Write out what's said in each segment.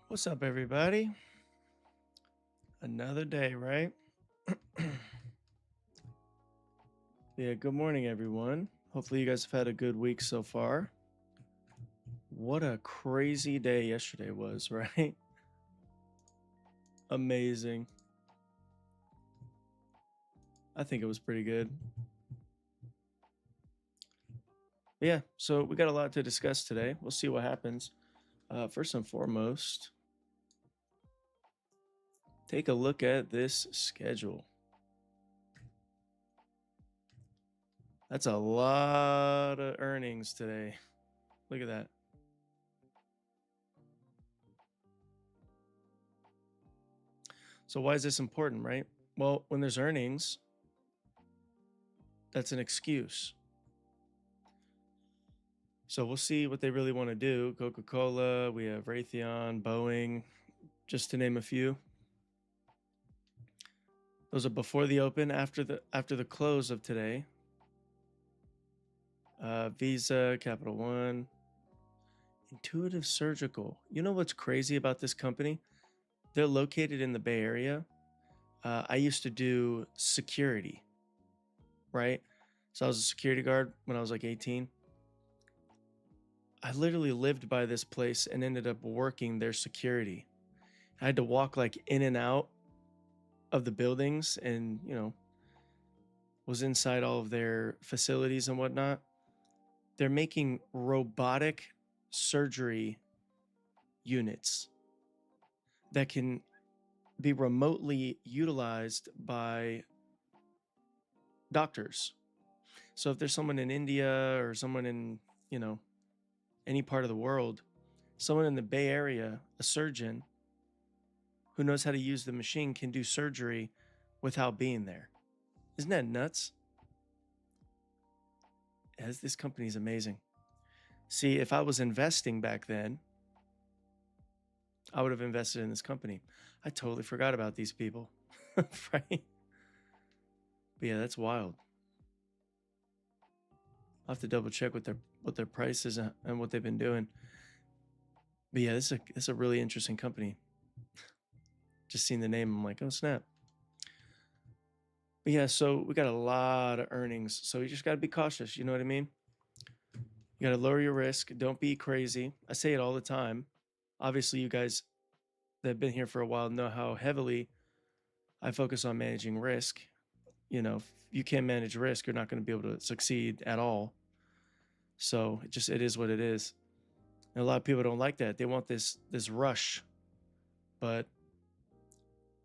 What's up, everybody? Another day, right? Yeah, good morning, everyone. Hopefully, you guys have had a good week so far. What a crazy day yesterday was, right? Amazing. I think it was pretty good. But yeah, so we got a lot to discuss today. We'll see what happens. First and foremost, take a look at this schedule. That's a lot of earnings today. Look at that. So why is this important, right? Well, when there's earnings, that's an excuse. So we'll see what they really want to do. Coca-Cola, we have Raytheon, Boeing, just to name a few. Those are before the open. After the close of today, Visa, Capital One, Intuitive Surgical. You know what's crazy about this company? They're located in the Bay Area. I used to do security, right? So I was a security guard when I was like 18. I literally lived by this place and ended up working their security. I had to walk like in and out of the buildings and, was inside all of their facilities and whatnot. They're making robotic surgery units that can be remotely utilized by doctors. So if there's someone in India or someone in, any part of the world, someone in the Bay Area, a surgeon who knows how to use the machine can do surgery without being there. Isn't that nuts? This company is amazing. See, if I was investing back then, I would have invested in this company. I totally forgot about these people, right? But yeah, that's wild. I'll have to double check what their price is and what they've been doing. But yeah, this is a really interesting company. Just seeing the name, I'm like, oh snap. But yeah, so we got a lot of earnings. So you just got to be cautious. You know what I mean? You got to lower your risk. Don't be crazy. I say it all the time. Obviously, you guys that have been here for a while know how heavily I focus on managing risk. If you can't manage risk, you're not going to be able to succeed at all. So it is what it is. And a lot of people don't like that. They want this rush. But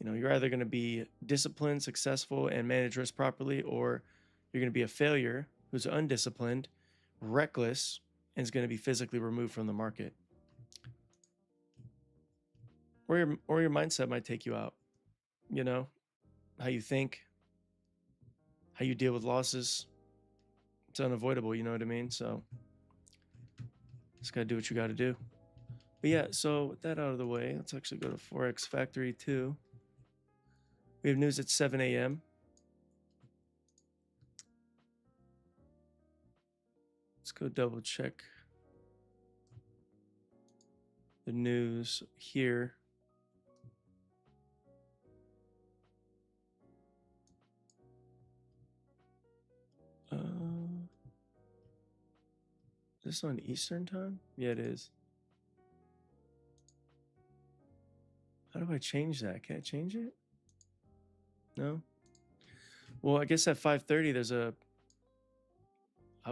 you're either going to be disciplined, successful, and manage risk properly, or you're going to be a failure who's undisciplined, reckless, and is going to be physically removed from the market. Or your mindset might take you out. How you think, how you deal with losses. It's unavoidable, you know what I mean? So just got to do what you got to do. But yeah, so with that out of the way, let's actually go to Forex Factory 2. We have news at 7 a.m. Let's go double check the news here. Is this on Eastern time? Yeah, it is. How do I change that? Can I change it? No? Well, I guess at 5:30 there's I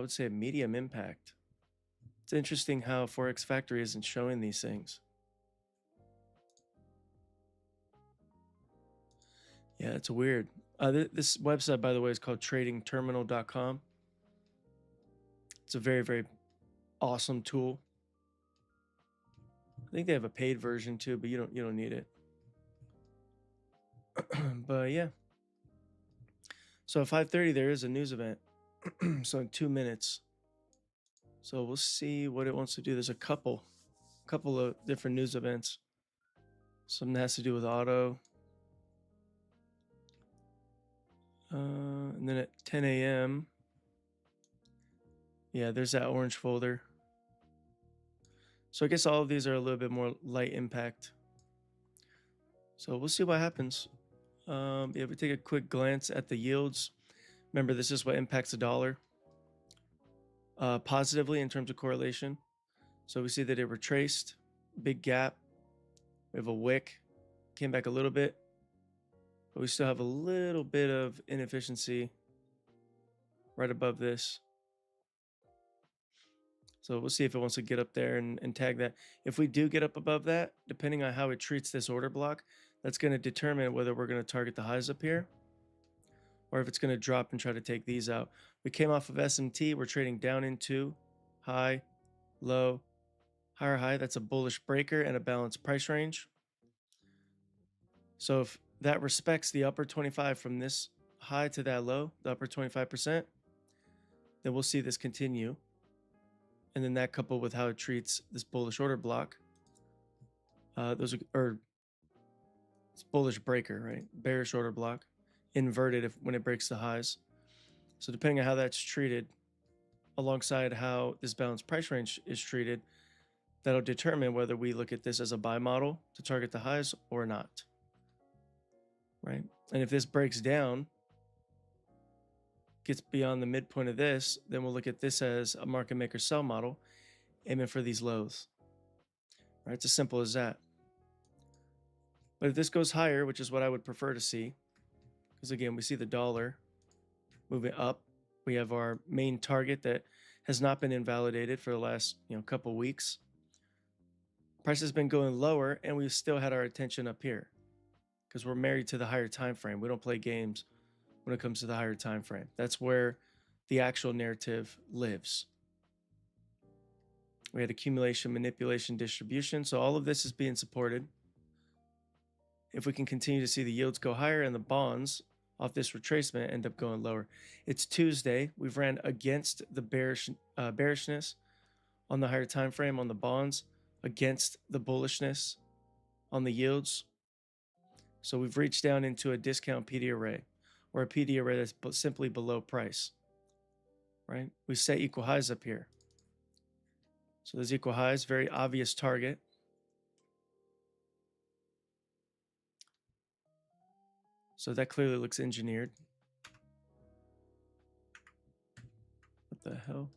would say a medium impact. It's interesting how Forex Factory isn't showing these things. Yeah, it's weird. This website, by the way, is called tradingterminal.com. It's a very, very awesome tool. I think they have a paid version too, but you don't need it. But yeah. So at 5:30 there is a news event. So in 2 minutes. So we'll see what it wants to do. There's a couple of different news events. Something that has to do with auto. And then at 10 a.m. Yeah, there's that orange folder. So I guess all of these are a little bit more light impact. So we'll see what happens. Yeah, we take a quick glance at the yields. Remember, this is what impacts the dollar positively in terms of correlation. So we see that it retraced, big gap. We have a wick, came back a little bit, but we still have a little bit of inefficiency right above this. So we'll see if it wants to get up there and tag that. If we do get up above that, depending on how it treats this order block, that's going to determine whether we're going to target the highs up here or if it's going to drop and try to take these out. We came off of SMT. We're trading down into high, low, higher high. That's a bullish breaker and a balanced price range. So if that respects the upper 25 from this high to that low, the upper 25%, then we'll see this continue. And then that coupled with how it treats this bullish order block, those are it's bullish breaker, right? Bearish order block, inverted when it breaks the highs. So depending on how that's treated, alongside how this balanced price range is treated, that'll determine whether we look at this as a buy model to target the highs or not, right? And if this breaks down, gets beyond the midpoint of this, then we'll look at this as a market maker sell model, aiming for these lows, right? It's as simple as that. But if this goes higher, which is what I would prefer to see, because again, we see the dollar moving up. We have our main target that has not been invalidated for the last couple weeks. Price has been going lower, and we've still had our attention up here because we're married to the higher time frame. We don't play games when it comes to the higher time frame. That's where the actual narrative lives. We had accumulation, manipulation, distribution. So all of this is being supported. If we can continue to see the yields go higher and the bonds off this retracement end up going lower. It's Tuesday. We've ran against the bearishness on the higher time frame on the bonds, against the bullishness on the yields. So we've reached down into a discount PD array, or a PD array that's simply below price, right? We set equal highs up here. So there's equal highs, very obvious target. So that clearly looks engineered. What the hell?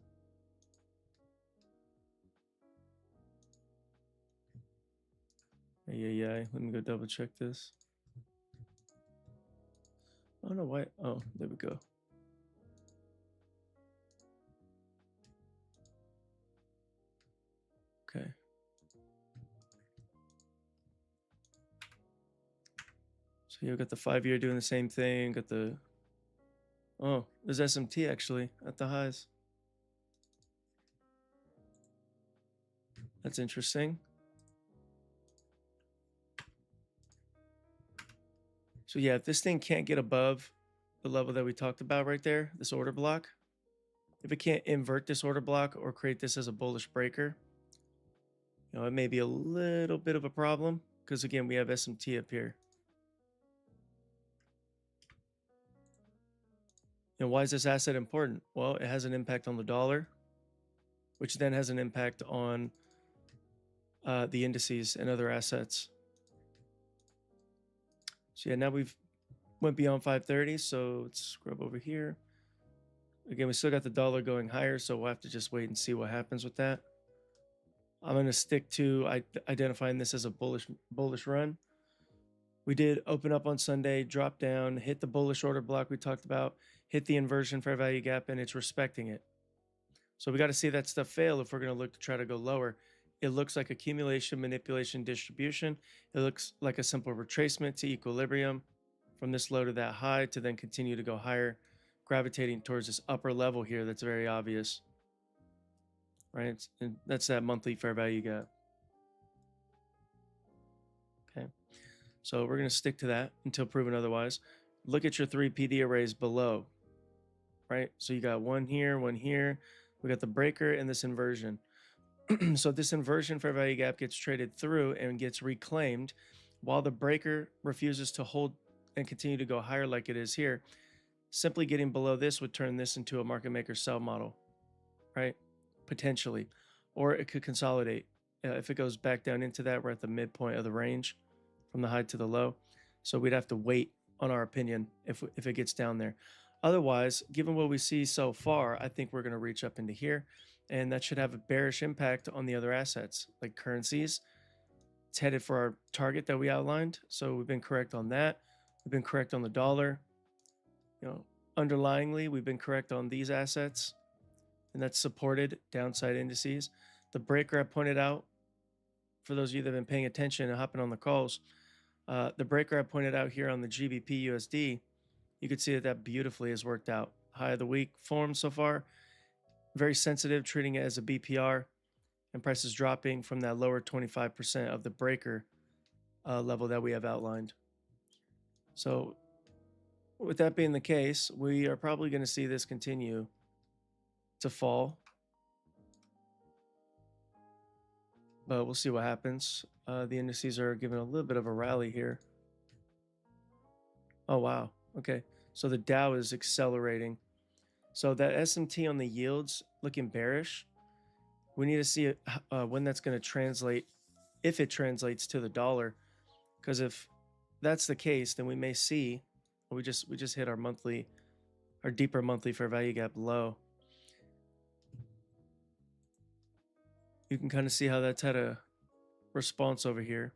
Yeah. Let me go double check this. Oh no, why? Oh, there we go. Okay. So you got the 5-year doing the same thing. Got the there's SMT actually at the highs. That's interesting. So yeah, if this thing can't get above the level that we talked about right there, this order block, if it can't invert this order block or create this as a bullish breaker, it may be a little bit of a problem because again, we have SMT up here. And why is this asset important? Well, it has an impact on the dollar, which then has an impact on the indices and other assets. So yeah, now we've went beyond 530. So let's scrub over here. Again, we still got the dollar going higher, so we'll have to just wait and see what happens with that. I'm going to stick to identifying this as a bullish run. We did open up on Sunday, drop down, hit the bullish order block we talked about, hit the inversion fair value gap, and it's respecting it. So we got to see that stuff fail if we're going to look to try to go lower. It looks like accumulation, manipulation, distribution. It looks like a simple retracement to equilibrium from this low to that high to then continue to go higher, gravitating towards this upper level here that's very obvious, right? And that's that monthly fair value gap. Okay, so we're going to stick to that until proven otherwise. Look at your 3 PD arrays below, right? So you got one here, one here. We got the breaker and this inversion. So this inversion fair value gap gets traded through and gets reclaimed while the breaker refuses to hold and continue to go higher like it is here. Simply getting below this would turn this into a market maker sell model, right? Potentially. Or it could consolidate. If it goes back down into that, we're at the midpoint of the range from the high to the low. So we'd have to wait on our opinion if it gets down there. Otherwise, given what we see so far, I think we're going to reach up into here, and that should have a bearish impact on the other assets like currencies. It's headed for our target that we outlined. So we've been correct on that. We've been correct on the dollar. You know, underlyingly, we've been correct on these assets, and that's supported downside indices. The breaker I pointed out, for those of you that have been paying attention and hopping on the calls, the breaker I pointed out here on the GBP USD, you can see that beautifully has worked out. High of the week form so far, very sensitive, treating it as a BPR, and prices dropping from that lower 25% of the breaker level that we have outlined. So with that being the case, we are probably going to see this continue to fall, but we'll see what happens. The indices are giving a little bit of a rally here. Oh, wow. Okay. So the Dow is accelerating. So that SMT on the yields looking bearish. We need to see when that's going to translate, if it translates to the dollar. Because if that's the case, then we may see, we just hit our monthly, our deeper monthly fair value gap low. You can kind of see how that's had a response over here.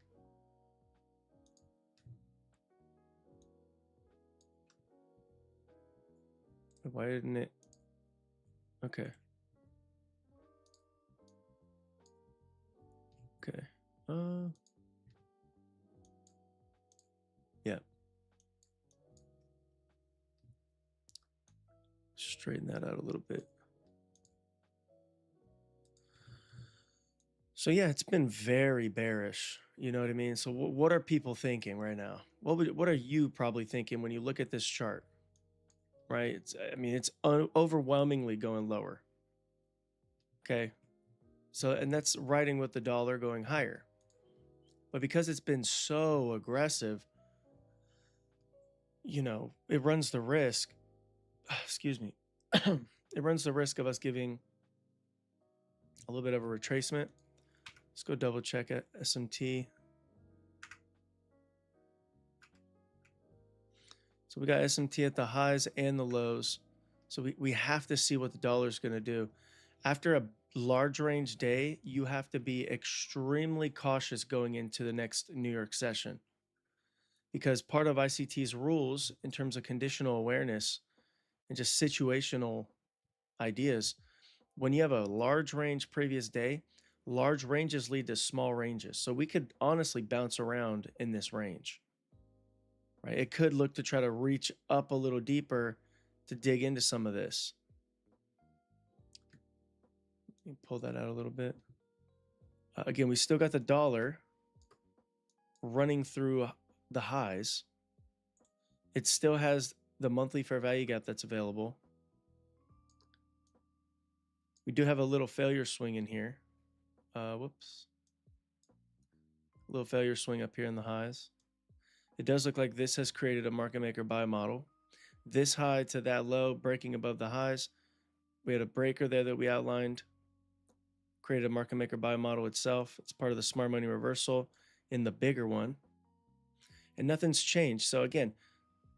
Why didn't it? Okay. Okay. Yeah. Straighten that out a little bit. So yeah, it's been very bearish. You know what I mean? So what are people thinking right now? What are you probably thinking when you look at this chart? Right? I mean, it's overwhelmingly going lower. Okay. So, and that's riding with the dollar going higher. But because it's been so aggressive, you know, it runs the risk, excuse me, it runs the risk of us giving a little bit of a retracement. Let's go double check at SMT. So we got SMT at the highs and the lows. So we have to see what the dollar is going to do. After a large range day, you have to be extremely cautious going into the next New York session. Because part of ICT's rules in terms of conditional awareness and just situational ideas, when you have a large range previous day, large ranges lead to small ranges. So we could honestly bounce around in this range. Right? It could look to try to reach up a little deeper to dig into some of this. Let me pull that out a little bit. Again, we still got the dollar running through the highs. It still has the monthly fair value gap that's available. We do have a little failure swing in here. Whoops. A little failure swing up here in the highs. It does look like this has created a market maker buy model. This high to that low, breaking above the highs. We had a breaker there that we outlined. Created a market maker buy model itself. It's part of the smart money reversal in the bigger one. And nothing's changed. So again,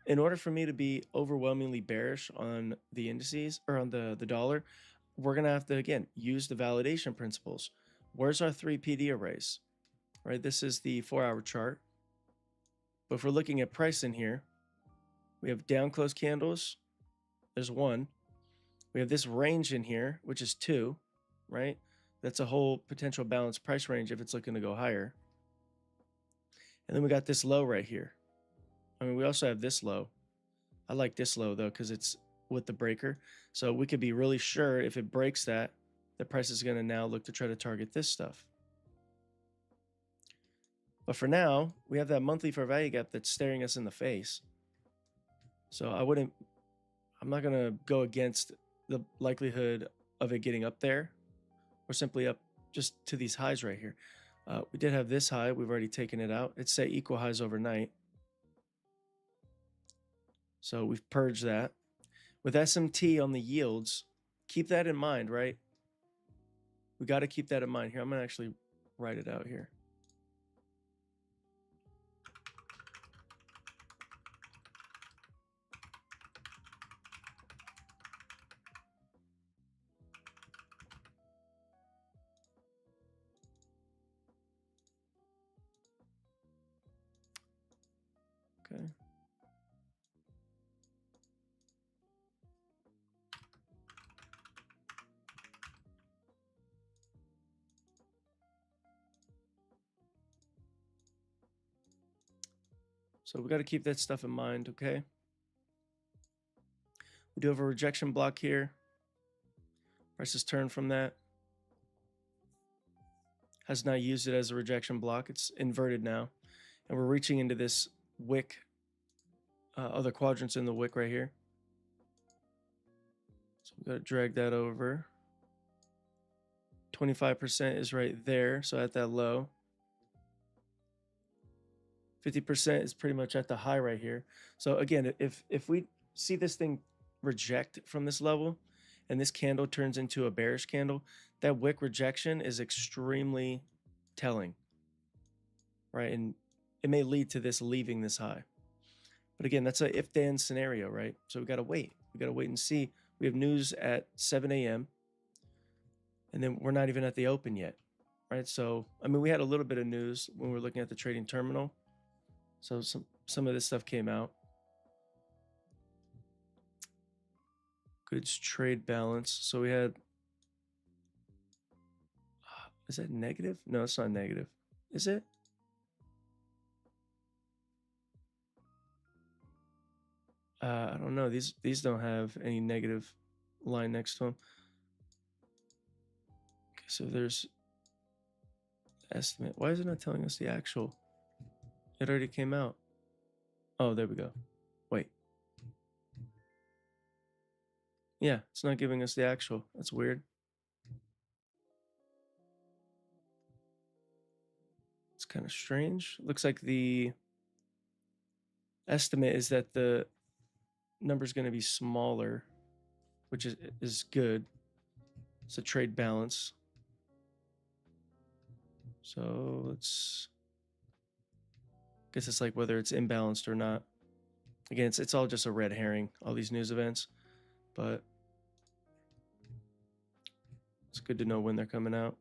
in order for me to be overwhelmingly bearish on the indices or on the dollar, we're going to have to, again, use the validation principles. Where's our 3 PD arrays? Right? This is the 4-hour chart. But if we're looking at price in here, we have down close candles. There's 1. We have this range in here, which is 2, right? That's a whole potential balanced price range if it's looking to go higher. And then we got this low right here. I mean, we also have this low. I like this low though, because it's with the breaker. So we could be really sure if it breaks that, the price is going to now look to try to target this stuff. But for now, we have that monthly fair value gap that's staring us in the face. So I'm not going to go against the likelihood of it getting up there or simply up just to these highs right here. We did have this high. We've already taken it out. It's set equal highs overnight. So we've purged that. With SMT on the yields, keep that in mind, right? We got to keep that in mind here. I'm going to actually write it out here. Okay. So we got to keep that stuff in mind, okay? We do have a rejection block here. Prices turn from that. Has not used it as a rejection block. It's inverted now. And we're reaching into this wick, other quadrants in the wick right here. So we got to drag that over. 25% is right there, so at that low. 50% is pretty much at the high right here. So again, if we see this thing reject from this level and this candle turns into a bearish candle, that wick rejection is extremely telling, right? And it may lead to this leaving this high. But again, that's a if-then scenario, right? So we got to wait. We got to wait and see. We have news at 7 a.m. and then we're not even at the open yet, right? So, I mean, we had a little bit of news when we were looking at the trading terminal. So some of this stuff came out. Goods trade balance. So we had, is that negative? No, it's not negative. Is it? I don't know. These don't have any negative line next to them. Okay, so there's estimate. Why is it not telling us the actual? It already came out. Oh, there we go. Wait. Yeah, it's not giving us the actual. That's weird. It's kind of strange. Looks like the estimate is that the number is going to be smaller, which is good. It's a trade balance. So let's, guess it's like whether it's imbalanced or not. Again, it's all just a red herring, all these news events, but it's good to know when they're coming out.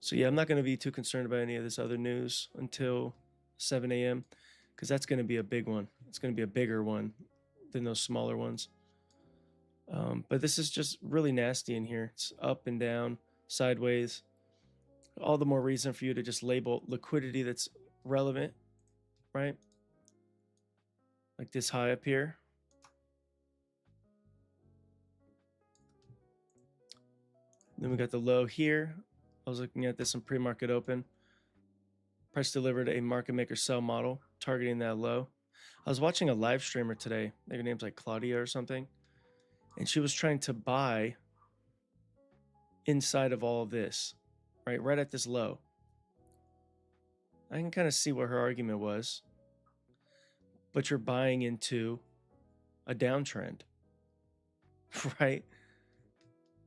So yeah, I'm not going to be too concerned about any of this other news until 7 a.m. because that's going to be a big one. It's going to be a bigger one than those smaller ones. But this is just really nasty in here. It's up and down, sideways. All the more reason for you to just label liquidity that's relevant, right? Like this high up here. Then we got the low here. I was looking at this in pre-market open. Price delivered a market maker sell model targeting that low. I was watching a live streamer today. I think her name's like Claudia or something. And she was trying to buy inside of all of this, right at this low. I can kind of see what her argument was. But you're buying into a downtrend, right?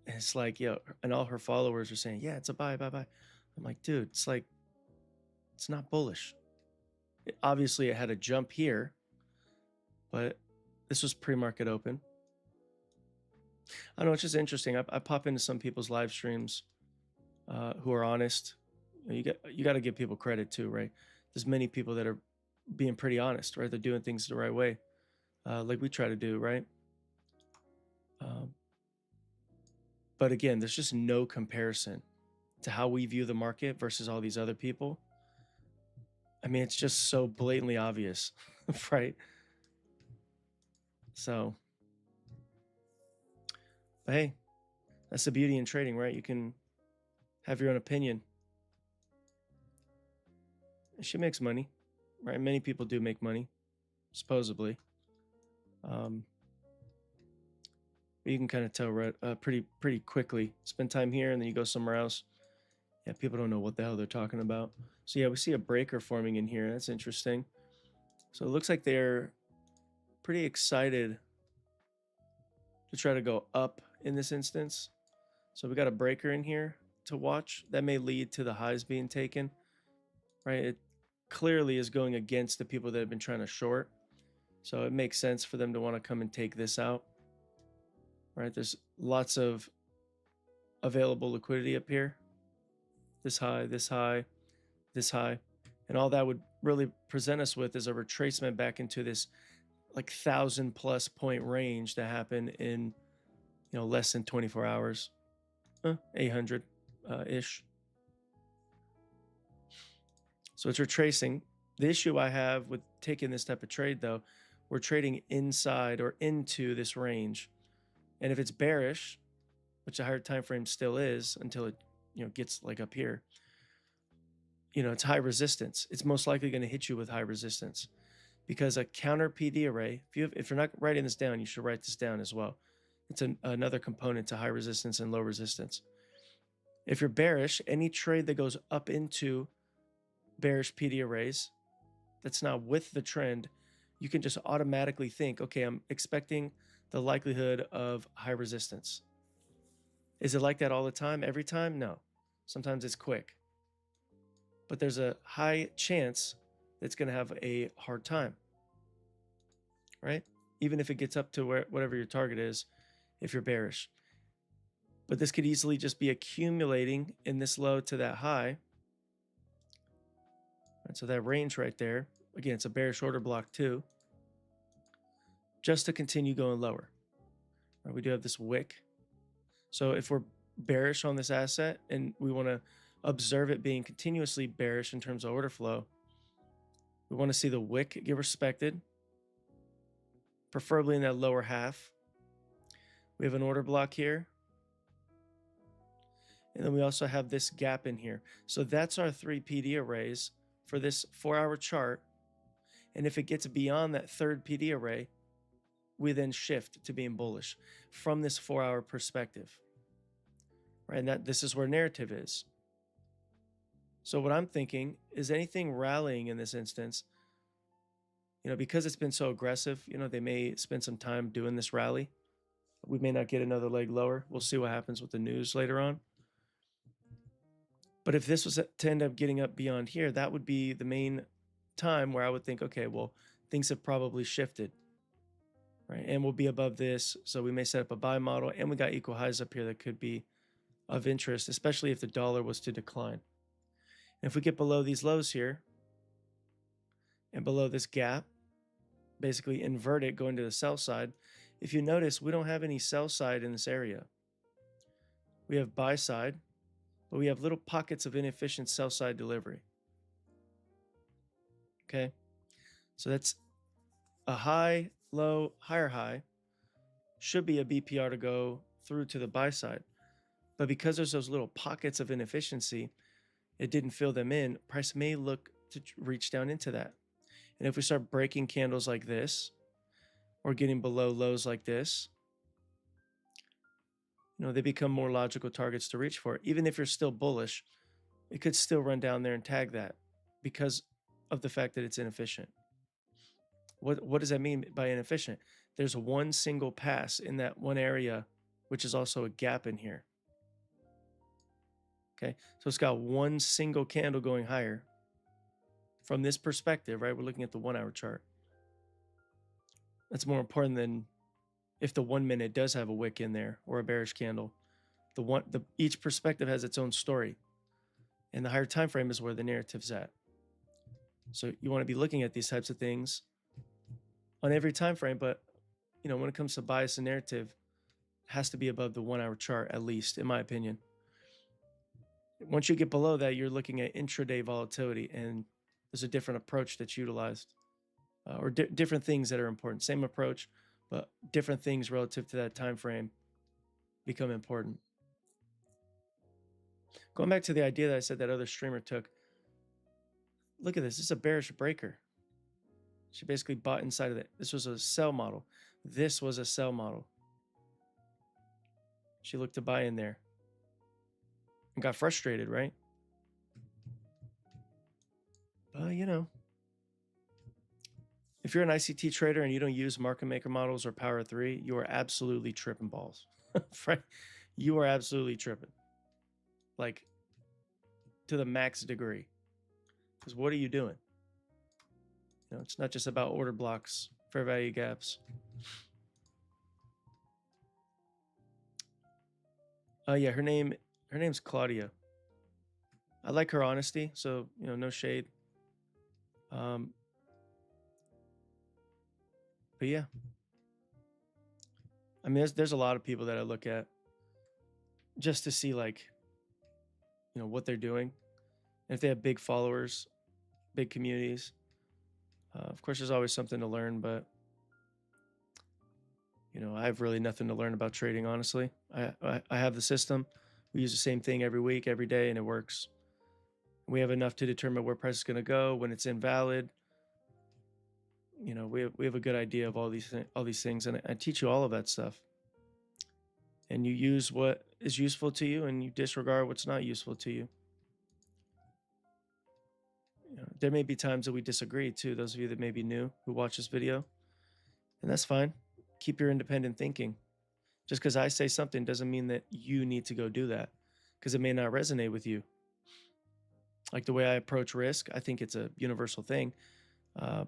And it's like, yo, and all her followers are saying, yeah, it's a buy, buy, buy. I'm like, dude, it's like, it's not bullish. Obviously, it had a jump here, but this was pre-market open. I don't know, it's just interesting. I pop into some people's live streams who are honest. You got to give people credit too, right? There's many people that are being pretty honest, right? They're doing things the right way, like we try to do, right? But again, there's just no comparison to how we view the market versus all these other people. I mean, it's just so blatantly obvious, right? So, but hey, that's the beauty in trading, right? You can have your own opinion. She makes money, right? Many people do make money, supposedly. You can kind of tell right, pretty quickly. Spend time here and then you go somewhere else. Yeah, people don't know what the hell they're talking about. So yeah, we see a breaker forming in here. That's interesting. So it looks like they're pretty excited to try to go up in this instance. So we got a breaker in here to watch. That may lead to the highs being taken, right? It clearly is going against the people that have been trying to short. So it makes sense for them to want to come and take this out, right? There's lots of available liquidity up here. This high, this high, this high. And all that would really present us with is a retracement back into this like 1,000+ point range that happened in, less than 24 hours, 800 ish. So it's retracing. The issue I have with taking this type of trade, though, we're trading inside or into this range. And if it's bearish, which a higher time frame still is until it, gets like up here, it's high resistance. It's most likely going to hit you with high resistance because a counter PD array, if you're not writing this down, you should write this down as well. It's another component to high resistance and low resistance. If you're bearish, any trade that goes up into bearish PD arrays that's not with the trend, you can just automatically think, okay, I'm expecting the likelihood of high resistance. Is it like that all the time, every time? No. Sometimes it's quick. But there's a high chance it's going to have a hard time, right? Even if it gets up to whatever your target is, if you're bearish. But this could easily just be accumulating in this low to that high. Right, so that range right there, again, it's a bearish order block too, just to continue going lower. Right, we do have this wick. So if we're bearish on this asset and we want to observe it being continuously bearish in terms of order flow, we want to see the wick get respected, preferably in that lower half. We have an order block here. And then we also have this gap in here. So that's our 3 PD arrays for this 4-hour chart. And if it gets beyond that third PD array, we then shift to being bullish from this 4-hour perspective. Right? And this is where narrative is. So what I'm thinking is anything rallying in this instance, because it's been so aggressive, they may spend some time doing this rally. We may not get another leg lower. We'll see what happens with the news later on. But if this was to end up getting up beyond here, that would be the main time where I would think, okay, well, things have probably shifted, right? And we'll be above this. So we may set up a buy model, and we got equal highs up here that could be of interest, especially if the dollar was to decline. And if we get below these lows here and below this gap, basically invert it going to the sell side. If you notice, we don't have any sell side in this area. We have buy side, but we have little pockets of inefficient sell side delivery. Okay, so that's a high, low, higher high. Should be a BPR to go through to the buy side. But because there's those little pockets of inefficiency, it didn't fill them in. Price may look to reach down into that. And if we start breaking candles like this, or getting below lows like this, they become more logical targets to reach for. Even if you're still bullish, it could still run down there and tag that because of the fact that it's inefficient. What does that mean by inefficient? There's one single pass in that one area, which is also a gap in here. Okay, so it's got one single candle going higher. From this perspective, right, we're looking at the 1-hour chart. That's more important than if the 1 minute does have a wick in there or a bearish candle. Each perspective has its own story, and the higher time frame is where the narrative's at. So you want to be looking at these types of things on every time frame, but when it comes to bias and narrative, it has to be above the 1-hour chart at least, in my opinion. Once you get below that, you're looking at intraday volatility, and there's a different approach that's utilized, or different things that are important. Same approach, but different things relative to that time frame become important. Going back to the idea that I said that other streamer took, look at this. This is a bearish breaker. She basically bought inside of it. This was a sell model. This was a sell model. She looked to buy in there and got frustrated, right? But, if you're an ICT trader and you don't use market maker models or Power 3, you are absolutely tripping balls. Right? You are absolutely tripping. Like, to the max degree. Because what are you doing? It's not just about order blocks, fair value gaps. Yeah, her name's Claudia. I like her honesty, so no shade. Um, but yeah, I mean, there's a lot of people that I look at just to see like, what they're doing. And if they have big followers, big communities, of course, there's always something to learn, but I have really nothing to learn about trading, honestly. I have the system. We use the same thing every week, every day, and it works. We have enough to determine where price is going to go when it's invalid. We have a good idea of all these things, and I teach you all of that stuff. And you use what is useful to you, and you disregard what's not useful to you. There may be times that we disagree too. Those of you that may be new who watch this video, and that's fine. Keep your independent thinking. Just because I say something doesn't mean that you need to go do that, because it may not resonate with you. Like the way I approach risk, I think it's a universal thing.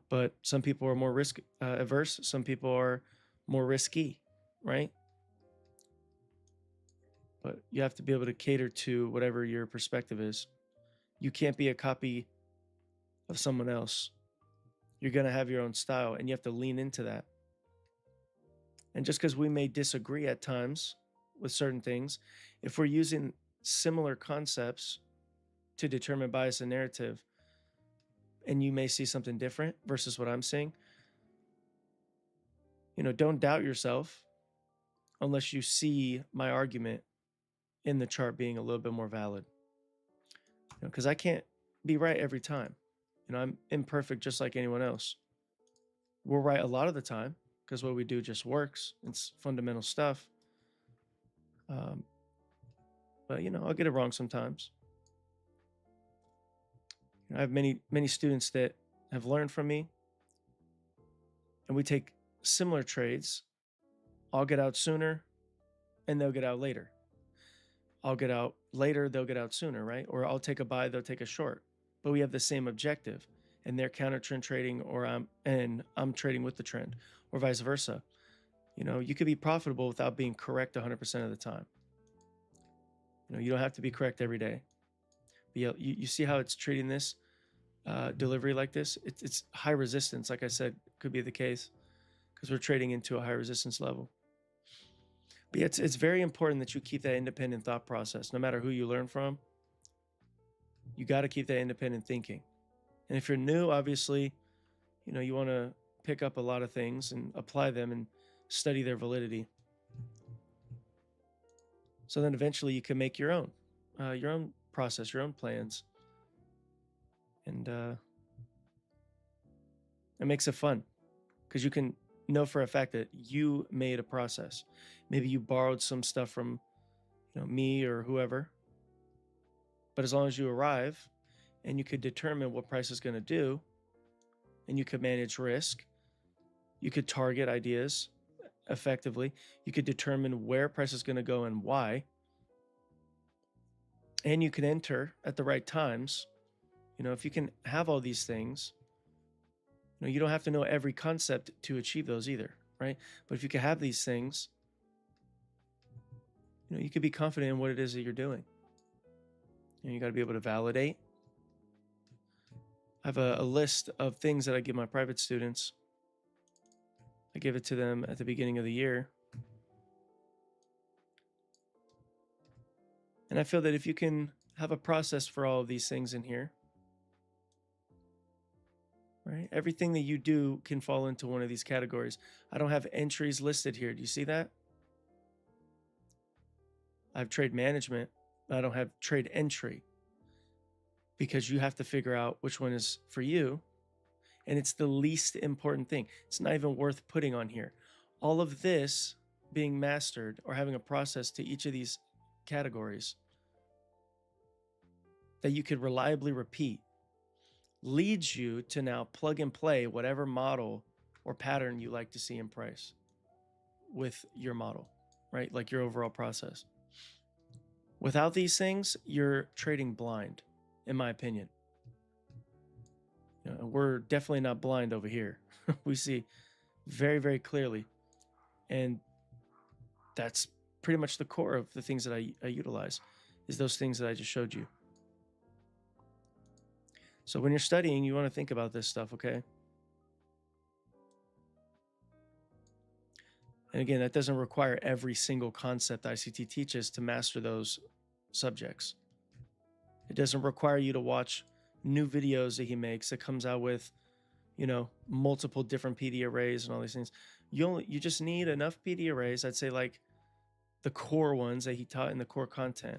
But some people are more risk averse. Some people are more risky, right? But you have to be able to cater to whatever your perspective is. You can't be a copy of someone else. You're going to have your own style, and you have to lean into that. And just because we may disagree at times with certain things, if we're using similar concepts to determine bias and narrative, and you may see something different versus what I'm seeing, don't doubt yourself unless you see my argument in the chart being a little bit more valid. Because I can't be right every time. I'm imperfect just like anyone else. We're right a lot of the time because what we do just works. It's fundamental stuff. But I'll get it wrong sometimes. I have many students that have learned from me, and we take similar trades. I'll get out sooner, and they'll get out later. I'll get out later, they'll get out sooner, right? Or I'll take a buy, they'll take a short. But we have the same objective, and they're counter trend trading, or I'm trading with the trend, or vice versa. You could be profitable without being correct 100% of the time. You don't have to be correct every day. But you see how it's treating this delivery like this? It's high resistance, like I said, could be the case because we're trading into a high resistance level. But yeah, it's very important that you keep that independent thought process. No matter who you learn from, you got to keep that independent thinking. And if you're new, obviously, you want to pick up a lot of things and apply them and study their validity. So then eventually you can make your own process, your own plans. And it makes it fun because you can know for a fact that you made a process. Maybe you borrowed some stuff from me or whoever. But as long as you arrive and you could determine what price is going to do, and you could manage risk, you could target ideas effectively, you could determine where price is going to go and why, and you can enter at the right times. If you can have all these things, you don't have to know every concept to achieve those either, right? But if you can have these things, you can be confident in what it is that you're doing. You got to be able to validate. I have a list of things that I give my private students. I give it to them at the beginning of the year. And I feel that if you can have a process for all of these things in here, right? Everything that you do can fall into one of these categories. I don't have entries listed here. Do you see that? I have trade management. I don't have trade entry because you have to figure out which one is for you. And it's the least important thing. It's not even worth putting on here. All of this being mastered or having a process to each of these categories that you could reliably repeat leads you to now plug and play whatever model or pattern you like to see in price with your model, right? Like your overall process. Without these things, you're trading blind, in my opinion. We're definitely not blind over here. We see very, very clearly. And that's pretty much the core of the things that I utilize, is those things that I just showed you. So when you're studying, you want to think about this stuff, okay? And again, that doesn't require every single concept ICT teaches to master those subjects. It doesn't require you to watch new videos that he makes that comes out with, you know, multiple different PD arrays and all these things. You just need enough PD arrays, I'd say like the core ones that he taught in the core content.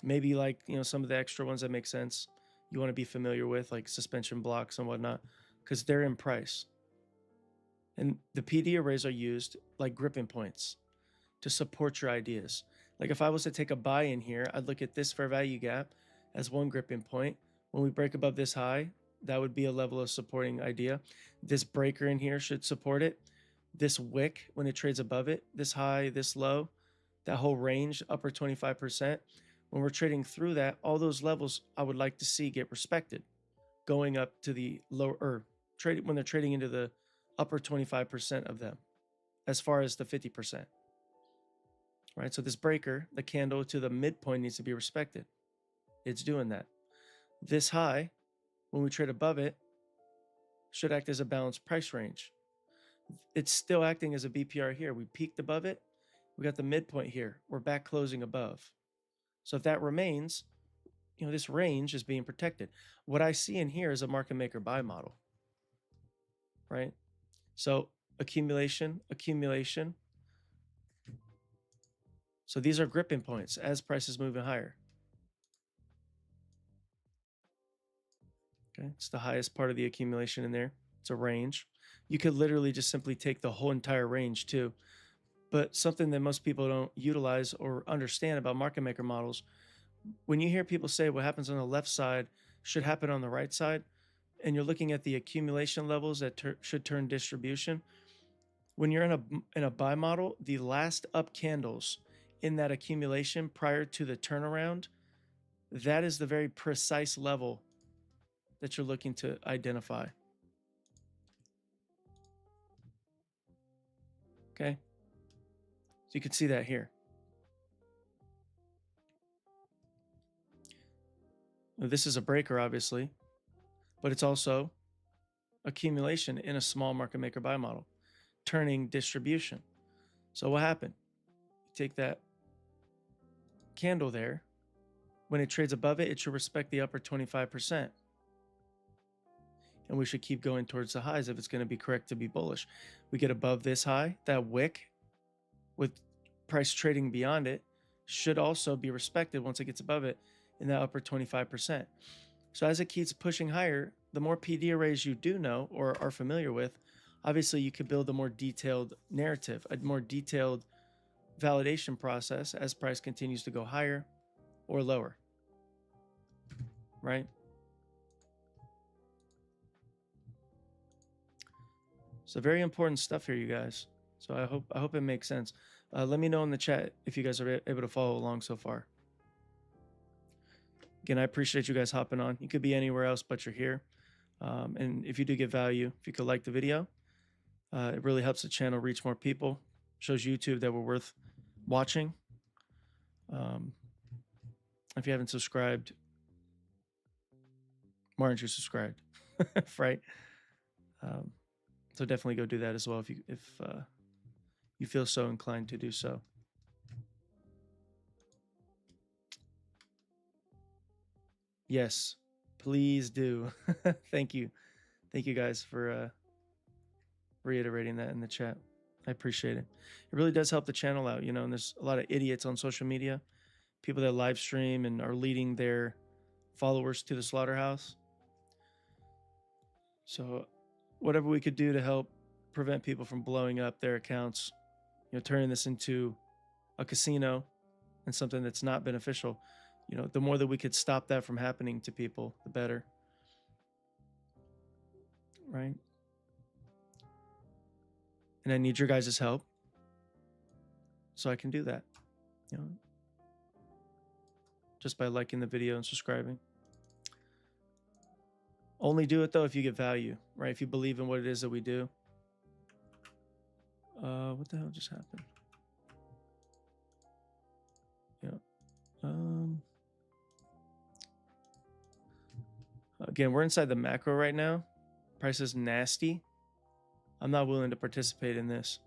Maybe like, you know, some of the extra ones that make sense you want to be familiar with, like suspension blocks and whatnot, because they're in price. And the PD arrays are used like gripping points to support your ideas. Like if I was to take a buy in here, I'd look at this fair value gap as one gripping point. When we break above this high, that would be a level of supporting idea. This breaker in here should support it. This wick, when it trades above it, this high, this low, that whole range, upper 25%. When we're trading through that, all those levels I would like to see get respected, going up to the lower, or trade when they're trading into the upper 25% of them, as far as the 50%. Right? So this breaker, the candle to the midpoint, needs to be respected. It's doing that. This high, when we trade above it, should act as a balanced price range. It's still acting as a BPR here. We peaked above it. We got the midpoint here. We're back closing above. So if that remains, you know, this range is being protected. What I see in here is a market maker buy model, right? So accumulation, accumulation. So these are gripping points as prices moving higher. Okay, it's the highest part of the accumulation in there. It's a range. You could literally just simply take the whole entire range too. But something that most people don't utilize or understand about market maker models, when you hear people say what happens on the left side should happen on the right side, and you're looking at the accumulation levels that should turn distribution, when you're in a buy model, the last up candles in that accumulation prior to the turnaround, that is the very precise level that you're looking to identify. Okay, so you can see that here. Now, this is a breaker, obviously, but it's also accumulation in a small market maker buy model, turning distribution. So what happened? You take that candle there. When it trades above it, it should respect the upper 25%. And we should keep going towards the highs if it's going to be correct to be bullish. We get above this high, that wick with price trading beyond it should also be respected once it gets above it in that upper 25%. So as it keeps pushing higher, the more PD arrays you do know or are familiar with, obviously you could build a more detailed narrative, a more detailed validation process as price continues to go higher or lower, right? So very important stuff here, you guys. So I hope it makes sense. Let me know in the chat if you guys are able to follow along so far. Again, I appreciate you guys hopping on. You could be anywhere else, but you're here. And if you do get value, if you could like the video, it really helps the channel reach more people. Shows YouTube that we're worth watching. If you haven't subscribed, why aren't you subscribed? Right? So definitely go do that as well if you feel so inclined to do so. Yes, please do. Thank you. Thank you guys for reiterating that in the chat. I appreciate it. It really does help the channel out, you know, and there's a lot of idiots on social media, people that live stream and are leading their followers to the slaughterhouse. So whatever we could do to help prevent people from blowing up their accounts, you know, turning this into a casino and something that's not beneficial, you know, the more that we could stop that from happening to people, the better. Right? And I need your guys' help so I can do that, you know, just by liking the video and subscribing. Only do it though if you get value, right? If you believe in what it is that we do. What the hell just happened? Yeah. Again, we're inside the macro right now. Price is nasty. I'm not willing to participate in this.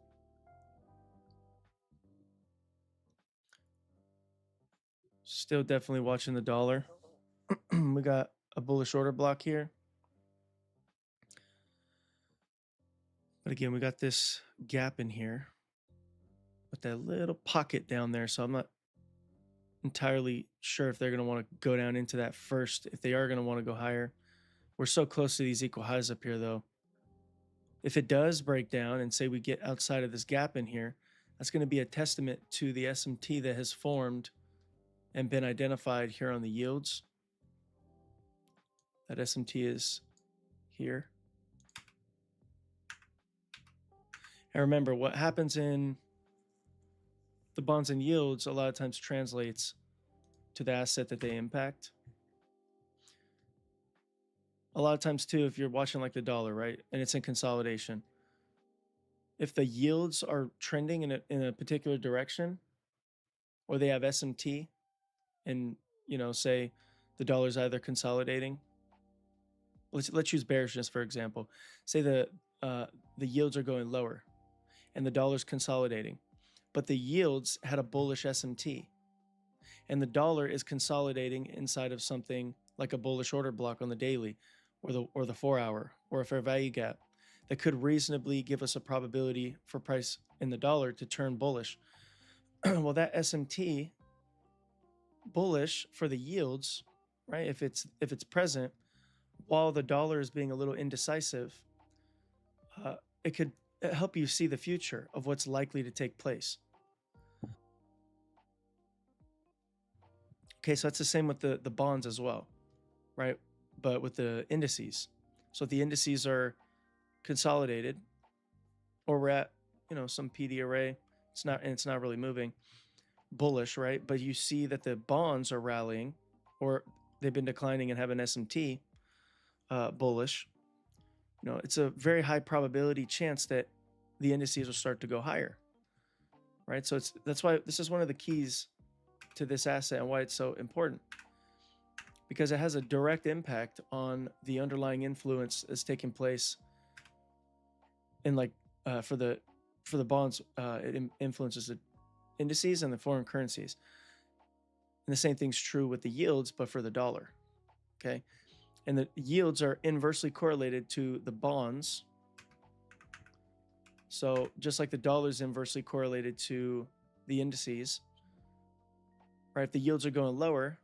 Still definitely watching the dollar. We got a bullish order block here. But again, we got this gap in here with that little pocket down there. So I'm not entirely sure if they're going to want to go down into that first, if they are going to want to go higher. We're so close to these equal highs up here, though. If it does break down and say we get outside of this gap in here, that's going to be a testament to the SMT that has formed and been identified here on the yields. That SMT is here. And remember, what happens in the bonds and yields a lot of times translates to the asset that they impact. A lot of times too, if you're watching like the dollar, right, and it's in consolidation, if the yields are trending in a particular direction, or they have SMT, and say the dollar's either consolidating. Let's use bearishness for example. Say the yields are going lower, and the dollar's consolidating, but the yields had a bullish SMT, and the dollar is consolidating inside of something like a bullish order block on the daily, or the 4-hour, or a fair value gap that could reasonably give us a probability for price in the dollar to turn bullish. Well, that SMT bullish for the yields, right? If it's present while the dollar is being a little indecisive, it could help you see the future of what's likely to take place. Okay, so that's the same with the bonds as well, right? But with the indices. So if the indices are consolidated, or we're at some PD array, it's not really moving bullish, right? But you see that the bonds are rallying, or they've been declining and have an SMT bullish. It's a very high probability chance that the indices will start to go higher, right? So that's why this is one of the keys to this asset and why it's so important, because it has a direct impact on the underlying influence that's taking place in for the bonds. It influences the indices and the foreign currencies, and the same thing's true with the yields, but for the dollar. Okay, and the yields are inversely correlated to the bonds. So just like the dollar is inversely correlated to the indices, right? If the yields are going lower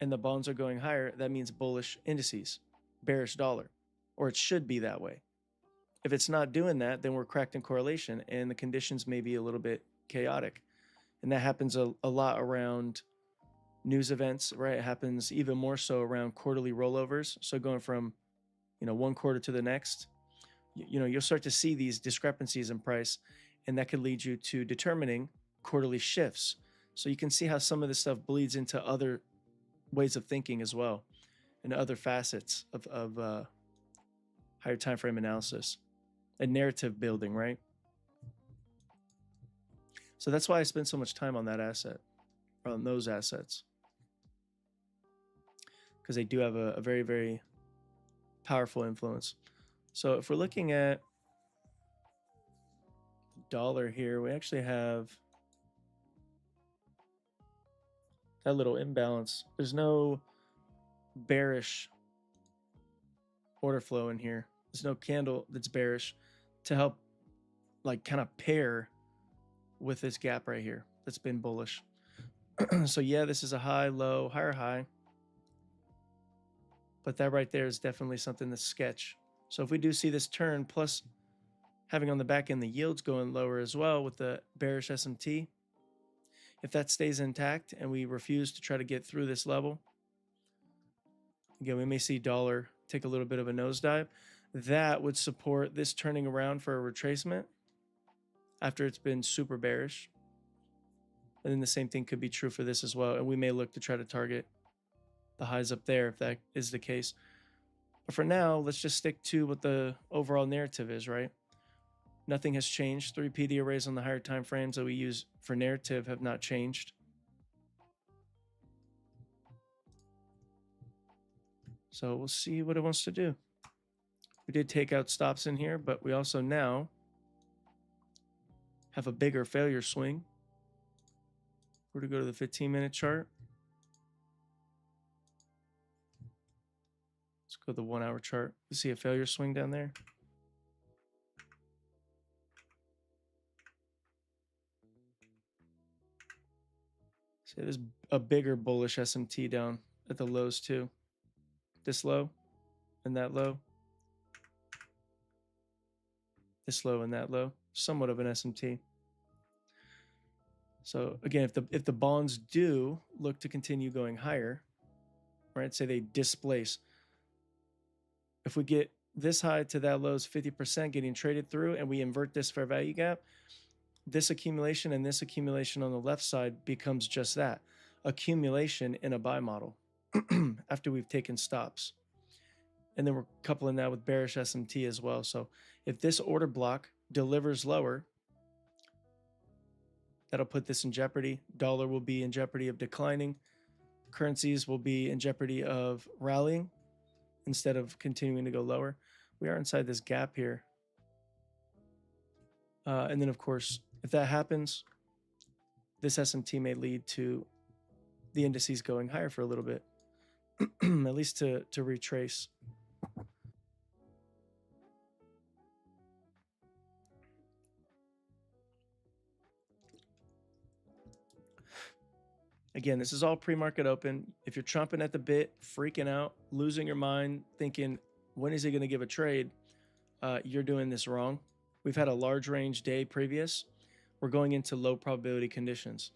and the bonds are going higher, that means bullish indices, bearish dollar, or it should be that way. If it's not doing that, then we're cracked in correlation and the conditions may be a little bit chaotic. And that happens a lot around news events, right? It happens even more so around quarterly rollovers. So going from, one quarter to the next, you'll start to see these discrepancies in price, and that could lead you to determining quarterly shifts. So you can see how some of this stuff bleeds into other ways of thinking as well, and other facets of higher time frame analysis and narrative building, right? So that's why I spend so much time on that asset, on those assets, because they do have a very, very powerful influence. So if we're looking at the dollar here, we actually have that little imbalance. There's no bearish order flow in here. There's no candle that's bearish to help kind of pair with this gap right here that's been bullish. So yeah, this is a high, low, higher high, but that right there is definitely something that's sketch. So if we do see this turn, plus having on the back end the yields going lower as well with the bearish SMT, if that stays intact and we refuse to try to get through this level, again, we may see dollar take a little bit of a nosedive. That would support this turning around for a retracement after it's been super bearish. And then the same thing could be true for this as well. And we may look to try to target the highs up there if that is the case. But for now, let's just stick to what the overall narrative is, right? Nothing has changed. 3 PD arrays on the higher time frames that we use for narrative have not changed. So we'll see what it wants to do. We did take out stops in here, but we also now have a bigger failure swing. We're to go to the 15-minute chart. Let's go to the 1-hour chart. You see a failure swing down there? See, there's a bigger bullish SMT down at the lows too. This low and that low. This low and that low. Somewhat of an SMT. So again, if the bonds do look to continue going higher, right? Say they displace. If we get this high to that low is 50% getting traded through, and we invert this fair value gap, this accumulation and this accumulation on the left side becomes just that, accumulation in a buy model after we've taken stops. And then we're coupling that with bearish SMT as well. So if this order block delivers lower, that'll put this in jeopardy. Dollar will be in jeopardy of declining. Currencies will be in jeopardy of rallying instead of continuing to go lower. We are inside this gap here. And then, of course, if that happens, this SMT may lead to the indices going higher for a little bit, at least to retrace. Again, this is all pre-market open. If you're chomping at the bit, freaking out, losing your mind, thinking, when is he going to give a trade? You're doing this wrong. We've had a large range day previous. We're going into low probability conditions.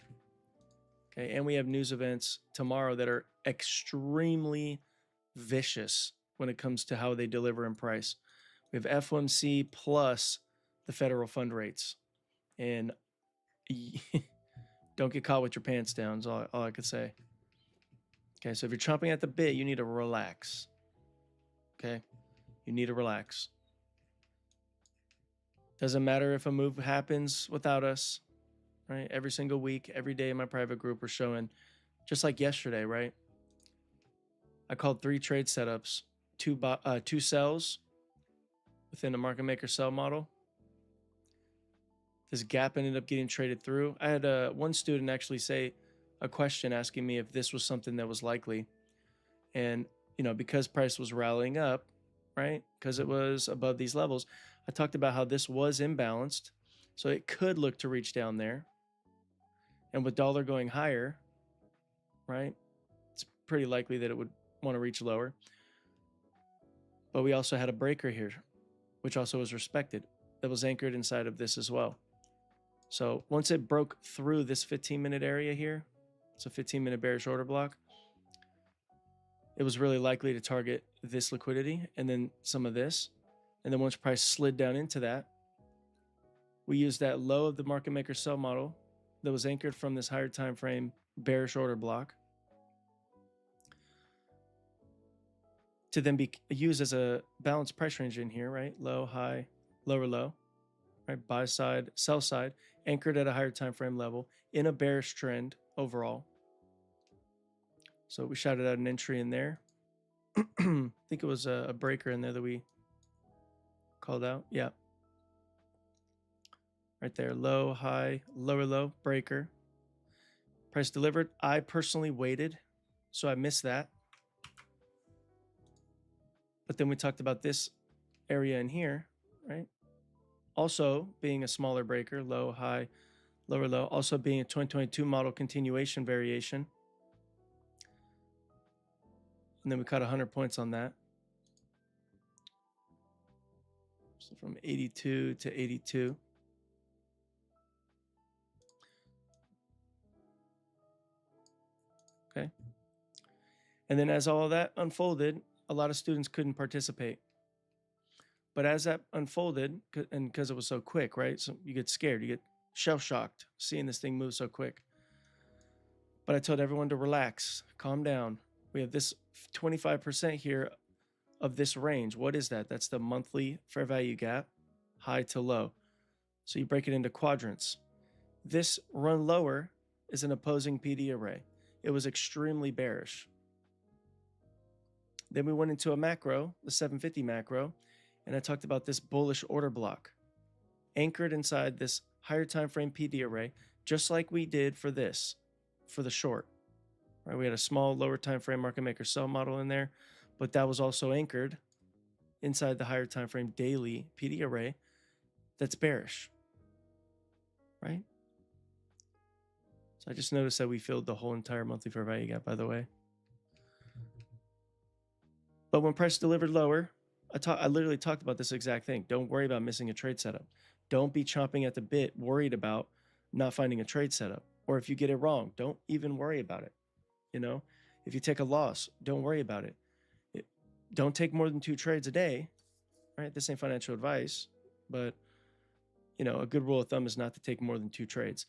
Okay, and we have news events tomorrow that are extremely vicious when it comes to how they deliver in price. We have FOMC plus the federal fund rates. And don't get caught with your pants down is all I could say. Okay, so if you're chomping at the bit, you need to relax. Okay, you need to relax. Doesn't matter if a move happens without us, right? Every single week, every day in my private group, we're showing, just like yesterday, right? I called 3 trade setups, 2 sells within a market maker sell model. This gap ended up getting traded through. I had one student actually say a question asking me if this was something that was likely. And, you know, because price was rallying up, right? Because it was above these levels, I talked about how this was imbalanced. So it could look to reach down there. And with dollar going higher, right? It's pretty likely that it would want to reach lower. But we also had a breaker here, which also was respected. That was anchored inside of this as well. So once it broke through this 15-minute area here, it's a 15-minute bearish order block, it was really likely to target this liquidity and then some of this. And then once price slid down into that, we used that low of the market maker sell model that was anchored from this higher time frame bearish order block to then be used as a balanced price range in here, right? Low, high, lower, low, right? Buy side, sell side, anchored at a higher time frame level in a bearish trend overall. So we shouted out an entry in there. I think it was a breaker in there that we called out. Yeah. Right there, low, high, lower, low, breaker. Price delivered. I personally waited, so I missed that. But then we talked about this area in here, right? Also being a smaller breaker, low, high, lower, low. Also being a 2022 model continuation variation. And then we caught 100 points on that. So from 82 to 82. Okay. And then as all of that unfolded, a lot of students couldn't participate. But as that unfolded, and because it was so quick, right? So you get scared, you get shell-shocked seeing this thing move so quick. But I told everyone to relax, calm down. We have this 25% here of this range. What is that? That's the monthly fair value gap, high to low. So you break it into quadrants. This run lower is an opposing PD array. It was extremely bearish. Then we went into a macro, the 750 macro, and I talked about this bullish order block anchored inside this higher time frame PD array, just like we did for this, for the short. Right? We had a small lower time frame market maker sell model in there, but that was also anchored inside the higher time frame daily PD array that's bearish. Right? So I just noticed that we filled the whole entire monthly fair value gap, by the way. But when price delivered lower, I literally talked about this exact thing. Don't worry about missing a trade setup. Don't be chomping at the bit, worried about not finding a trade setup. Or if you get it wrong, don't even worry about it. You know, if you take a loss, don't worry about it. Don't take more than 2 trades a day, right? This ain't financial advice, but you know, a good rule of thumb is not to take more than 2 trades.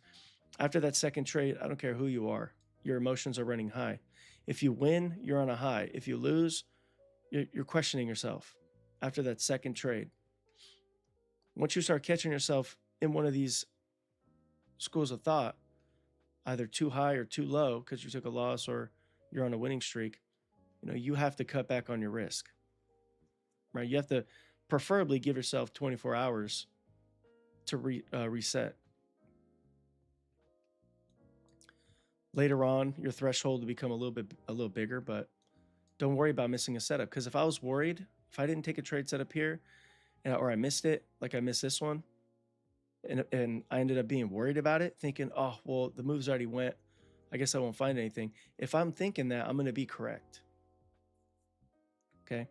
After that second trade, I don't care who you are, your emotions are running high. If you win, you're on a high. If you lose, you're questioning yourself after that second trade. Once you start catching yourself in one of these schools of thought, either too high or too low because you took a loss or you're on a winning streak, you know, you have to cut back on your risk, right? You have to preferably give yourself 24 hours to reset. Later on, your threshold will become a little bigger, but don't worry about missing a setup. Because if I was worried, if I didn't take a trade setup here, or I missed it, like I missed this one, and I ended up being worried about it, thinking, oh, well, the moves already went, I guess I won't find anything. If I'm thinking that, I'm going to be correct. Okay.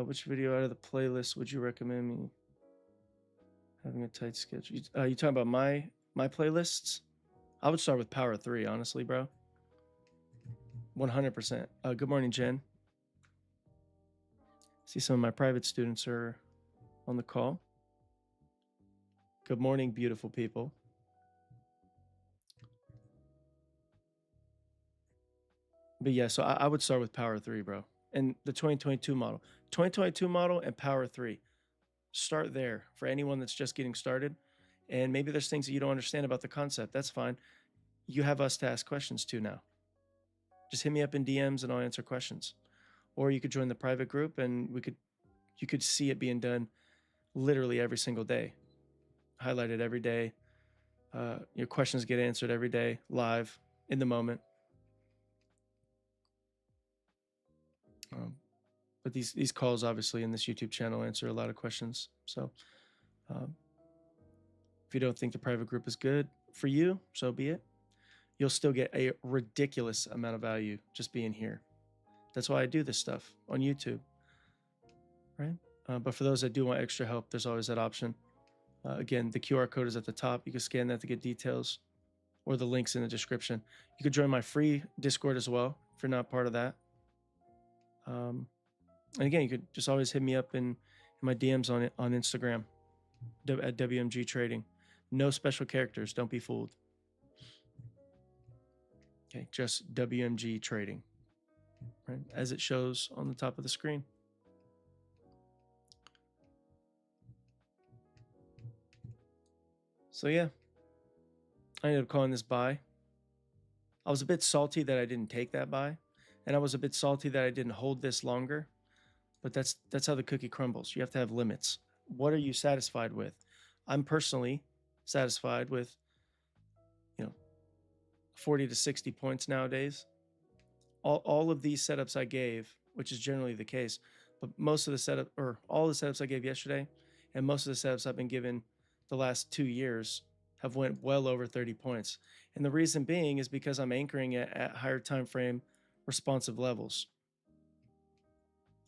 Which video out of the playlist would you recommend me having a tight schedule? You talking about my playlists? I would start with Power 3, honestly, bro. 100%. Good morning, Jen. See some of my private students are on the call. Good morning, beautiful people. But yeah, so I would start with Power 3, bro. And the 2022 model. 2022 model and Power 3. Start there for anyone that's just getting started. And maybe there's things that you don't understand about the concept. That's fine. You have us to ask questions to now. Just hit me up in DMs and I'll answer questions. Or you could join the private group and you could see it being done literally every single day. Highlighted every day. Your questions get answered every day, live, in the moment. But these calls, obviously, in this YouTube channel answer a lot of questions. So if you don't think the private group is good for you, so be it. You'll still get a ridiculous amount of value just being here. That's why I do this stuff on YouTube, right? But for those that do want extra help, there's always that option. Again, the QR code is at the top. You can scan that to get details, or the links in the description. You could join my free Discord as well if you're not part of that. And again, you could just always hit me up in my DMs on Instagram at WMG Trading. No special characters. Don't be fooled. Okay, just WMG Trading, right? As it shows on the top of the screen. So yeah, I ended up calling this buy. I was a bit salty that I didn't take that buy, and I was a bit salty that I didn't hold this longer. But that's how the cookie crumbles. You have to have limits. What are you satisfied with? I'm personally satisfied with, 40 to 60 points nowadays. All of these setups I gave, which is generally the case, but most of the setup, or all the setups I gave yesterday, and most of the setups I've been given the last 2 years have went well over 30 points. And the reason being is because I'm anchoring it at higher time frame responsive levels.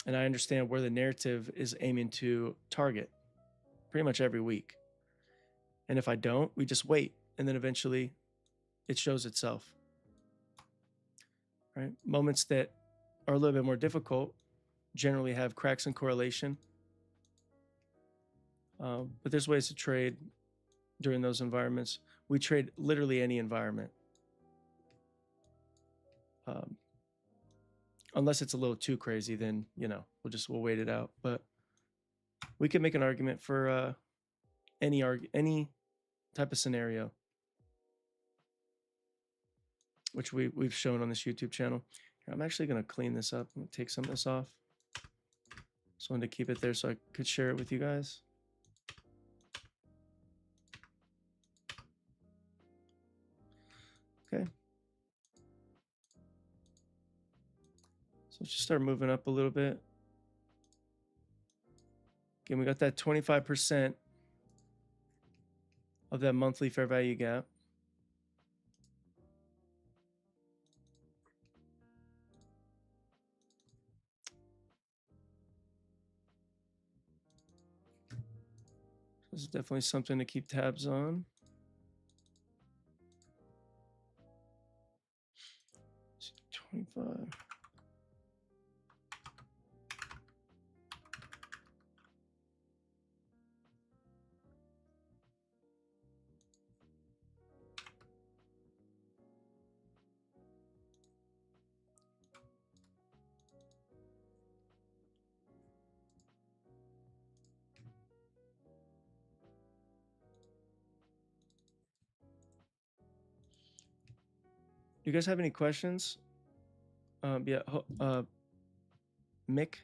And I understand where the narrative is aiming to target pretty much every week. And if I don't, we just wait. And then eventually it shows itself. Right? Moments that are a little bit more difficult generally have cracks in correlation. But there's ways to trade during those environments. We trade literally any environment. Unless it's a little too crazy, then, we'll wait it out. But we can make an argument for any type of scenario, which we've shown on this YouTube channel. Here, I'm actually going to clean this up. I'm going to take some of this off. Just wanted to keep it there so I could share it with you guys. Okay. So let's just start moving up a little bit. Again, we got that 25% of that monthly fair value gap. This is definitely something to keep tabs on. Let's see, 25. Do you guys have any questions? Yeah, Mick,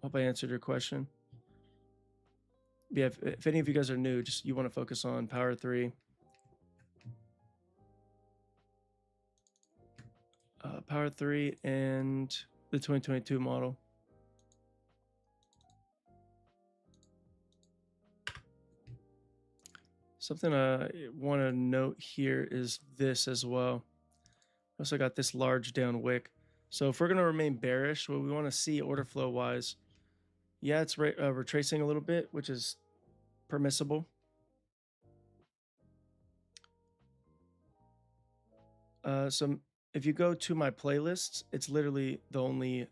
hope I answered your question. Yeah, if any of you guys are new, just you want to focus on Power 3. Power 3 and the 2022 model. Something I want to note here is this as well. Also got this large down wick. So if we're going to remain bearish, what we want to see order flow wise, yeah, it's retracing a little bit, which is permissible. So if you go to my playlists, it's literally the only,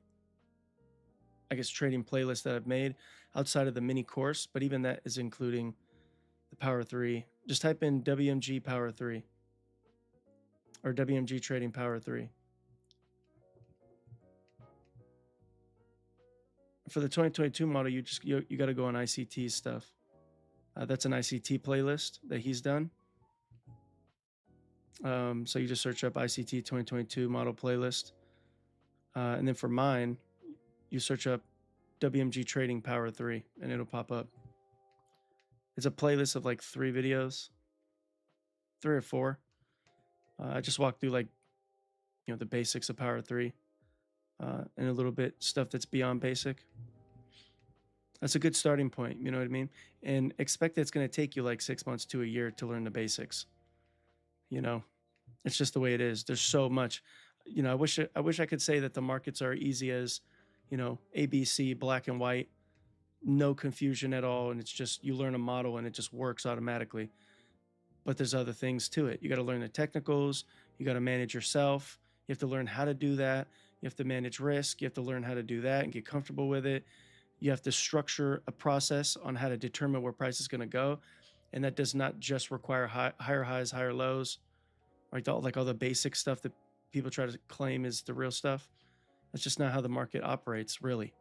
I guess, trading playlist that I've made outside of the mini course, but even that is including the Power 3. Just type in WMG Power 3 or WMG Trading Power 3. For the 2022 model, you got to go on ICT stuff. That's an ICT playlist that he's done. So you just search up ICT 2022 model playlist. And then for mine, you search up WMG Trading Power 3 and it'll pop up. It's a playlist of like 3 videos, 3 or 4. I just walked through like, the basics of Power 3 and a little bit stuff that's beyond basic. That's a good starting point, you know what I mean? And expect that it's going to take you like 6 months to a year to learn the basics. It's just the way it is. There's so much. I wish I could say that the markets are easy as, ABC, black and white, no confusion at all, and it's just you learn a model and it just works automatically. But there's other things to it. You got to learn the technicals. You got to manage yourself. You have to learn how to do that. You have to manage risk. You have to learn how to do that and get comfortable with it. You have to structure a process on how to determine where price is going to go. And that does not just require higher highs, higher lows, right? All the basic stuff that people try to claim is the real stuff. That's just not how the market operates, really.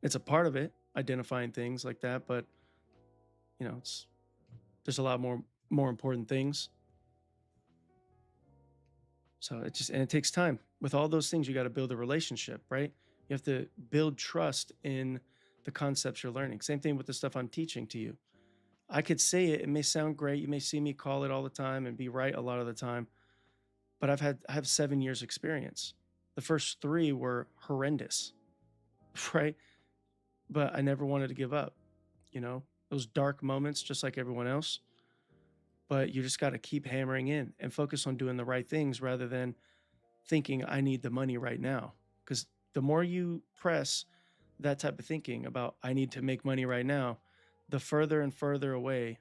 It's a part of it, identifying things like that, but there's a lot more important things. So it takes time. With all those things, you got to build a relationship, right? You have to build trust in the concepts you're learning. Same thing with the stuff I'm teaching to you. I could say it may sound great. You may see me call it all the time and be right a lot of the time, but I have 7 years experience. The first 3 were horrendous, right? But I never wanted to give up, those dark moments, just like everyone else. But you just got to keep hammering in and focus on doing the right things rather than thinking I need the money right now. Because the more you press that type of thinking about I need to make money right now, the further and further away,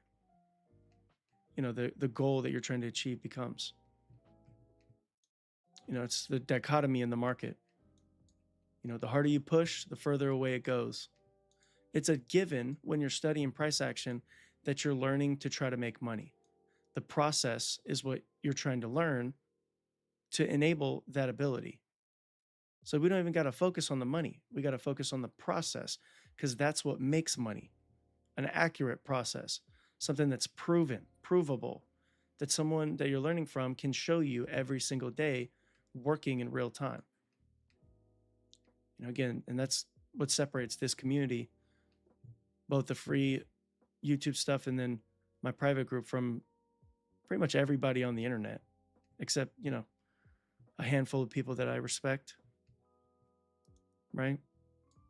the goal that you're trying to achieve becomes. It's the dichotomy in the market. The harder you push, the further away it goes. It's a given when you're studying price action that you're learning to try to make money. The process is what you're trying to learn to enable that ability. So we don't even got to focus on the money. We got to focus on the process because that's what makes money. An accurate process, something that's proven, provable, that someone that you're learning from can show you every single day working in real time. Again, and that's what separates this community, both the free YouTube stuff and then my private group, from pretty much everybody on the internet, except, a handful of people that I respect, right?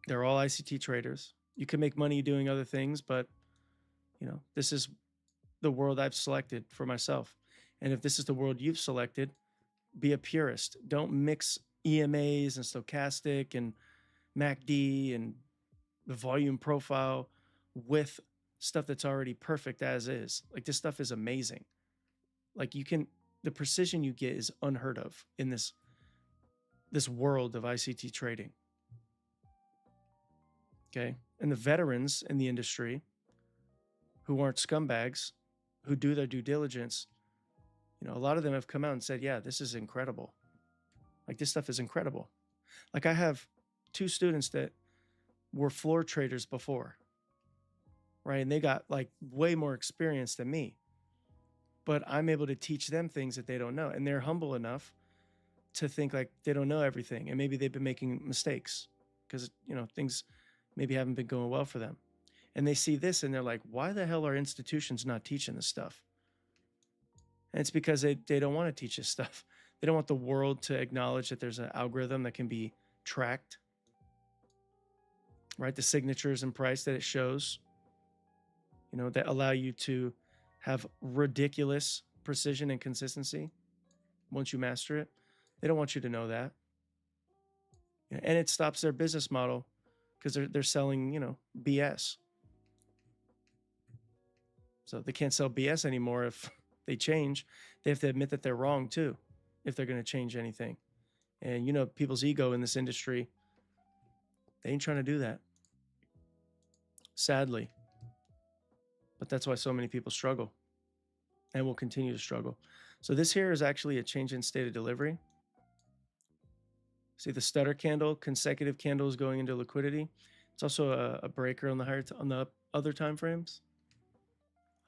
They're all ICT traders. You can make money doing other things, but, this is the world I've selected for myself. And if this is the world you've selected, be a purist. Don't mix EMAs and stochastic and MACD and the volume profile with stuff that's already perfect as is. Like, this stuff is amazing. Like, the precision you get is unheard of in this world of ICT trading. Okay. And the veterans in the industry who aren't scumbags, who do their due diligence, a lot of them have come out and said, yeah, this is incredible. Like, this stuff is incredible. Like, I have 2 students that were floor traders before, right? And they got like way more experience than me, but I'm able to teach them things that they don't know. And they're humble enough to think like they don't know everything. And maybe they've been making mistakes because, things maybe haven't been going well for them. And they see this and they're like, why the hell are institutions not teaching this stuff? And it's because they don't want to teach this stuff. They don't want the world to acknowledge that there's an algorithm that can be tracked, right? The signatures and price that it shows, that allow you to have ridiculous precision and consistency once you master it. They don't want you to know that. And it stops their business model because they're selling, BS. So they can't sell BS anymore if they change. They have to admit that they're wrong too, if they're going to change anything. And, people's ego in this industry, they ain't trying to do that, sadly. But that's why so many people struggle and will continue to struggle. So this here is actually a change in state of delivery. See the stutter candle, consecutive candles going into liquidity. It's also a breaker on the other time frames.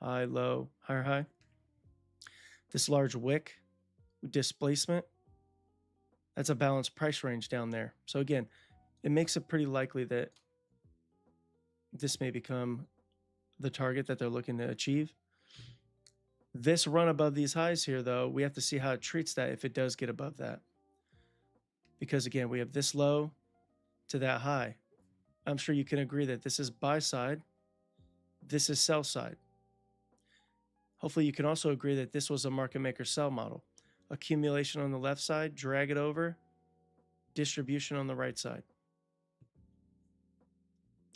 High, low, higher, high. This large wick displacement, that's a balanced price range down there. So again, it makes it pretty likely that this may become the target that they're looking to achieve. This run above these highs here, though, we have to see how it treats that if it does get above that. Because again, we have this low to that high. I'm sure you can agree that this is buy side, this is sell side. Hopefully you can also agree that this was a market maker sell model. Accumulation on the left side, drag it over, distribution on the right side.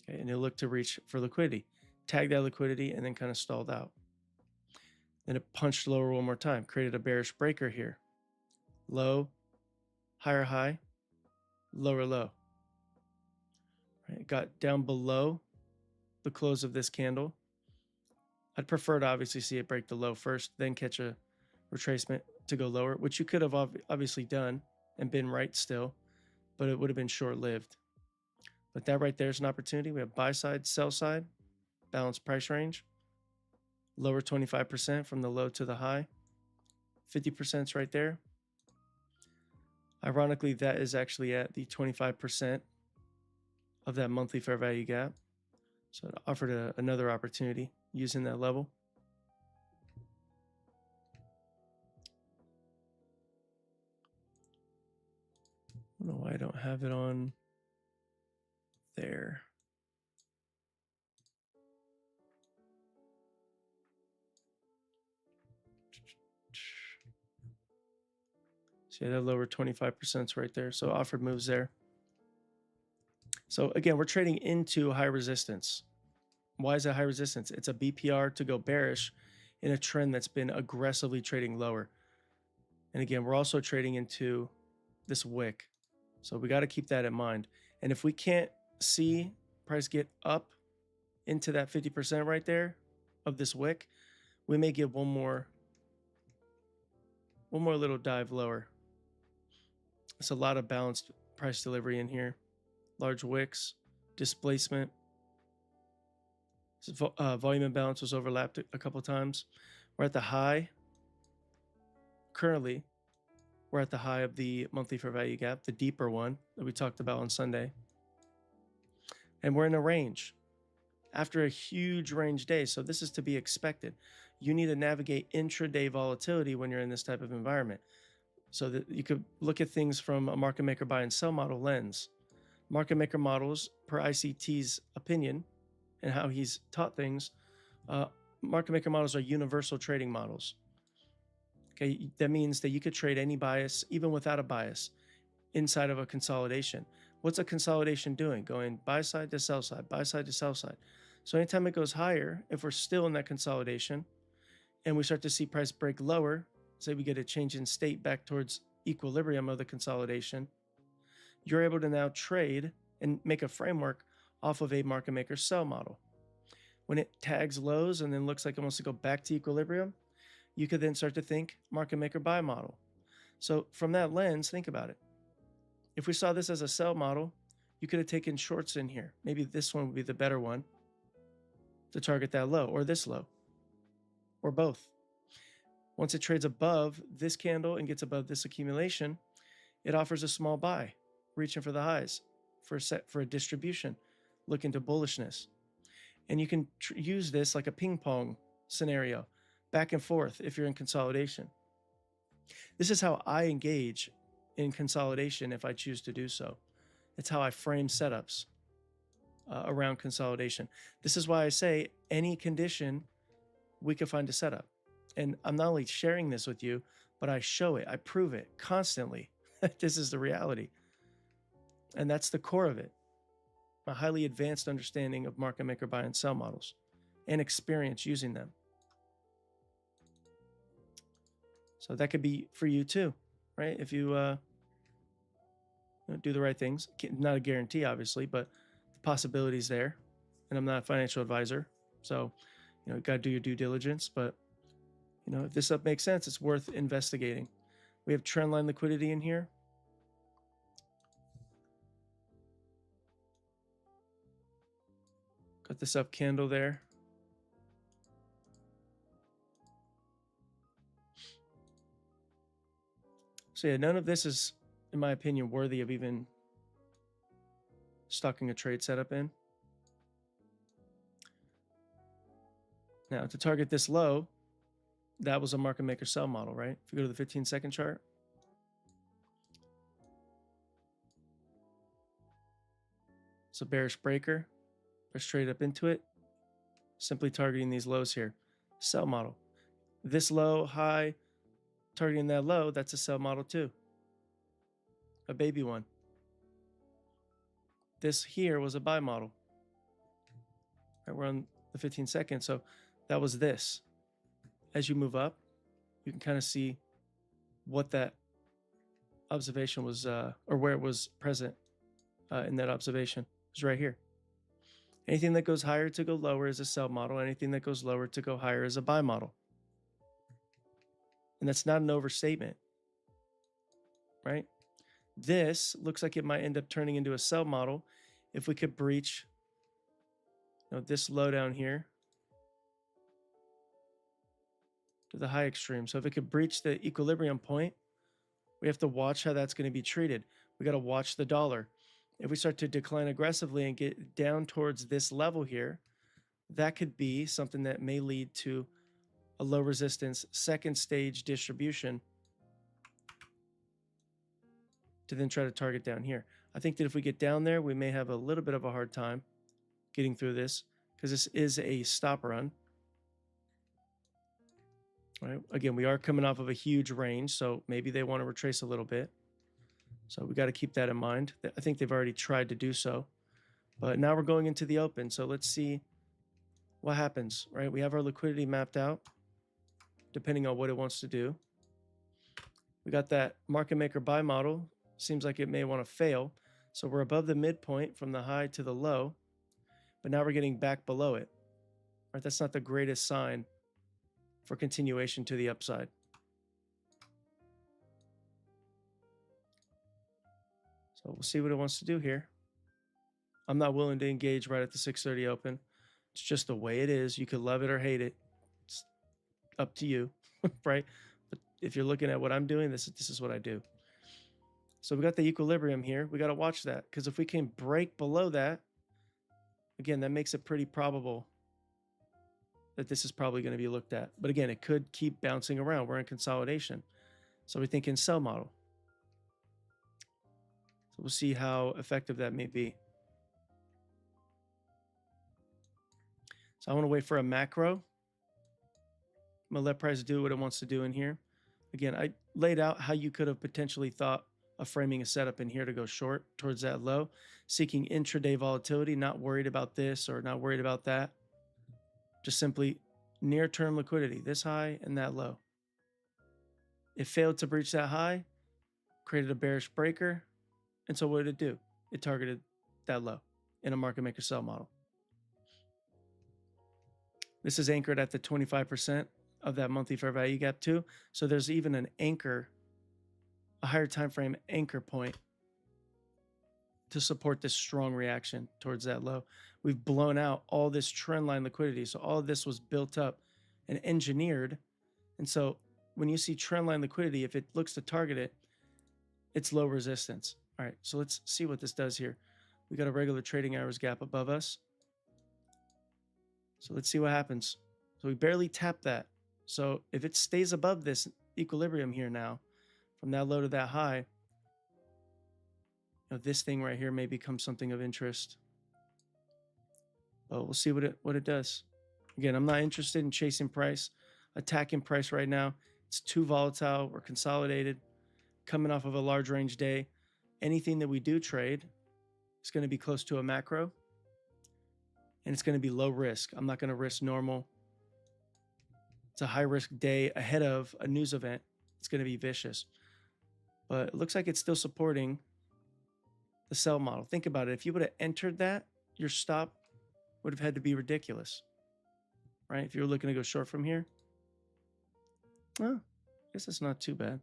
Okay, and it'll look to reach for liquidity. Tag that liquidity and then kind of stalled out. Then it punched lower one more time, created a bearish breaker here. Low, higher high, lower low. Right, it got down below the close of this candle. I'd prefer to obviously see it break the low first, then catch a retracement to go lower, which you could have obviously done and been right still, but it would have been short-lived. But that right there is an opportunity. We have buy side, sell side, balanced price range, lower 25% from the low to the high, 50% is right there. Ironically, that is actually at the 25% of that monthly fair value gap. So it offered another opportunity using that level. I don't know why I don't have it on there. See that lower 25% is right there. So offered moves there. So again, we're trading into high resistance. Why is that high resistance? It's a BPR to go bearish in a trend that's been aggressively trading lower. And again, we're also trading into this wick. So we got to keep that in mind. And if we can't see price get up into that 50% right there of this wick, we may get one more little dive lower. It's a lot of balanced price delivery in here. Large wicks, displacement. Volume imbalance was overlapped a couple times. We're at the high currently, we're at the high of the monthly fair value gap, the deeper one that we talked about on Sunday. And we're in a range after a huge range day. So this is to be expected. You need to navigate intraday volatility when you're in this type of environment, so that you could look at things from a market maker buy and sell model lens. Market maker models, per ICT's opinion and how he's taught things, market maker models are universal trading models. Okay, that means that you could trade any bias, even without a bias, inside of a consolidation. What's a consolidation doing? Going buy side to sell side, buy side to sell side. So anytime it goes higher, if we're still in that consolidation and we start to see price break lower, say we get a change in state back towards equilibrium of the consolidation, you're able to now trade and make a framework off of a market maker sell model. When it tags lows and then looks like it wants to go back to equilibrium, you could then start to think market maker buy model. So from that lens, think about it. If we saw this as a sell model, you could have taken shorts in here. Maybe this one would be the better one to target that low, or this low, or both. Once it trades above this candle and gets above this accumulation, it offers a small buy, reaching for the highs for a distribution, looking to bullishness. And you can use this like a ping pong scenario, back and forth if you're in consolidation. This is how I engage in consolidation if I choose to do so. It's how I frame setups around consolidation. This is why I say any condition we could find a setup. And I'm not only sharing this with you, but I show it, I prove it constantly. This is the reality. And that's the core of it. A highly advanced understanding of market maker buy and sell models and experience using them. So that could be for you too, right? If you do the right things. Not a guarantee, obviously, but the possibility's there. And I'm not a financial advisor, so you got to do your due diligence. But if this stuff makes sense, it's worth investigating. We have trendline liquidity in here. Got this up candle there. So yeah, none of this is, in my opinion, worthy of even stocking a trade setup in. Now, to target this low, that was a market maker sell model, right? If you go to the 15-second chart. It's a bearish breaker. Let's trade up into it. Simply targeting these lows here. Sell model. This low, high, targeting that low, that's a sell model too. A baby one. This here was a buy model. Right, we're on the 15 seconds, so that was this. As you move up, you can kind of see what that observation was, or where it was present in that observation. It's right here. Anything that goes higher to go lower is a sell model. Anything that goes lower to go higher is a buy model. And that's not an overstatement, right? This looks like it might end up turning into a sell model if we could breach this low down here to the high extreme. So if it could breach the equilibrium point, we have to watch how that's going to be treated. We got to watch the dollar. If we start to decline aggressively and get down towards this level here, that could be something that may lead to a low resistance second stage distribution to then try to target down here. I think that if we get down there, we may have a little bit of a hard time getting through this because this is a stop run. All right. Again, we are coming off of a huge range, so maybe they want to retrace a little bit. So we got to keep that in mind. I think they've already tried to do so, but now we're going into the open. So let's see what happens, right? We have our liquidity mapped out depending on what it wants to do. We got that market maker buy model. Seems like it may want to fail. So we're above the midpoint from the high to the low, but now we're getting back below it. Right? That's not the greatest sign for continuation to the upside. So we'll see what it wants to do here. I'm not willing to engage right at the 6:30 open. It's just the way it is. You could love it or hate it. It's up to you, right? But if you're looking at what I'm doing, this is what I do. So we got the equilibrium here. We got to watch that, because if we can break below that, again, that makes it pretty probable that this is probably going to be looked at. But again, it could keep bouncing around. We're in consolidation. So we're thinking sell model. So we'll see how effective that may be. So I want to wait for a macro. I'm going to let price do what it wants to do in here. Again, I laid out how you could have potentially thought of framing a setup in here to go short towards that low, seeking intraday volatility, not worried about this or not worried about that. Just simply near-term liquidity, this high and that low. It failed to breach that high, created a bearish breaker, and so what did it do? It targeted that low in a market maker sell model. This is anchored at the 25% of that monthly fair value gap too. So there's even an anchor, a higher time frame anchor point to support this strong reaction towards that low. We've blown out all this trend line liquidity. So all of this was built up and engineered. And so when you see trend line liquidity, if it looks to target it, it's low resistance. All right, so let's see what this does here. We got a regular trading hours gap above us. So let's see what happens. So we barely tapped that. So if it stays above this equilibrium here now, from that low to that high, this thing right here may become something of interest. But we'll see what it does. Again, I'm not interested in chasing price, attacking price right now. It's too volatile. We're consolidated, coming off of a large range day. Anything that we do trade is going to be close to a macro, and it's going to be low risk. I'm not going to risk normal. It's a high risk day ahead of a news event. It's going to be vicious. But it looks like it's still supporting the sell model. Think about it. If you would have entered that, your stop would have had to be ridiculous, right? If you were looking to go short from here, well, I guess it's not too bad.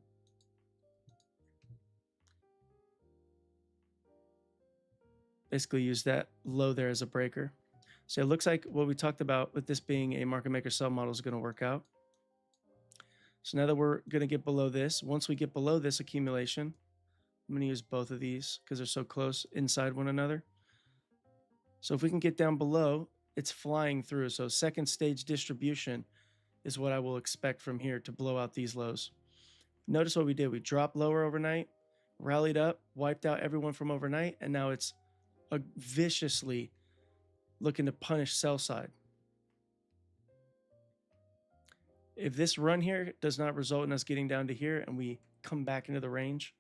Basically use that low there as a breaker. So it looks like what we talked about with this being a market maker sell model is going to work out. So now that we're going to get below this, once we get below this accumulation, I'm going to use both of these because they're so close inside one another. So if we can get down below, it's flying through. So second stage distribution is what I will expect from here to blow out these lows. Notice what we did. We dropped lower overnight, rallied up, wiped out everyone from overnight, and now it's viciously looking to punish sell side. If this run here does not result in us getting down to here and we come back into the range,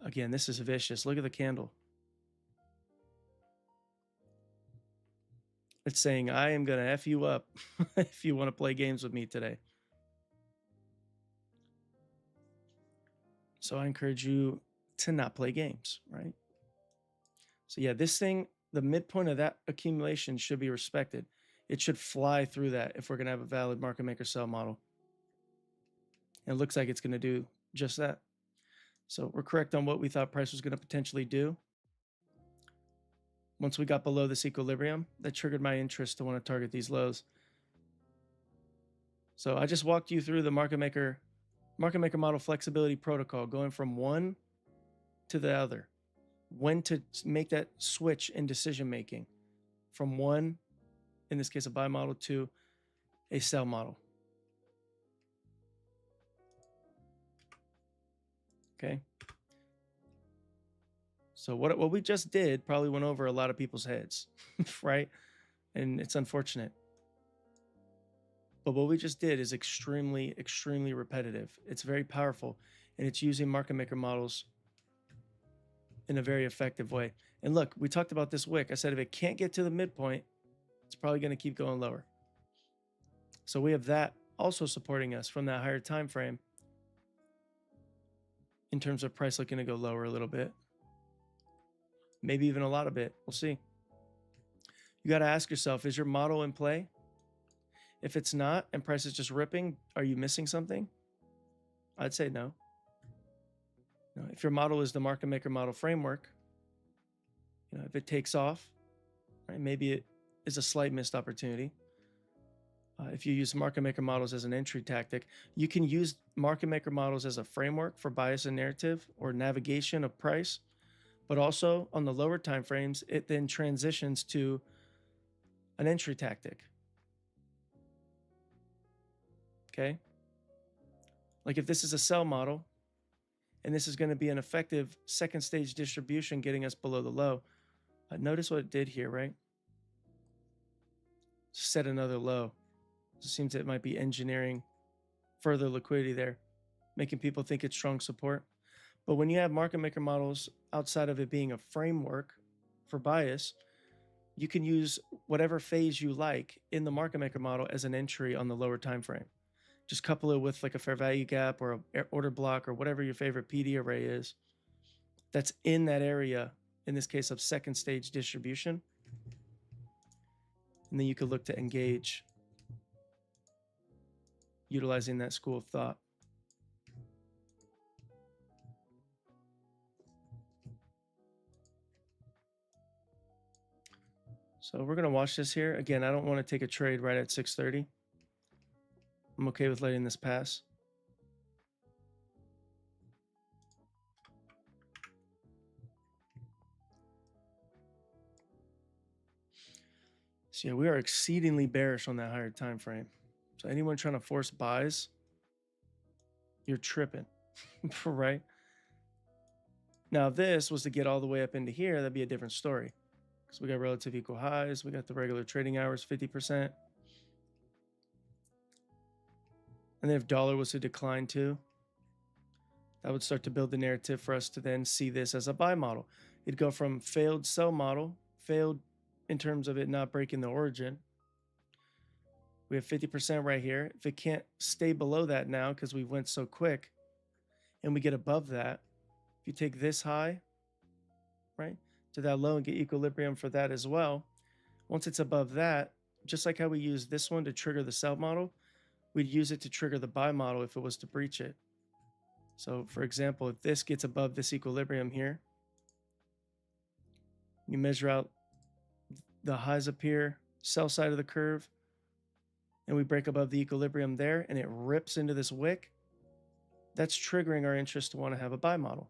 again, this is vicious. Look at the candle. It's saying, I am going to F you up if you want to play games with me today. So I encourage you to not play games, right? So yeah, this thing, the midpoint of that accumulation should be respected. It should fly through that if we're going to have a valid market maker sell model. And it looks like it's going to do just that. So we're correct on what we thought price was going to potentially do. Once we got below this equilibrium, that triggered my interest to want to target these lows. So I just walked you through the market maker model flexibility protocol, going from one to the other. When to make that switch in decision making from one, in this case a buy model, to a sell model. Okay. So what we just did probably went over a lot of people's heads, right? And it's unfortunate. But what we just did is extremely, extremely repetitive. It's very powerful, and it's using market maker models in a very effective way. And look, we talked about this wick. I said if it can't get to the midpoint, it's probably going to keep going lower. So we have that also supporting us from that higher time frame in terms of price looking to go lower a little bit. Maybe even a lot of bit. We'll see. You got to ask yourself, is your model in play? If it's not and price is just ripping, are you missing something? I'd say no. No. If your model is the market maker model framework, if it takes off, right, maybe it is a slight missed opportunity. If you use market maker models as an entry tactic, you can use market maker models as a framework for bias and narrative or navigation of price. But also on the lower time frames, it then transitions to an entry tactic. Okay. Like if this is a sell model and this is going to be an effective second stage distribution getting us below the low, notice what it did here, right? Set another low. It seems it might be engineering further liquidity there, making people think it's strong support. But when you have market maker models outside of it being a framework for bias, you can use whatever phase you like in the market maker model as an entry on the lower time frame. Just couple it with like a fair value gap or a order block or whatever your favorite PD array is that's in that area, in this case of second stage distribution. And then you could look to engage utilizing that school of thought. So we're going to watch this here. Again, I don't want to take a trade right at 6:30. I'm okay with letting this pass. So yeah, we are exceedingly bearish on that higher time frame. So anyone trying to force buys, you're tripping, right? Now, if this was to get all the way up into here, that'd be a different story. Because we got relative equal highs, we got the regular trading hours, 50%. And then if dollar was to decline too, that would start to build the narrative for us to then see this as a buy model. It'd go from failed sell model, failed in terms of it not breaking the origin. We have 50% right here. If it can't stay below that now because we went so quick and we get above that, if you take this high, right, to that low and get equilibrium for that as well, once it's above that, just like how we use this one to trigger the sell model, we'd use it to trigger the buy model if it was to breach it. So for example, if this gets above this equilibrium here, you measure out the highs up here, sell side of the curve, and we break above the equilibrium there and it rips into this wick, that's triggering our interest to want to have a buy model.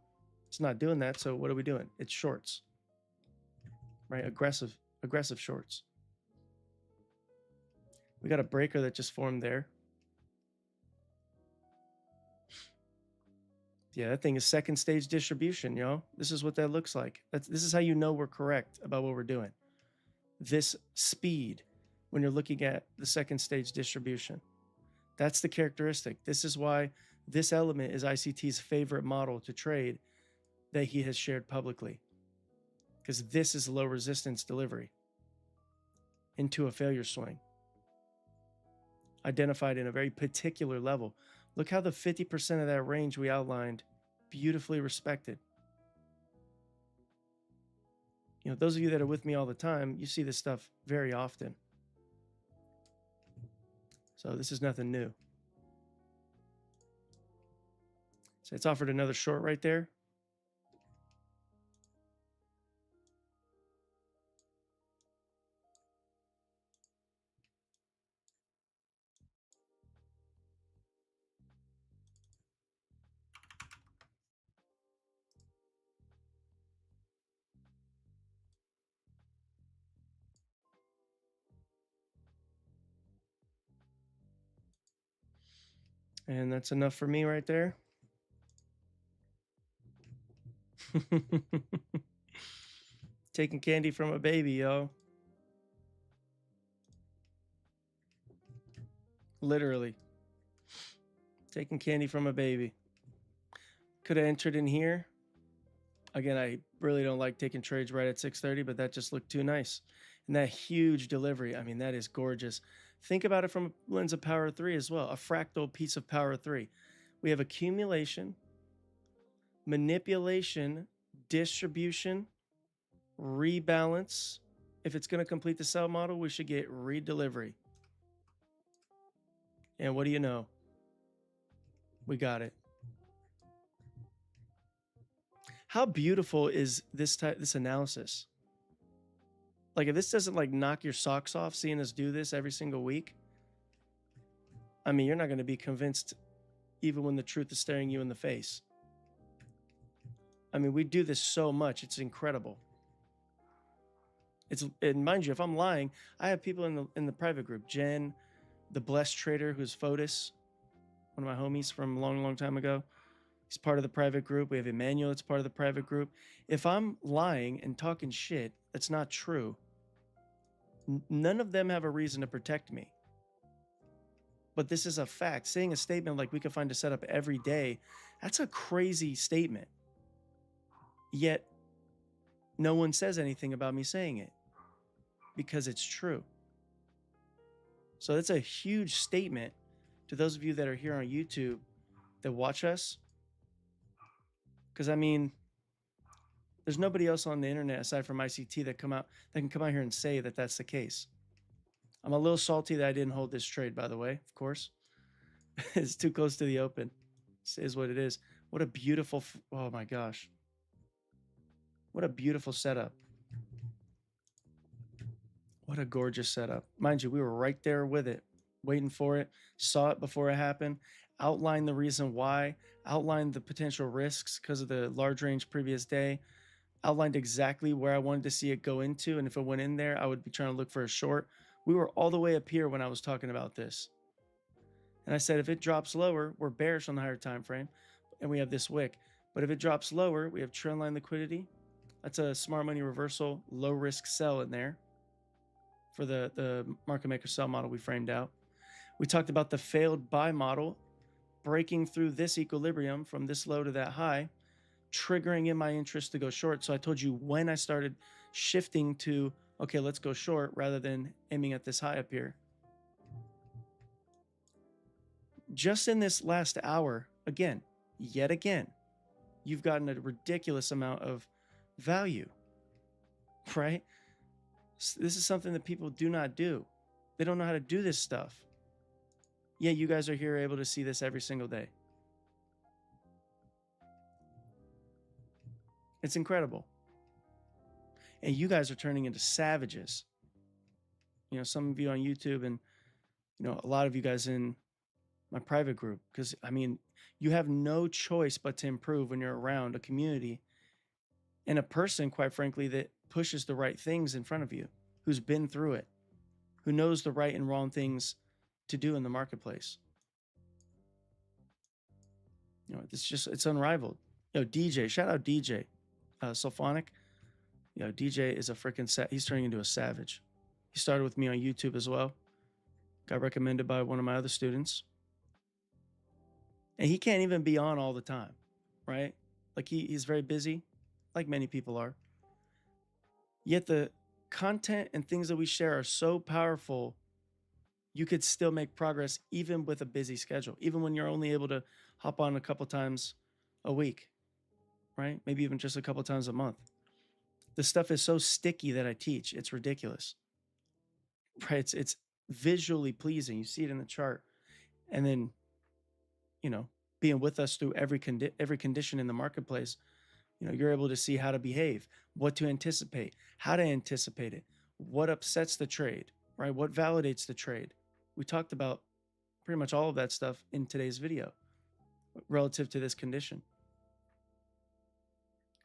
It's not doing that, so what are we doing? It's shorts, right? Aggressive shorts. We got a breaker that just formed there. Yeah, that thing is second stage distribution, yo. This is what that looks like. This is how you know we're correct about what we're doing. This speed when you're looking at the second stage distribution. That's the characteristic. This is why this element is ICT's favorite model to trade that he has shared publicly. Because this is low resistance delivery into a failure swing. Identified in a very particular level. Look how the 50% of that range we outlined beautifully respected. You know, those of you that are with me all the time, you see this stuff very often. So this is nothing new. So it's offered another short right there. And that's enough for me right there. Taking candy from a baby, yo. Literally. Taking candy from a baby. Could have entered in here. Again, I really don't like taking trades right at 6:30, but that just looked too nice. And that huge delivery, I mean, that is gorgeous. Think about it from a lens of power 3 as well, a fractal piece of power 3. We have accumulation, manipulation, distribution, rebalance. If it's going to complete the sell model, we should get redelivery. And what do you know? We got it. How beautiful is this analysis? Like if this doesn't like knock your socks off seeing us do this every single week, I mean, you're not going to be convinced even when the truth is staring you in the face. I mean, we do this so much. It's incredible. And mind you, if I'm lying, I have people in the private group. Jen, the blessed trader, who's Fotis, one of my homies from a long, long time ago. He's part of the private group. We have Emmanuel that's part of the private group. If I'm lying and talking shit that's not true, none of them have a reason to protect me. But this is a fact. Saying a statement like we can find a setup every day, that's a crazy statement. Yet no one says anything about me saying it because it's true. So that's a huge statement to those of you that are here on YouTube that watch us. Because I mean, there's nobody else on the internet aside from ICT that can come out here and say that that's the case. I'm a little salty that I didn't hold this trade, by the way, of course. It's too close to the open. This is what it is. What a beautiful, oh my gosh. What a beautiful setup. What a gorgeous setup. Mind you, we were right there with it, waiting for it, saw it before it happened, outlined the reason why, outlined the potential risks because of the large range previous day, outlined exactly where I wanted to see it go into. And if it went in there, I would be trying to look for a short. We were all the way up here when I was talking about this. And I said, if it drops lower, we're bearish on the higher time frame, and we have this wick. But if it drops lower, we have trendline liquidity. That's a smart money reversal, low risk sell in there for the market maker sell model we framed out. We talked about the failed buy model, breaking through this equilibrium from this low to that high, triggering in my interest to go short. So I told you when I started shifting to, okay, let's go short rather than aiming at this high up here. Just in this last hour, again, yet again, you've gotten a ridiculous amount of value, right? This is something that people do not do. They don't know how to do this stuff. Yet you guys are here able to see this every single day. It's incredible. And you guys are turning into savages. You know, some of you on YouTube and, you know, a lot of you guys in my private group, because I mean, you have no choice but to improve when you're around a community and a person, quite frankly, that pushes the right things in front of you, who's been through it, who knows the right and wrong things to do in the marketplace. You know, it's unrivaled. Yo, DJ, shout out DJ, Sulphonic. You know, DJ is a freaking he's turning into a savage. He started with me on YouTube as well. Got recommended by one of my other students. And he can't even be on all the time, right? Like he's very busy, like many people are. Yet the content and things that we share are so powerful, you could still make progress even with a busy schedule, even when you're only able to hop on a couple times a week, right? Maybe even just a couple times a month. The stuff is so sticky that I teach. It's ridiculous, right? It's visually pleasing. You see it in the chart. And then, you know, being with us through every condition in the marketplace, you know, you're able to see how to behave, what to anticipate, how to anticipate it, what upsets the trade, right? What validates the trade. We talked about pretty much all of that stuff in today's video relative to this condition,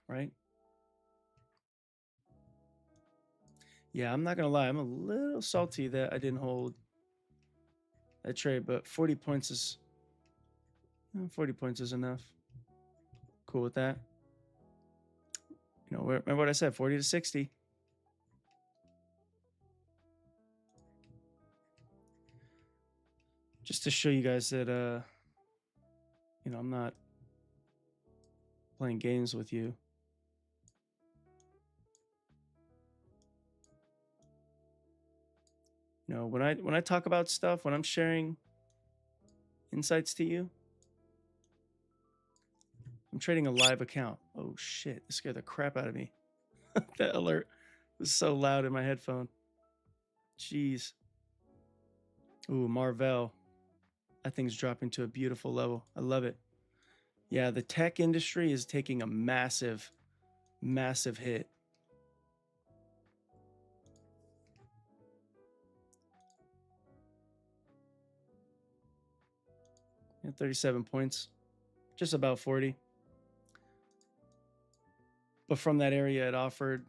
right? Yeah, I'm not going to lie. I'm a little salty that I didn't hold that trade, but 40 points is 40 points is enough. Cool with that. You know, remember what I said, 40 to 60. Just to show you guys that, you know, I'm not playing games with you. You know, when I talk about stuff, when I'm sharing insights to you, I'm trading a live account. Oh shit, this scared the crap out of me. That alert was so loud in my headphone. Jeez. Ooh, Marvell. That thing's dropping to a beautiful level. I love it. Yeah, the tech industry is taking a massive, massive hit. 37 points, just about 40. But from that area, it offered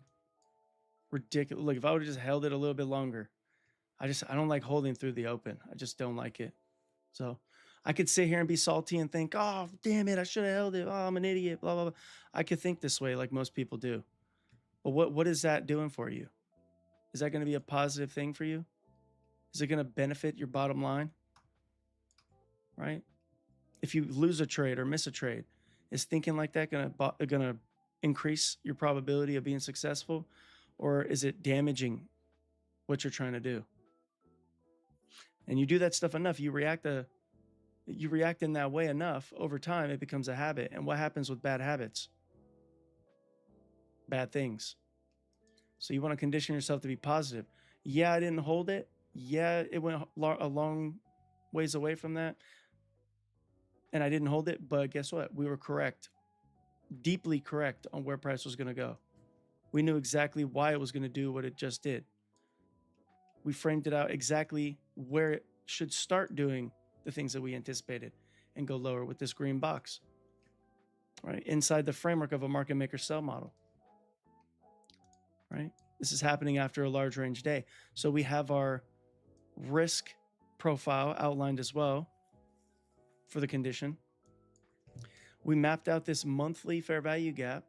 ridiculous. Like if I would have just held it a little bit longer, I don't like holding through the open. I just don't like it. So I could sit here and be salty and think, oh, damn it, I should have held it. Oh, I'm an idiot, blah, blah, blah. I could think this way like most people do. But what is that doing for you? Is that going to be a positive thing for you? Is it going to benefit your bottom line? Right? If you lose a trade or miss a trade, is thinking like that going to increase your probability of being successful, or is it damaging what you're trying to do? And you do that stuff enough, you react in that way enough, over time it becomes a habit. And what happens with bad habits? Bad things. So you want to condition yourself to be positive. Yeah, I didn't hold it. Yeah, it went a long ways away from that, and I didn't hold it, but guess what? We were correct, deeply correct on where price was going to go. We knew exactly why it was going to do what it just did. We framed it out exactly where it should start doing the things that we anticipated and go lower with this green box, right? Inside the framework of a market maker sell model, right? This is happening after a large range day. So we have our risk profile outlined as well for the condition. We mapped out this monthly fair value gap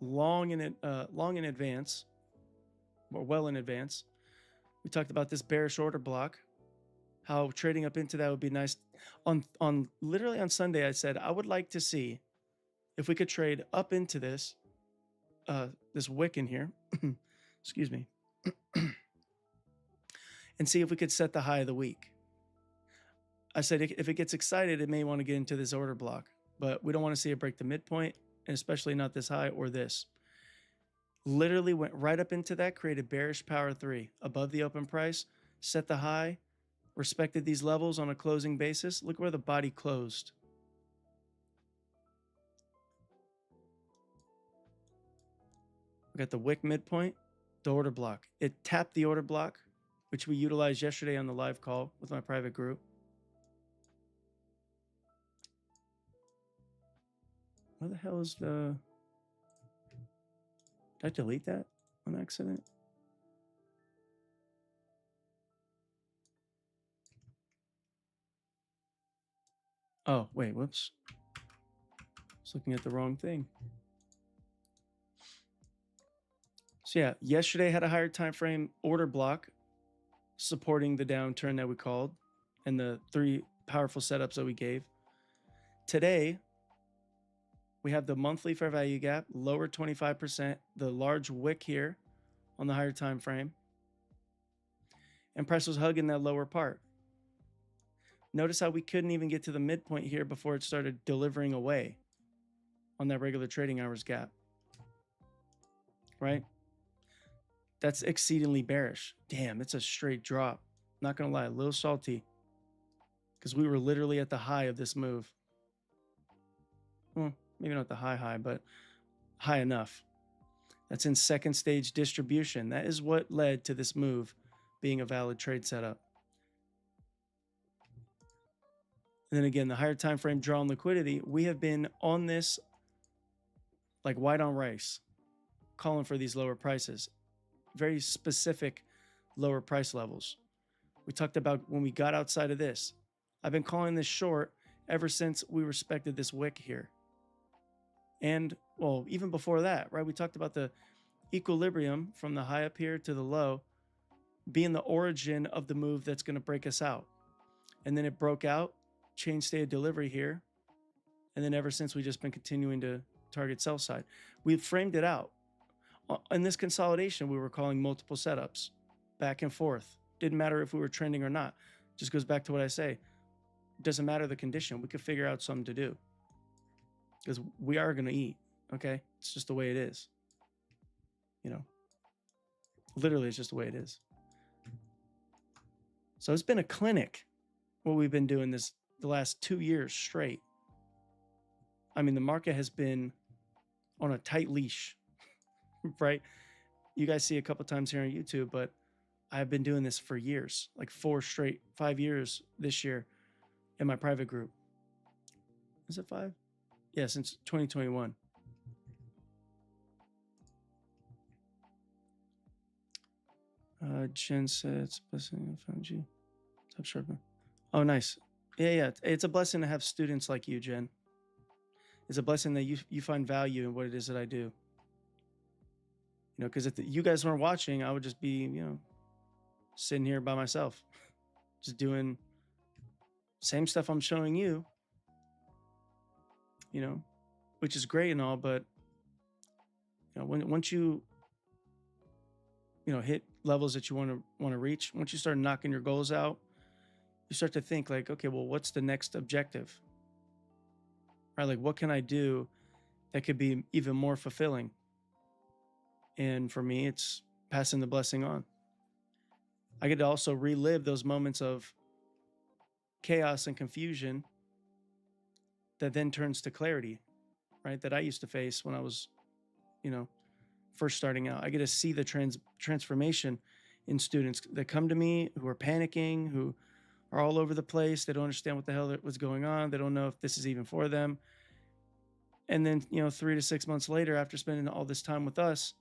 long in advance, or well in advance. We talked about this bearish order block, how trading up into that would be nice. On literally on Sunday, I said I would like to see if we could trade up into this this wick in here, excuse me, and see if we could set the high of the week. I said if it gets excited, it may want to get into this order block, but we don't want to see it break the midpoint, and especially not this high or this. Literally went right up into that, created bearish power 3 above the open price, set the high, respected these levels on a closing basis. Look where the body closed. We got the wick midpoint, the order block. It tapped the order block, which we utilized yesterday on the live call with my private group. Where the hell is the... Did I delete that on accident? Oh, wait, whoops. I was looking at the wrong thing. So yeah, yesterday had a higher time frame order block supporting the downturn that we called and the 3 powerful setups that we gave. Today, we have the monthly fair value gap, lower 25%, the large wick here on the higher time frame, and price was hugging that lower part. Notice how we couldn't even get to the midpoint here before it started delivering away on that regular trading hours gap, right? That's exceedingly bearish. Damn, it's a straight drop. Not gonna lie, a little salty, because we were literally at the high of this move. Well, maybe not the high, but high enough. That's in second stage distribution. That is what led to this move being a valid trade setup. And then again, the higher time frame draw on liquidity, we have been on this like white on rice, calling for these lower prices, very specific lower price levels. We talked about when we got outside of this. I've been calling this short ever since we respected this wick here. And well, even before that, right? We talked about the equilibrium from the high up here to the low being the origin of the move that's going to break us out. And then it broke out, change state of delivery here. And then ever since, we've just been continuing to target sell side. We've framed it out. In this consolidation, we were calling multiple setups back and forth. Didn't matter if we were trending or not. Just goes back to what I say. It doesn't matter the condition. We could figure out something to do. Because we are going to eat, okay? It's just the way it is. You know, literally, it's just the way it is. So it's been a clinic, what we've been doing the last 2 years straight. I mean, the market has been on a tight leash, right? You guys see a couple times here on YouTube, but I've been doing this for years, like 5 years this year, in my private group. Is it 5? Yeah, since 2021. Jen said it's a blessing I found you. Top sharpen. Oh, nice. Yeah. It's a blessing to have students like you, Jen. It's a blessing that you find value in what it is that I do. Because if you guys weren't watching, I would just be, sitting here by myself, just doing same stuff I'm showing you, which is great and all, but once you hit levels that you want to reach, once you start knocking your goals out, you start to think like, okay, well, what's the next objective? Right? Like, what can I do that could be even more fulfilling? And for me, it's passing the blessing on. I get to also relive those moments of chaos and confusion that then turns to clarity, right? That I used to face when I was, first starting out. I get to see the transformation in students that come to me who are panicking, who are all over the place. They don't understand what the hell was going on. They don't know if this is even for them. And then, 3 to 6 months later, after spending all this time with us,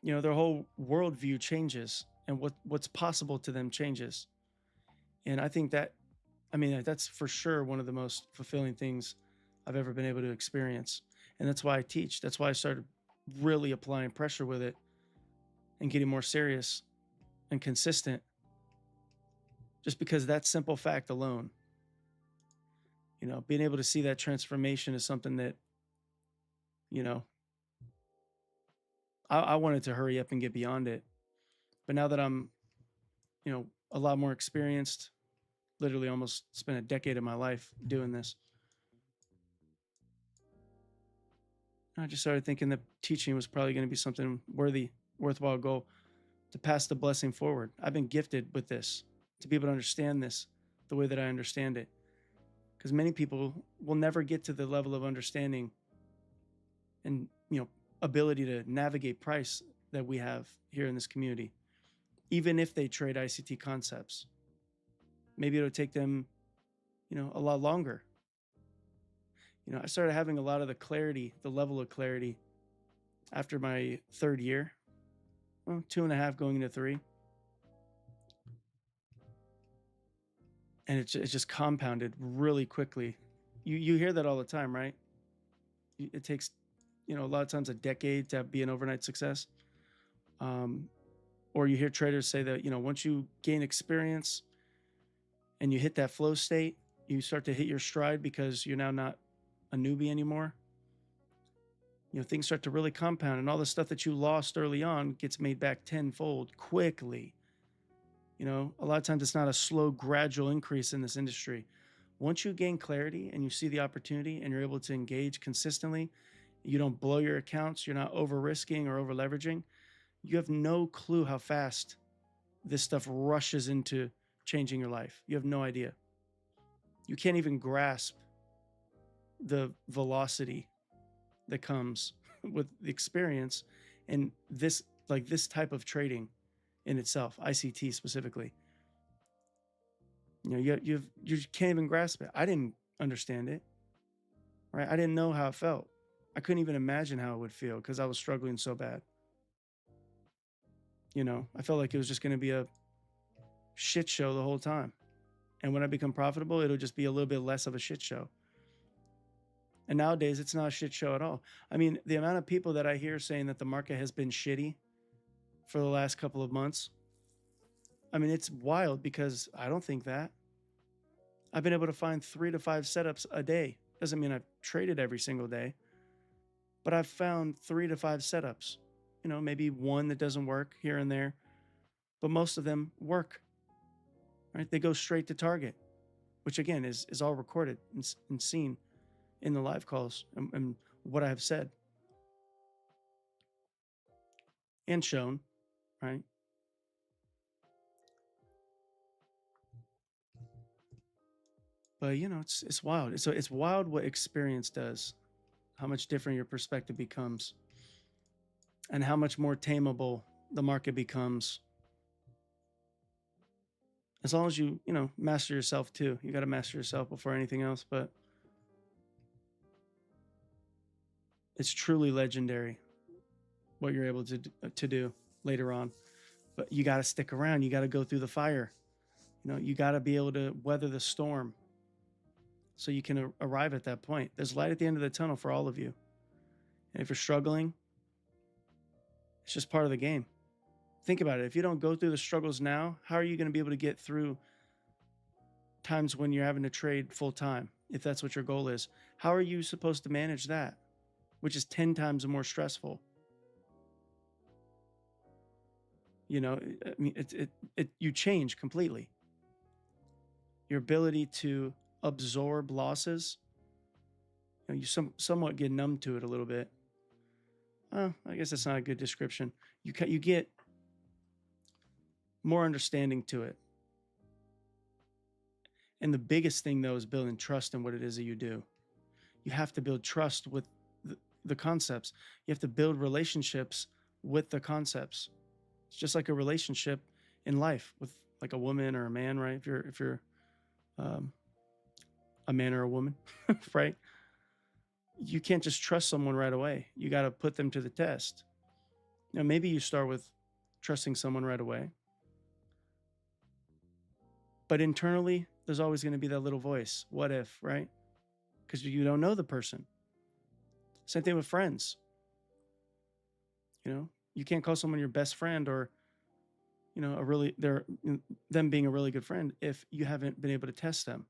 their whole worldview changes and what's possible to them changes. And I think that's for sure one of the most fulfilling things I've ever been able to experience. And that's why I teach. That's why I started really applying pressure with it and getting more serious and consistent. Just because that simple fact alone, being able to see that transformation is something that, I wanted to hurry up and get beyond it. But now that I'm, a lot more experienced, literally almost spent a decade of my life doing this, I just started thinking that teaching was probably going to be something worthwhile goal to pass the blessing forward. I've been gifted with this, to be able to understand this the way that I understand it. Because many people will never get to the level of understanding and, ability to navigate price that we have here in this community, even if they trade ICT concepts. Maybe it'll take them, a lot longer. I started having a lot of the level of clarity after my third year, well, 2.5 going into 3. And it's just compounded really quickly. You hear that all the time, right? It takes, a lot of times a decade to be an overnight success. Or you hear traders say that, once you gain experience and you hit that flow state, you start to hit your stride because you're now not a newbie anymore. Things start to really compound, and all the stuff that you lost early on gets made back tenfold quickly. A lot of times it's not a slow, gradual increase in this industry. Once you gain clarity and you see the opportunity and you're able to engage consistently, you don't blow your accounts, you're not over risking or over leveraging, you have no clue how fast this stuff rushes into changing your life. You have no idea. You can't even grasp the velocity that comes with the experience and this type of trading in itself, ICT specifically. You can't even grasp it. I didn't understand it, right? I didn't know how it felt. I couldn't even imagine how it would feel because I was struggling so bad. I felt like it was just going to be a shit show the whole time. And when I become profitable, it'll just be a little bit less of a shit show. And nowadays, it's not a shit show at all. I mean, the amount of people that I hear saying that the market has been shitty for the last couple of months, I mean, it's wild because I don't think that. I've been able to find 3 to 5 setups a day. Doesn't mean I've traded every single day, but I've found 3 to 5 setups. Maybe one that doesn't work here and there, but most of them work, right? They go straight to target, which again is all recorded and seen in the live calls and what I have said and shown, right? But it's wild. It's wild what experience does, how much different your perspective becomes, and how much more tameable the market becomes As long as you know, master yourself too. You got to master yourself before anything else, but it's truly legendary what you're able to do later on. But you got to stick around. You got to go through the fire. You know, you got to be able to weather the storm so you can arrive at that point. There's light at the end of the tunnel for all of you. And if you're struggling, it's just part of the game. Think about it. If you don't go through the struggles now, how are you going to be able to get through times when you're having to trade full time, if that's what your goal is? How are you supposed to manage that, which is 10 times more stressful? You know, I mean, you change completely. Your ability to absorb losses, you know, you somewhat get numb to it a little bit. I guess that's not a good description. You get more understanding to it. And the biggest thing, though, is building trust in what it is that you do. You have to build trust with the concepts. You have to build relationships with the concepts. It's just like a relationship in life with like a woman or a man, right? If you're a man or a woman, right? You can't just trust someone right away. You got to put them to the test. Now, maybe you start with trusting someone right away, but internally, there's always going to be that little voice. What if, right? Because you don't know the person. Same thing with friends. You know, you can't call someone your best friend or, you know, them being a really good friend if you haven't been able to test them,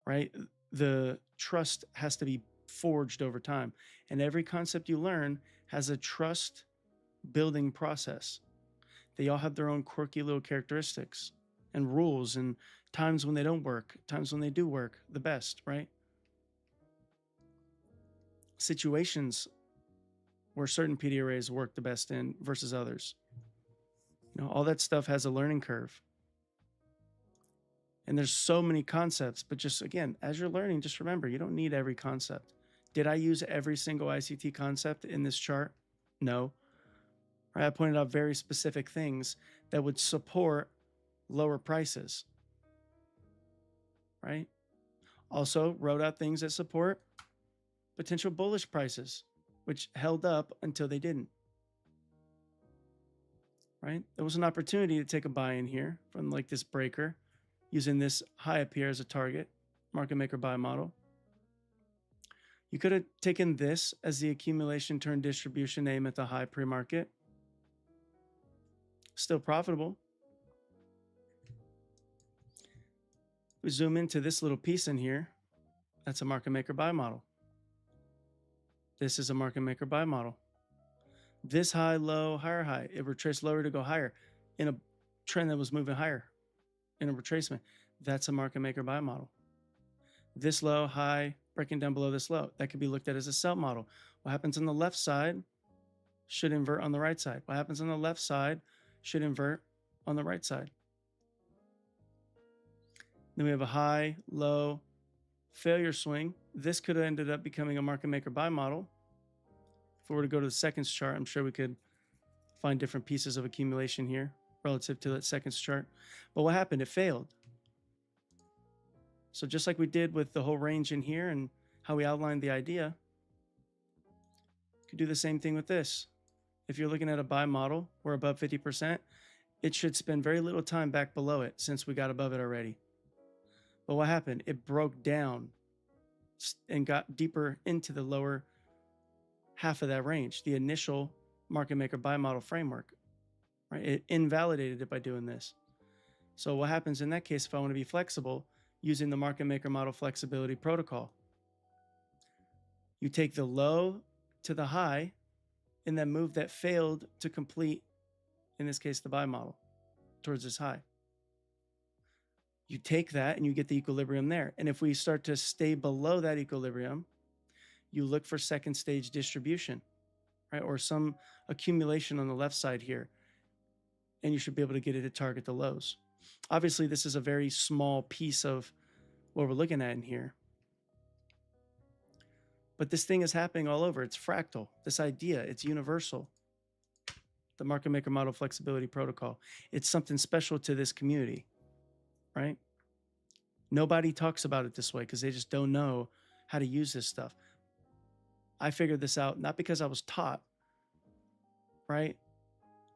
right? The trust has to be forged over time. And every concept you learn has a trust building process. They all have their own quirky little characteristics and rules and times when they don't work, times when they do work the best, right? Situations where certain PD arrays work the best in versus others. You know, all that stuff has a learning curve. And there's so many concepts, but just again, as you're learning, just remember, you don't need every concept. Did I use every single ICT concept in this chart? No. Right? I pointed out very specific things that would support lower prices, right? Also wrote out things that support potential bullish prices, which held up until they didn't, right? There was an opportunity to take a buy in here from like this breaker using this high up here as a target, market maker buy model. You could have taken this as the accumulation turn distribution aim at the high pre-market. Still profitable. We zoom into this little piece in here. That's a market maker buy model. This is a market maker buy model. This high, low, higher, high. It retraced lower to go higher in a trend that was moving higher in a retracement. That's a market maker buy model. This low, high, breaking down below this low. That could be looked at as a sell model. What happens on the left side should invert on the right side. What happens on the left side should invert on the right side. Then we have a high, low, failure swing. This could have ended up becoming a market maker buy model. If we were to go to the seconds chart, I'm sure we could find different pieces of accumulation here relative to that seconds chart. But what happened? It failed. So just like we did with the whole range in here and how we outlined the idea, you could do the same thing with this. If you're looking at a buy model, we're above 50%, it should spend very little time back below it since we got above it already. But what happened? It broke down and got deeper into the lower half of that range, the initial market maker buy model framework, right? It invalidated it by doing this. So what happens in that case if I want to be flexible using the market maker model flexibility protocol? You take the low to the high in that move that failed to complete, in this case, the buy model towards this high. You take that and you get the equilibrium there. And if we start to stay below that equilibrium, you look for second stage distribution, right? Or some accumulation on the left side here. And you should be able to get it to target the lows. Obviously, this is a very small piece of what we're looking at in here. But this thing is happening all over. It's fractal. This idea, it's universal. the market maker model flexibility protocol. It's something special to this community, right? Nobody talks about it this way because they just don't know how to use this stuff. I figured this out not because I was taught, right?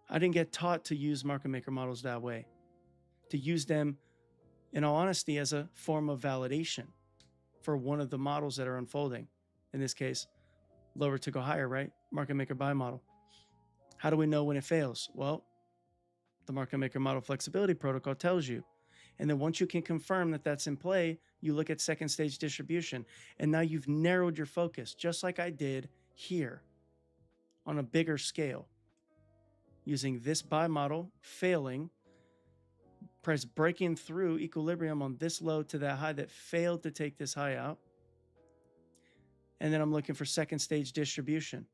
I didn't get taught to use market maker models that way, to use them, in all honesty, as a form of validation for one of the models that are unfolding. In this case, lower to go higher, right? Market maker buy model. How do we know when it fails? Well, the market maker model flexibility protocol tells you. And then once you can confirm that that's in play, you look at second stage distribution. And now you've narrowed your focus, just like I did here on a bigger scale. Using this buy model, failing, price breaking through equilibrium on this low to that high that failed to take this high out. And then I'm looking for second stage distribution.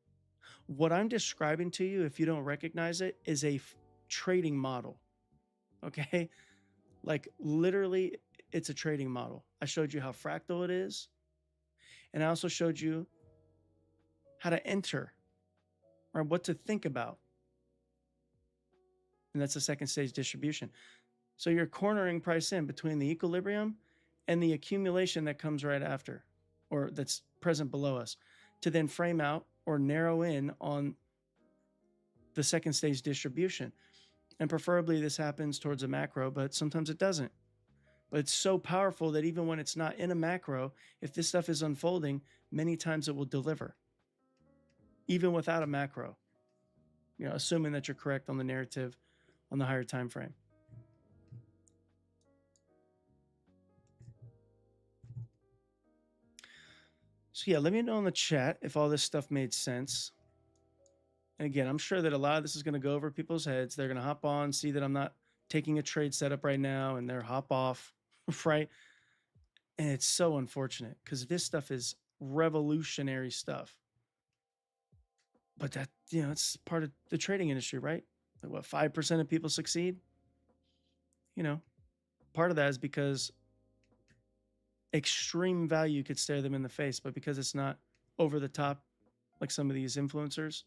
What I'm describing to you, if you don't recognize it, is a trading model. Okay? Like literally, it's a trading model. I showed you how fractal it is. And I also showed you how to enter, or what to think about. And that's a second stage distribution. So you're cornering price in between the equilibrium and the accumulation that comes right after, or that's present below us, to then frame out or narrow in on the second stage distribution. And preferably this happens towards a macro, but sometimes it doesn't. But it's so powerful that even when it's not in a macro, if this stuff is unfolding, many times it will deliver, even without a macro, assuming that you're correct on the narrative on the higher time frame. So yeah, let me know in the chat if all this stuff made sense. And again, I'm sure that a lot of this is going to go over people's heads. They're going to hop on, see that I'm not taking a trade setup right now, and they're hop off, right? And it's so unfortunate because this stuff is revolutionary stuff. But that, it's part of the trading industry, right? Like what, 5% of people succeed? Part of that is because extreme value could stare them in the face, but because it's not over the top like some of these influencers,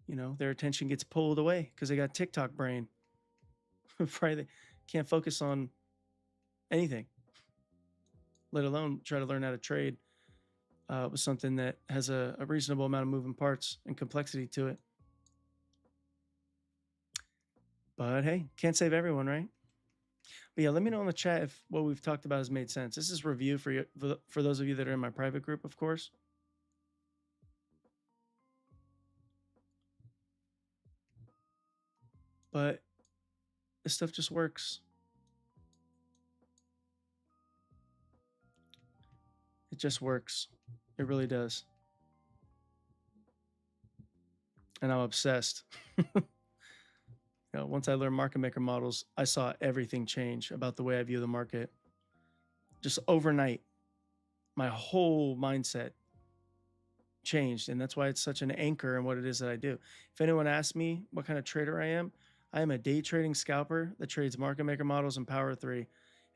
their attention gets pulled away because they got TikTok brain. Right? They can't focus on anything, let alone try to learn how to trade with something that has a reasonable amount of moving parts and complexity to it. But hey, can't save everyone, right? But yeah, let me know in the chat if what we've talked about has made sense. This is review for you, for those of you that are in my private group, of course. But this stuff just works. It just works. It really does. And I'm obsessed. Once I learned market maker models, I saw everything change about the way I view the market. Just overnight, my whole mindset changed. And that's why it's such an anchor in what it is that I do. If anyone asks me what kind of trader I am a day trading scalper that trades market maker models and Power 3.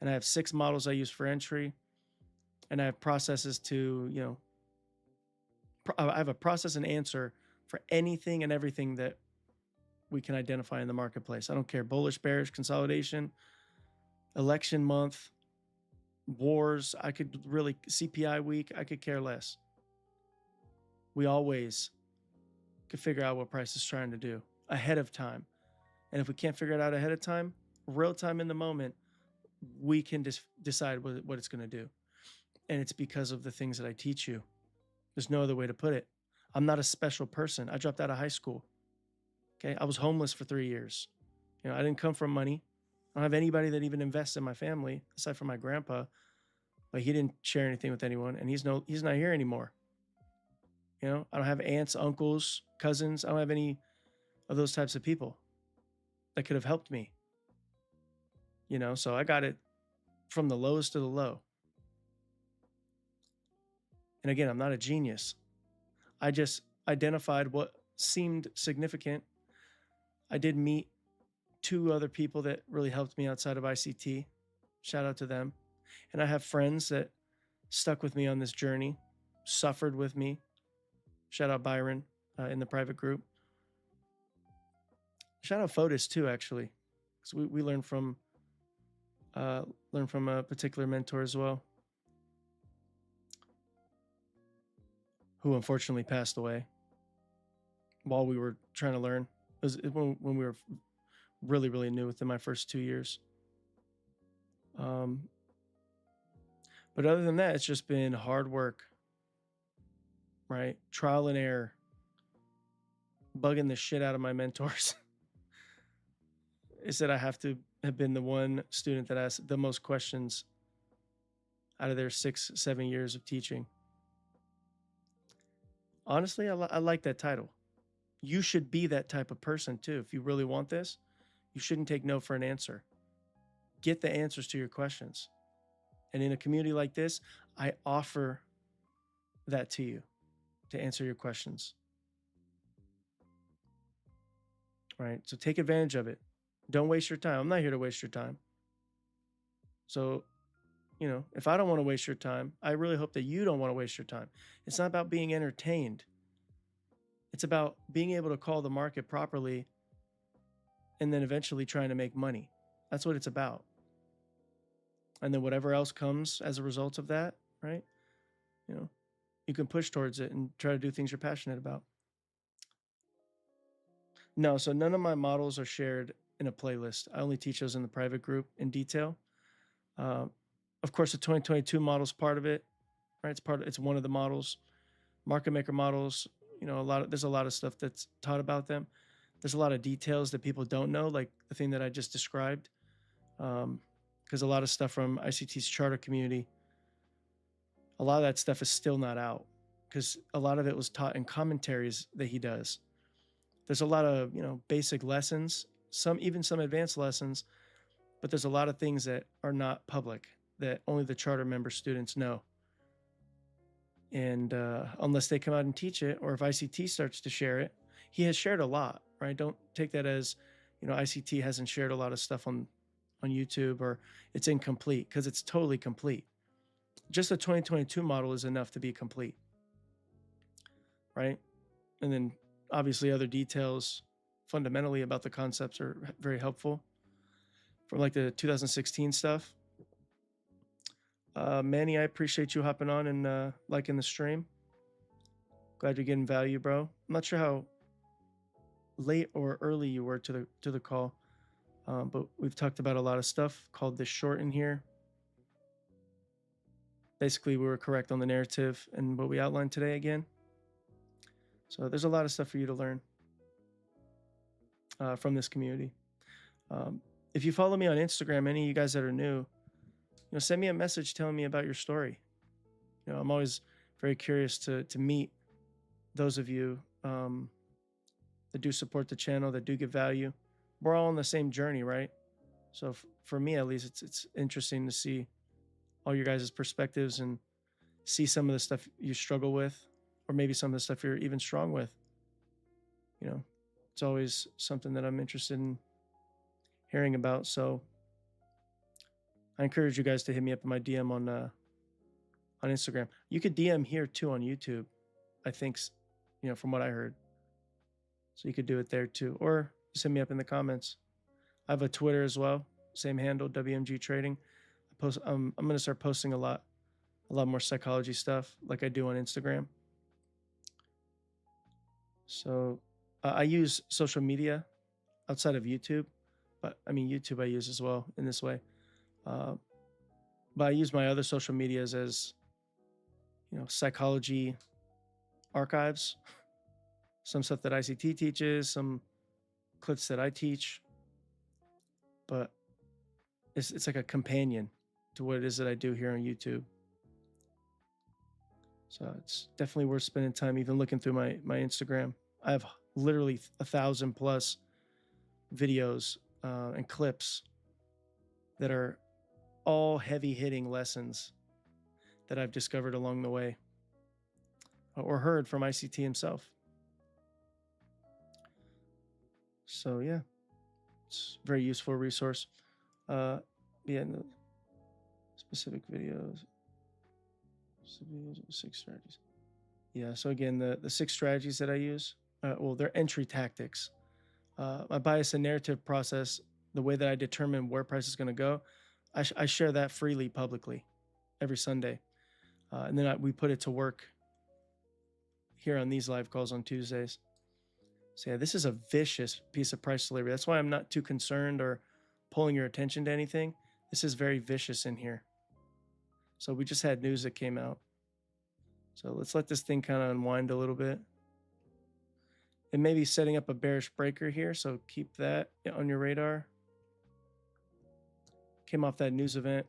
And I have 6 models I use for entry. And I have processes to, I have a process and answer for anything and everything that we can identify in the marketplace. I don't care. Bullish, bearish, consolidation, election month, wars. I could really, CPI week, I could care less. We always could figure out what price is trying to do ahead of time. And if we can't figure it out ahead of time, real time in the moment, we can just decide what it's going to do. And it's because of the things that I teach you. There's no other way to put it. I'm not a special person. I dropped out of high school. Okay. I was homeless for 3 years. I didn't come from money. I don't have anybody that even invests in my family aside from my grandpa, but he didn't share anything with anyone, and he's not here anymore. I don't have aunts, uncles, cousins. I don't have any of those types of people that could have helped me. So I got it from the lowest to the low. And again, I'm not a genius. I just identified what seemed significant. I did meet 2 other people that really helped me outside of ICT. Shout out to them. And I have friends that stuck with me on this journey, suffered with me. Shout out Byron in the private group. Shout out Fotis too, actually, because we uh, learn from a particular mentor as well, who unfortunately passed away while we were trying to learn. When we were really new within my first 2 years. Um, but other than that, it's just been hard work, right? Trial and error, bugging the shit out of my mentors. It said I have to have been the one student that asked the most questions out of their 6, 7 years of teaching. Honestly, I like that title. You should be that type of person too. If you really want this, you shouldn't take no for an answer. Get the answers to your questions. And in a community like this, I offer that to you to answer your questions. Right? So take advantage of it. Don't waste your time. I'm not here to waste your time. So, if I don't want to waste your time, I really hope that you don't want to waste your time. It's not about being entertained. It's about being able to call the market properly and then eventually trying to make money. That's what it's about. And then whatever else comes as a result of that, right? You can push towards it and try to do things you're passionate about. No, so none of my models are shared in a playlist. I only teach those in the private group in detail. Uh, of course, the 2022 model is part of it, right? It's one of the models. Market maker models, there's a lot of stuff that's taught about them. There's a lot of details that people don't know, like the thing that I just described. Because a lot of stuff from ICT's charter community, a lot of that stuff is still not out because a lot of it was taught in commentaries that he does. There's a lot of, basic lessons, some advanced lessons, but there's a lot of things that are not public that only the charter member students know. And unless they come out and teach it, or if ICT starts to share it, he has shared a lot, right? Don't take that as, ICT hasn't shared a lot of stuff on YouTube or it's incomplete, because it's totally complete. Just the 2022 model is enough to be complete, right? And then obviously other details fundamentally about the concepts are very helpful from like the 2016 stuff. Manny, I appreciate you hopping on and liking the stream. Glad you're getting value, bro. I'm not sure how late or early you were to the call, but we've talked about a lot of stuff. Called this short in here. Basically, we were correct on the narrative and what we outlined today again. So there's a lot of stuff for you to learn from this community. If you follow me on Instagram, any of you guys that are new, send me a message telling me about your story. I'm always very curious to meet those of you that do support the channel, that do give value. We're all on the same journey, right? So for me, at least, it's interesting to see all your guys' perspectives and see some of the stuff you struggle with, or maybe some of the stuff you're even strong with. It's always something that I'm interested in hearing about. So I encourage you guys to hit me up in my DM on Instagram. You could DM here too on YouTube, I think, from what I heard. So you could do it there too, or send me up in the comments. I have a Twitter as well, same handle, WMG Trading. I'm going to start posting a lot more psychology stuff like I do on Instagram. So I use social media outside of YouTube, but I mean, YouTube I use as well in this way. But I use my other social medias as, psychology archives, some stuff that ICT teaches, some clips that I teach, but it's like a companion to what it is that I do here on YouTube. So it's definitely worth spending time even looking through my Instagram. I have literally 1,000+ videos and clips that are all heavy hitting lessons that I've discovered along the way or heard from ICT himself. So yeah, it's a very useful resource. Yeah, in the specific videos, 6 strategies. Yeah, so again, the 6 strategies that I use, well, they're entry tactics. My bias and narrative process, the way that I determine where price is going to go, I share that freely publicly every Sunday. And then we put it to work here on these live calls on Tuesdays. So yeah, this is a vicious piece of price delivery. That's why I'm not too concerned or pulling your attention to anything. This is very vicious in here. So we just had news that came out. So let's let this thing kind of unwind a little bit. It may be setting up a bearish breaker here, so keep that on your radar. Came off that news event.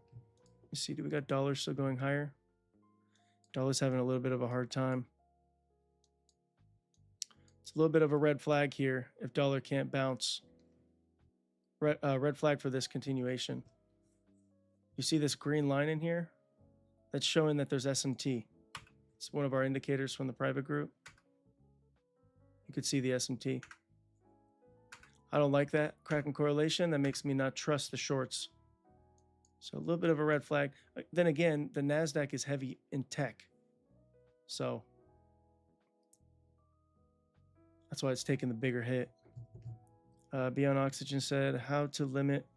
You see, do we got dollars still going higher? Dollar's having a little bit of a hard time. It's a little bit of a red flag here if dollar can't bounce. Red flag for this continuation. You see this green line in here? That's showing that there's SMT. It's one of our indicators from the private group. You could see the SMT. I don't like that cracking correlation. That makes me not trust the shorts. So a little bit of a red flag. Then again, the Nasdaq is heavy in tech. So that's why it's taking the bigger hit. Beyond Oxygen said, how to limit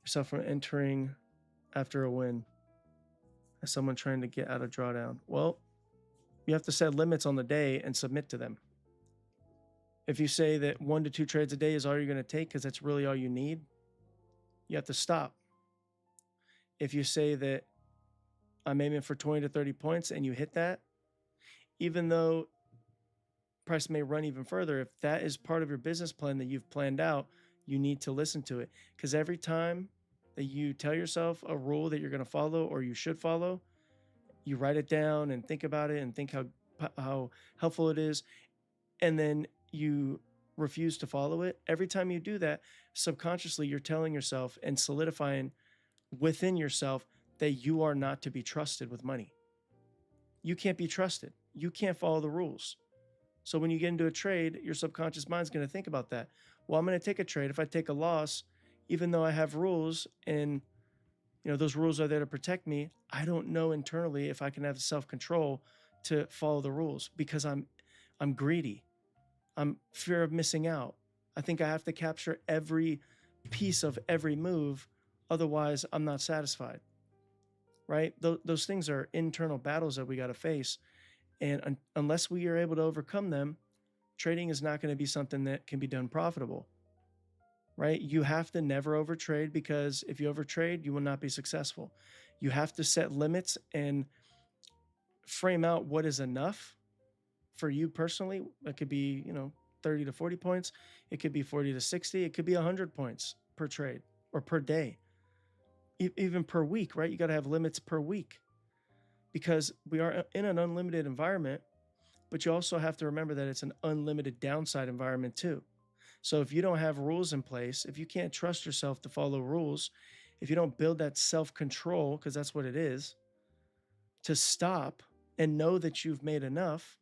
yourself from entering after a win as someone trying to get out of drawdown. Well, you have to set limits on the day and submit to them. If you say that 1 to 2 trades a day is all you're going to take because that's really all you need, you have to stop. If you say that I'm aiming for 20 to 30 points and you hit that, even though price may run even further, if that is part of your business plan that you've planned out, you need to listen to it. Because every time that you tell yourself a rule that you're going to follow or you should follow, you write it down and think about it and think how helpful it is, and then you refuse to follow it. Every time you do that, subconsciously you're telling yourself and solidifying within yourself that you are not to be trusted with money. You can't be trusted. You can't follow the rules. So when you get into a trade, your subconscious mind's going to think about that. Well, I'm going to take a trade. If I take a loss, even though I have rules and those rules are there to protect me, I don't know internally if I can have the self-control to follow the rules because I'm greedy. I'm fear of missing out. I think I have to capture every piece of every move. Otherwise, I'm not satisfied, right? Those things are internal battles that we got to face. And unless we are able to overcome them, trading is not going to be something that can be done profitable, right? You have to never overtrade, because if you overtrade, you will not be successful. You have to set limits and frame out what is enough for you personally. It could be, 30 to 40 points. It could be 40 to 60. It could be 100 points per trade or per day, even per week, right? You got to have limits per week, because we are in an unlimited environment, but you also have to remember that it's an unlimited downside environment too. So if you don't have rules in place, if you can't trust yourself to follow rules, if you don't build that self-control, because that's what it is, to stop and know that you've made enough,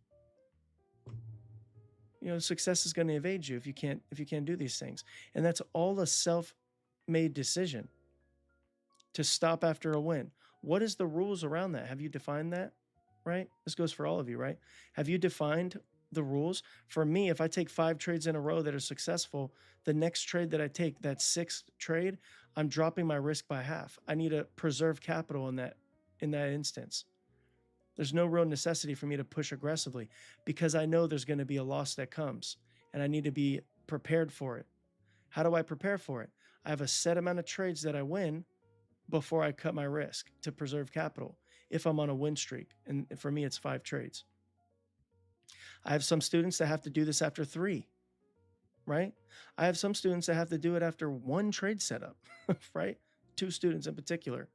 success is going to evade you if you can't do these things. And that's all a self-made decision to stop after a win. What is the rules around that? Have you defined that? Right? This goes for all of you, right? Have you defined the rules? For me, if I take 5 trades in a row that are successful, the next trade that I take, that 6th trade, I'm dropping my risk by half. I need to preserve capital in that instance. There's no real necessity for me to push aggressively, because I know there's going to be a loss that comes and I need to be prepared for it. How do I prepare for it? I have a set amount of trades that I win before I cut my risk to preserve capital if I'm on a win streak. And for me, it's 5 trades. I have some students that have to do this after 3, right? I have some students that have to do it after 1 trade setup, right? 2 students in particular,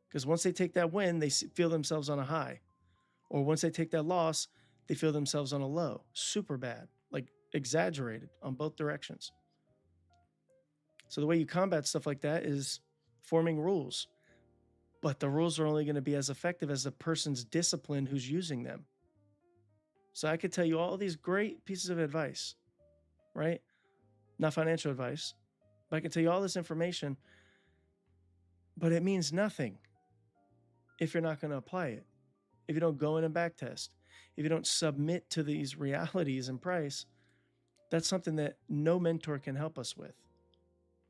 because once they take that win, they feel themselves on a high. Or once they take that loss, they feel themselves on a low. Super bad, like exaggerated on both directions. So the way you combat stuff like that is forming rules. But the rules are only going to be as effective as the person's discipline who's using them. So I could tell you all these great pieces of advice, right? Not financial advice, but I can tell you all this information, but it means nothing if you're not going to apply it. If you don't go in and back test, if you don't submit to these realities and price, That's something that no mentor can help us with.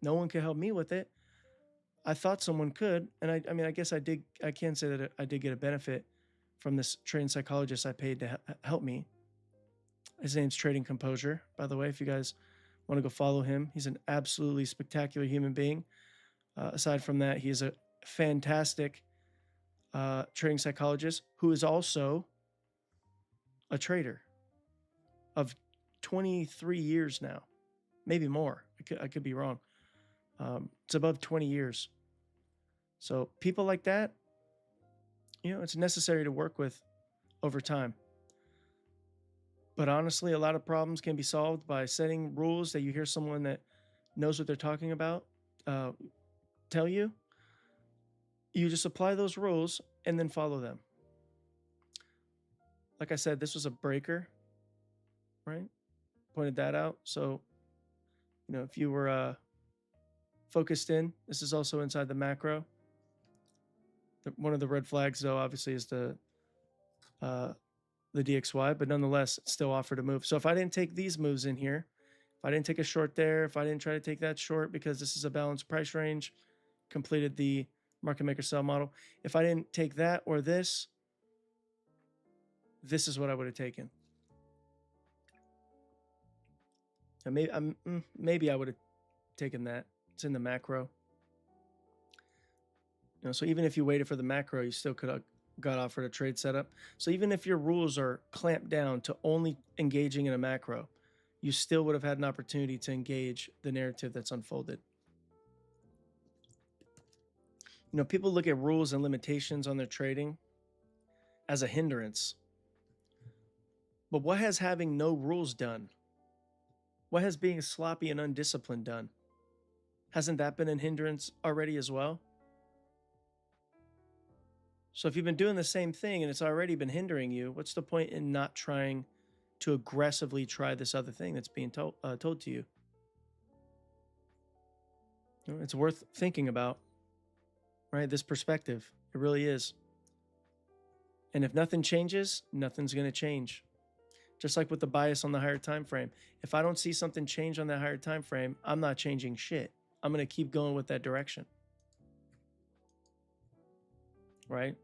No one can help me with it. I thought someone could, and I mean, I guess I did. I can say that I did get a benefit from this trading psychologist I paid to help me. His name's Trading Composure, by the way. If you guys want to go follow him, he's an absolutely spectacular human being. Aside from that, he is a fantastic trading psychologist who is also a trader of 23 years now, maybe more. I could be wrong. It's above 20 years. So people like that, it's necessary to work with over time. But honestly, a lot of problems can be solved by setting rules that you hear someone that knows what they're talking about tell you. You just apply those rules and then follow them. Like I said, this was a breaker, right? Pointed that out. So, if you were focused in, this is also inside the macro. One of the red flags, though, obviously is the DXY, but nonetheless, it still offered a move. So if I didn't take these moves in here, if I didn't take a short there, if I didn't try to take that short because this is a balanced price range, completed the market maker sell model. If I didn't take that or this is what I would have taken. And maybe I would have taken that. It's in the macro. So even if you waited for the macro, you still could have got offered a trade setup. So even if your rules are clamped down to only engaging in a macro, you still would have had an opportunity to engage the narrative that's unfolded. People look at rules and limitations on their trading as a hindrance. But what has having no rules done? What has being sloppy and undisciplined done? Hasn't that been a hindrance already as well? So if you've been doing the same thing and it's already been hindering you, what's the point in not trying to aggressively try this other thing that's being told to you? It's worth thinking about, right? This perspective, it really is. And if nothing changes, nothing's going to change. Just like with the bias on the higher time frame. If I don't see something change on that higher time frame, I'm not changing shit. I'm going to keep going with that direction. Right?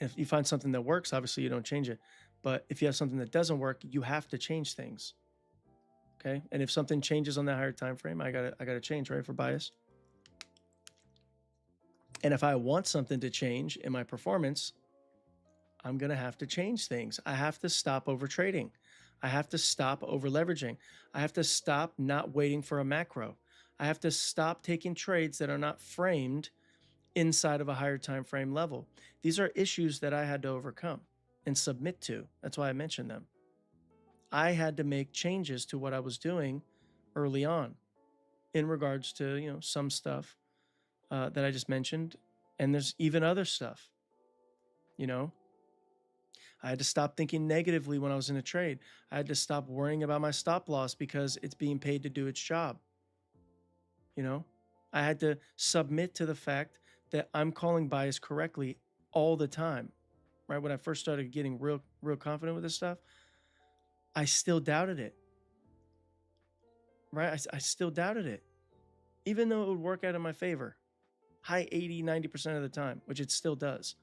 If you find something that works, obviously you don't change it. But if you have something that doesn't work, you have to change things. Okay? And if something changes on that higher time frame, I gotta change, right? For bias. And if I want something to change in my performance, I'm gonna have to change things. I have to stop over trading. I have to stop over leveraging. I have to stop not waiting for a macro. I have to stop taking trades that are not framed inside of a higher time frame level. These are issues that I had to overcome and submit to. That's why I mentioned them. I had to make changes to what I was doing early on in regards to, some stuff that I just mentioned. And there's even other stuff, I had to stop thinking negatively when I was in a trade. I had to stop worrying about my stop loss because it's being paid to do its job. I had to submit to the fact that I'm calling bias correctly all the time, right? When I first started getting real confident with this stuff, I still doubted it, right? I still doubted it, even though it would work out in my favor, high 80, 90% of the time, which it still does.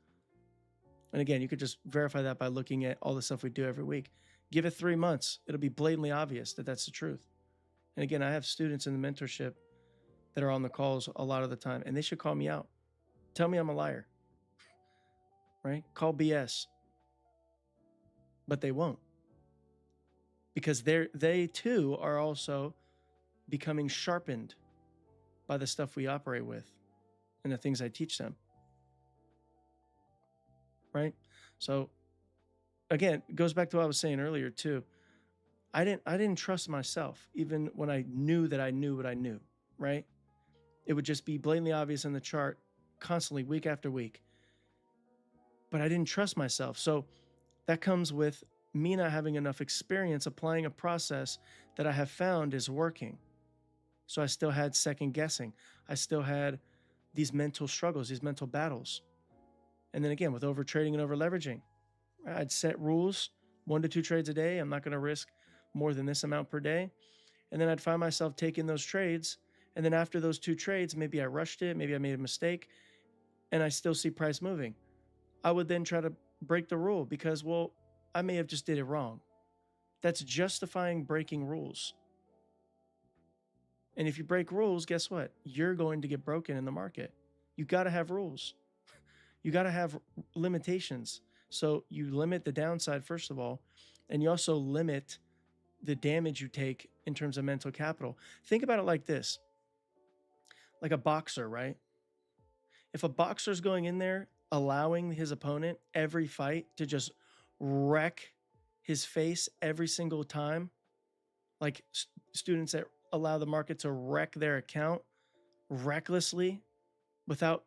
And again, you could just verify that by looking at all the stuff we do every week. Give it 3 months. It'll be blatantly obvious that that's the truth. And again, I have students in the mentorship that are on the calls a lot of the time, and they should call me out. Tell me I'm a liar, right? Call BS. But they won't. Because they too are also becoming sharpened by the stuff we operate with and the things I teach them. Right? So again, it goes back to what I was saying earlier too. I didn't trust myself, even when I knew that I knew what I knew, right? It would just be blatantly obvious in the chart constantly, week after week. But I didn't trust myself. So that comes with me not having enough experience applying a process that I have found is working. So I still had second guessing. I still had these mental struggles, these mental battles. And then again, with over trading and over leveraging, I'd set rules, 1 to 2 trades a day. I'm not going to risk more than this amount per day. And then I'd find myself taking those trades. And then after those 2 trades, maybe I rushed it, maybe I made a mistake, and I still see price moving. I would then try to break the rule because, well, I may have just did it wrong. That's justifying breaking rules. And if you break rules, guess what? You're going to get broken in the market. You got to have rules. You got to have limitations. So you limit the downside, first of all, and you also limit the damage you take in terms of mental capital. Think about it like this, like a boxer, right? If a boxer's going in there, allowing his opponent every fight to just wreck his face every single time, like students that allow the market to wreck their account recklessly without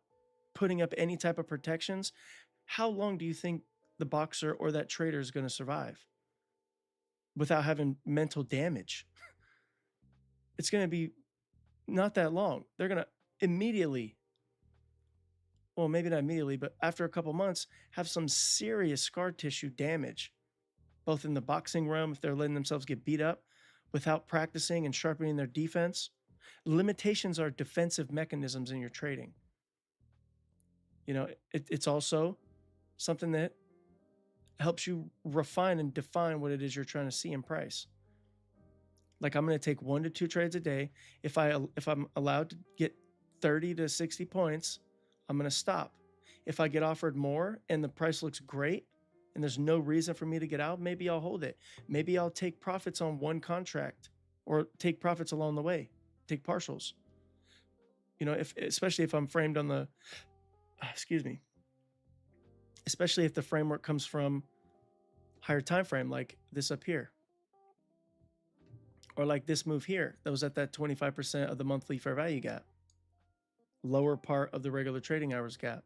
putting up any type of protections, how long do you think the boxer or that trader is going to survive without having mental damage? It's going to be not that long. They're going to immediately, well, maybe not immediately, but after a couple months, have some serious scar tissue damage, both in the boxing realm, if they're letting themselves get beat up without practicing and sharpening their defense. Limitations are defensive mechanisms in your trading. You know, it's also something that helps you refine and define what it is you're trying to see in price. Like, I'm going to take 1 to 2 trades a day. If I'm allowed to get 30 to 60 points, I'm going to stop. If I get offered more and the price looks great and there's no reason for me to get out, maybe I'll hold it. Maybe I'll take profits on one contract or take profits along the way, take partials. You know, especially if I'm framed on the, excuse me, especially if the framework comes from higher time frame, like this up here, or like this move here that was at that 25% of the monthly fair value gap, lower part of the regular trading hours gap,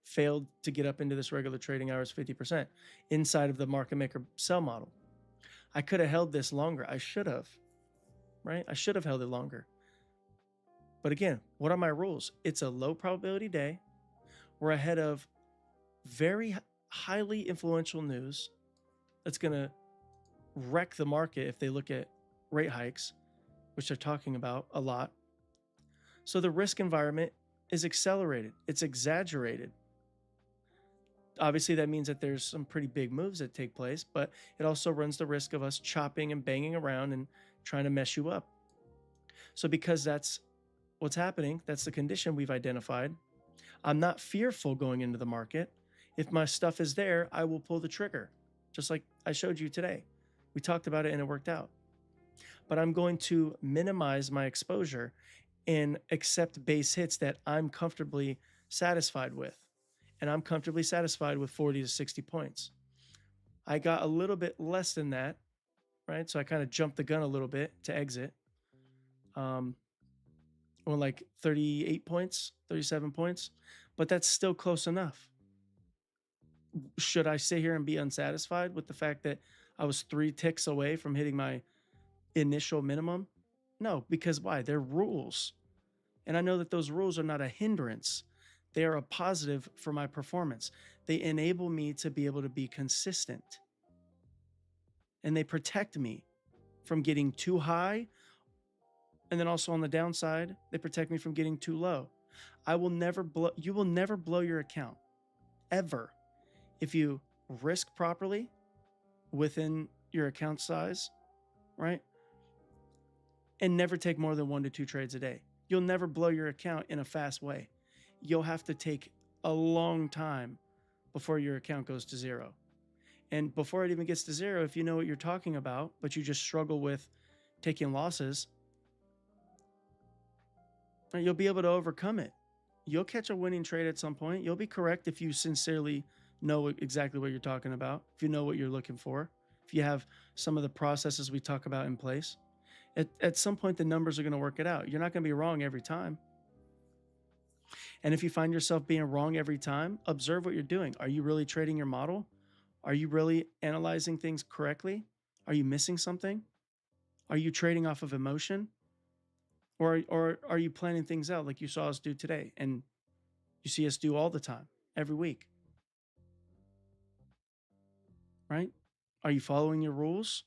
failed to get up into this regular trading hours 50% inside of the market maker sell model. I could have held this longer. I should have, right? I should have held it longer. But again, what are my rules? It's a low probability day. We're ahead of very highly influential news that's going to wreck the market if they look at rate hikes, which they're talking about a lot. So the risk environment is accelerated. It's exaggerated. Obviously, that means that there's some pretty big moves that take place, but it also runs the risk of us chopping and banging around and trying to mess you up. So because that's what's happening, that's the condition we've identified, I'm not fearful going into the market. If my stuff is there, I will pull the trigger, just like I showed you today. We talked about it and it worked out. But I'm going to minimize my exposure and accept base hits that I'm comfortably satisfied with. And I'm comfortably satisfied with 40 to 60 points. I got a little bit less than that, right? So I kind of jumped the gun a little bit to exit. On like 38 points, 37 points, but that's still close enough. Should I sit here and be unsatisfied with the fact that I was 3 ticks away from hitting my initial minimum? No, because why? They're rules. And I know that those rules are not a hindrance. They are a positive for my performance. They enable me to be able to be consistent. And they protect me from getting too high. And then also on the downside, they protect me from getting too low. You will never blow your account, ever, if you risk properly within your account size, right? And never take more than 1 to 2 trades a day. You'll never blow your account in a fast way. You'll have to take a long time before your account goes to zero. And before it even gets to zero, if you know what you're talking about, but you just struggle with taking losses, you'll be able to overcome it. You'll catch a winning trade at some point. You'll be correct if you sincerely know exactly what you're talking about, if you know what you're looking for, if you have some of the processes we talk about in place. At some point, the numbers are going to work it out. You're not going to be wrong every time. And if you find yourself being wrong every time, observe what you're doing. Are you really trading your model? Are you really analyzing things correctly? Are you missing something? Are you trading off of emotion? Or are you planning things out like you saw us do today and you see us do all the time, every week? Right? Are you following your rules?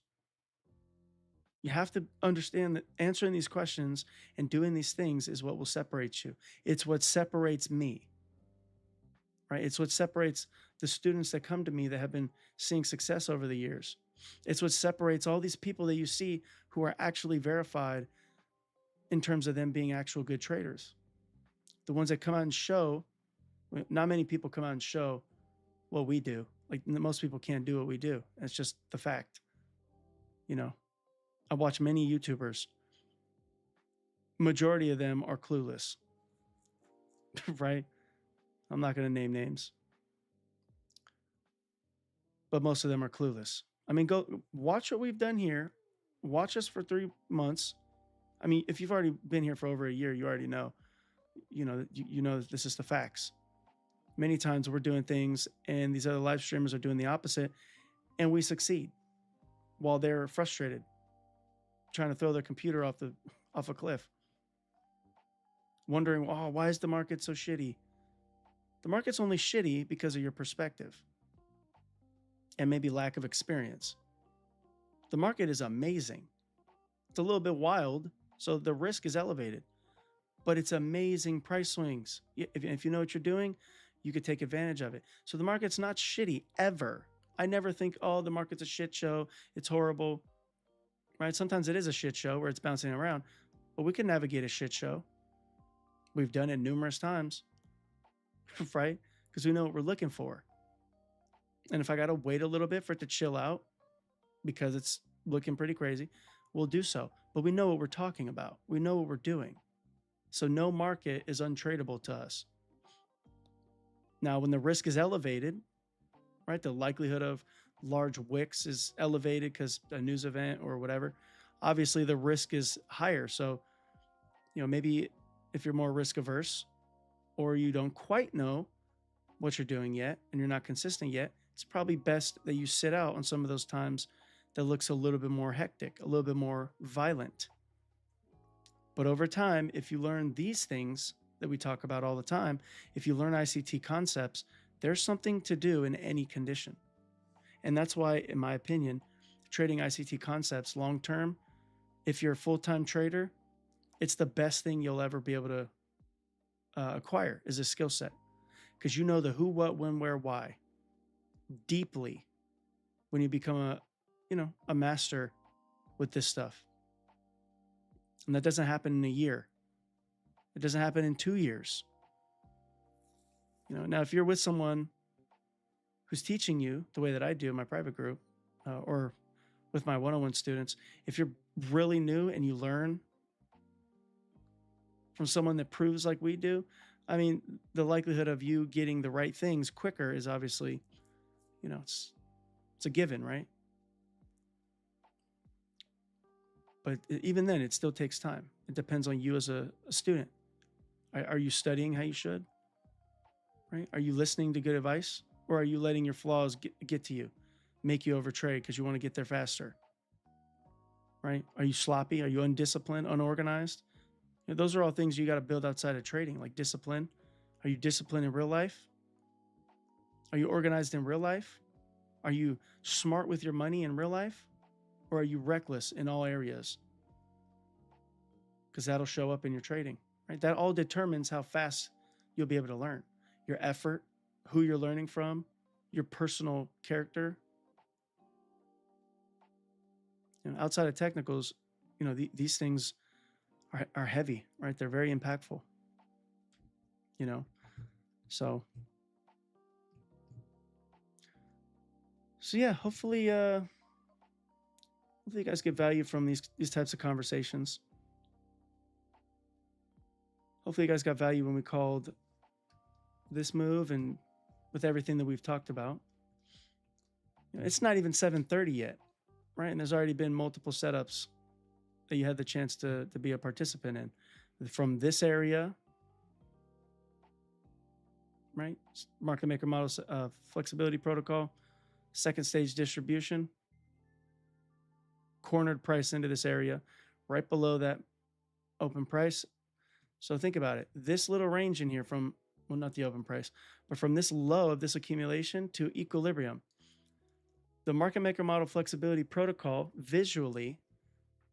You have to understand that answering these questions and doing these things is what will separate you. It's what separates me, right? It's what separates the students that come to me that have been seeing success over the years. It's what separates all these people that you see who are actually verified in terms of them being actual good traders. The ones that come out and show, not many people come out and show what we do. Like most people can't do what we do. It's just the fact. You know, I watch many YouTubers. Majority of them are clueless, right? I'm not going to name names, but most of them are clueless. I mean, go watch what we've done here. Watch us for 3 months. I mean, if you've already been here for over a year, you already know. You know that this is the facts. Many times we're doing things, and these other live streamers are doing the opposite, and we succeed while they're frustrated, trying to throw their computer off a cliff, wondering, oh, why is the market so shitty? The market's only shitty because of your perspective and maybe lack of experience. The market is amazing. It's a little bit wild, so the risk is elevated, but it's amazing price swings. If you know what you're doing, you could take advantage of it. So the market's not shitty ever. I never think, oh, the market's a shit show. It's horrible, right? Sometimes it is a shit show where it's bouncing around, but we can navigate a shit show. We've done it numerous times, right? Because we know what we're looking for. And if I got to wait a little bit for it to chill out because it's looking pretty crazy, we'll do so. But we know what we're talking about. We know what we're doing. So no market is untradeable to us. Now, when the risk is elevated, right, the likelihood of large wicks is elevated because a news event or whatever, obviously the risk is higher. So, maybe if you're more risk averse or you don't quite know what you're doing yet and you're not consistent yet, it's probably best that you sit out on some of those times that looks a little bit more hectic, a little bit more violent. But over time, if you learn these things that we talk about all the time, if you learn ICT concepts, there's something to do in any condition. And that's why, in my opinion, trading ICT concepts long term, if you're a full-time trader, it's the best thing you'll ever be able to acquire is a skill set, because you know the who, what, when, where, why deeply when you become a master with this stuff. And that doesn't happen in a year. It doesn't happen in 2 years. Now if you're with someone who's teaching you the way that I do in my private group or with my one-on-one students, if you're really new and you learn from someone that proves like we do, I mean, the likelihood of you getting the right things quicker is obviously, it's a given, right? But even then, it still takes time. It depends on you as a student. Are you studying how you should? Right? Are you listening to good advice? Or are you letting your flaws get to you, make you overtrade because you want to get there faster? Right? Are you sloppy? Are you undisciplined, unorganized? Those are all things you got to build outside of trading, like discipline. Are you disciplined in real life? Are you organized in real life? Are you smart with your money in real life? Or are you reckless in all areas? Because that'll show up in your trading, right? That all determines how fast you'll be able to learn. Your effort, who you're learning from, your personal character. Outside of technicals, these things are heavy, right? They're very impactful, So yeah, hopefully you guys get value from these types of conversations. Hopefully you guys got value when we called this move and with everything that we've talked about. It's not even 7:30 yet, right? And there's already been multiple setups that you had the chance to be a participant in from this area, right? Market maker model flexibility protocol, second stage distribution, cornered price into this area right below that open price. So think about it. This little range in here from, well, not the open price, but from this low of this accumulation to equilibrium. The market maker model flexibility protocol visually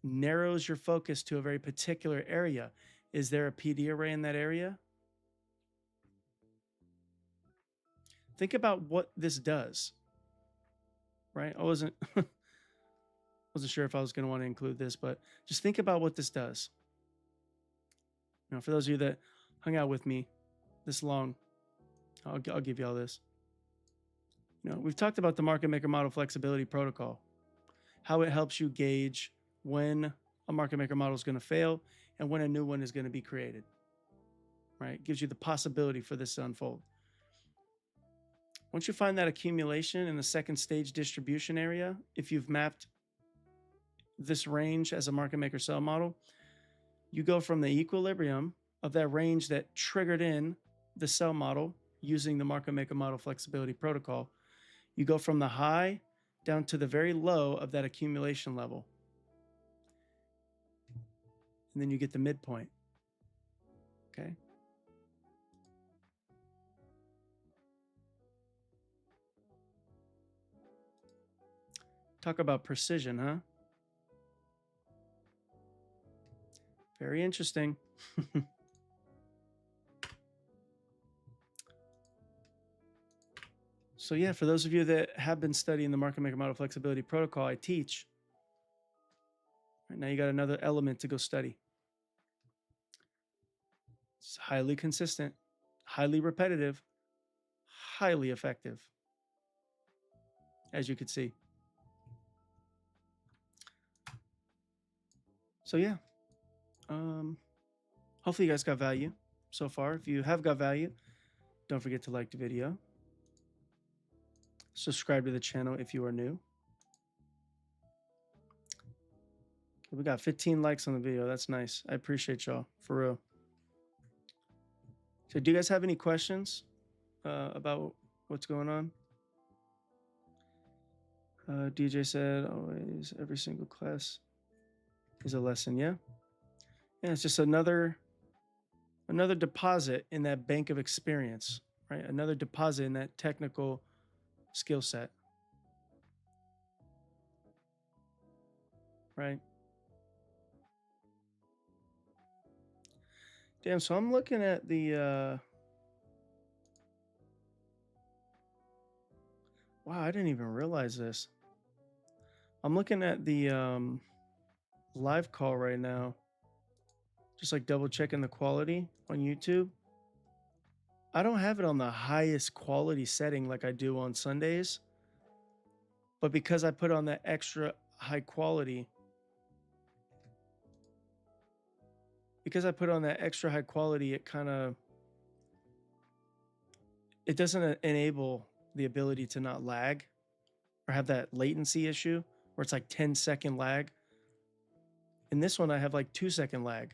narrows your focus to a very particular area. Is there a PD array in that area? Think about what this does, right? I wasn't wasn't sure if I was going to want to include this, but just think about what this does. You know, for those of you that hung out with me this long, I'll give you all this. You know, we've talked about the market maker model flexibility protocol, how it helps you gauge when a market maker model is going to fail and when a new one is going to be created, right? It gives you the possibility for this to unfold. Once you find that accumulation in the second stage distribution area, if you've mapped this range as a market maker sell model, you go from the equilibrium of that range that triggered in the sell model using the market maker model flexibility protocol. You go from the high down to the very low of that accumulation level. And then you get the midpoint. Okay. Talk about precision, huh? Very interesting. So yeah, for those of you that have been studying the market maker model flexibility protocol I teach, right now you got another element to go study. It's highly consistent, highly repetitive, highly effective, as you could see. So yeah, hopefully you guys got value so far. If you have got value, don't forget to like the video. Subscribe to the channel if you are new. We got 15 likes on the video. That's nice. I appreciate y'all, for real. So do you guys have any questions about what's going on? DJ said, always, every single class is a lesson. Yeah. Yeah, it's just another deposit in that bank of experience, right? Another deposit in that technical skill set, right? Damn, so I'm looking at the wow, I didn't even realize this. I'm looking at the live call right now, just like double checking the quality on YouTube. I don't have it on the highest quality setting like I do on Sundays, but because I put on that extra high quality, it kind of, it doesn't enable the ability to not lag or have that latency issue where it's like 10-second lag. In this one, I have like 2-second lag.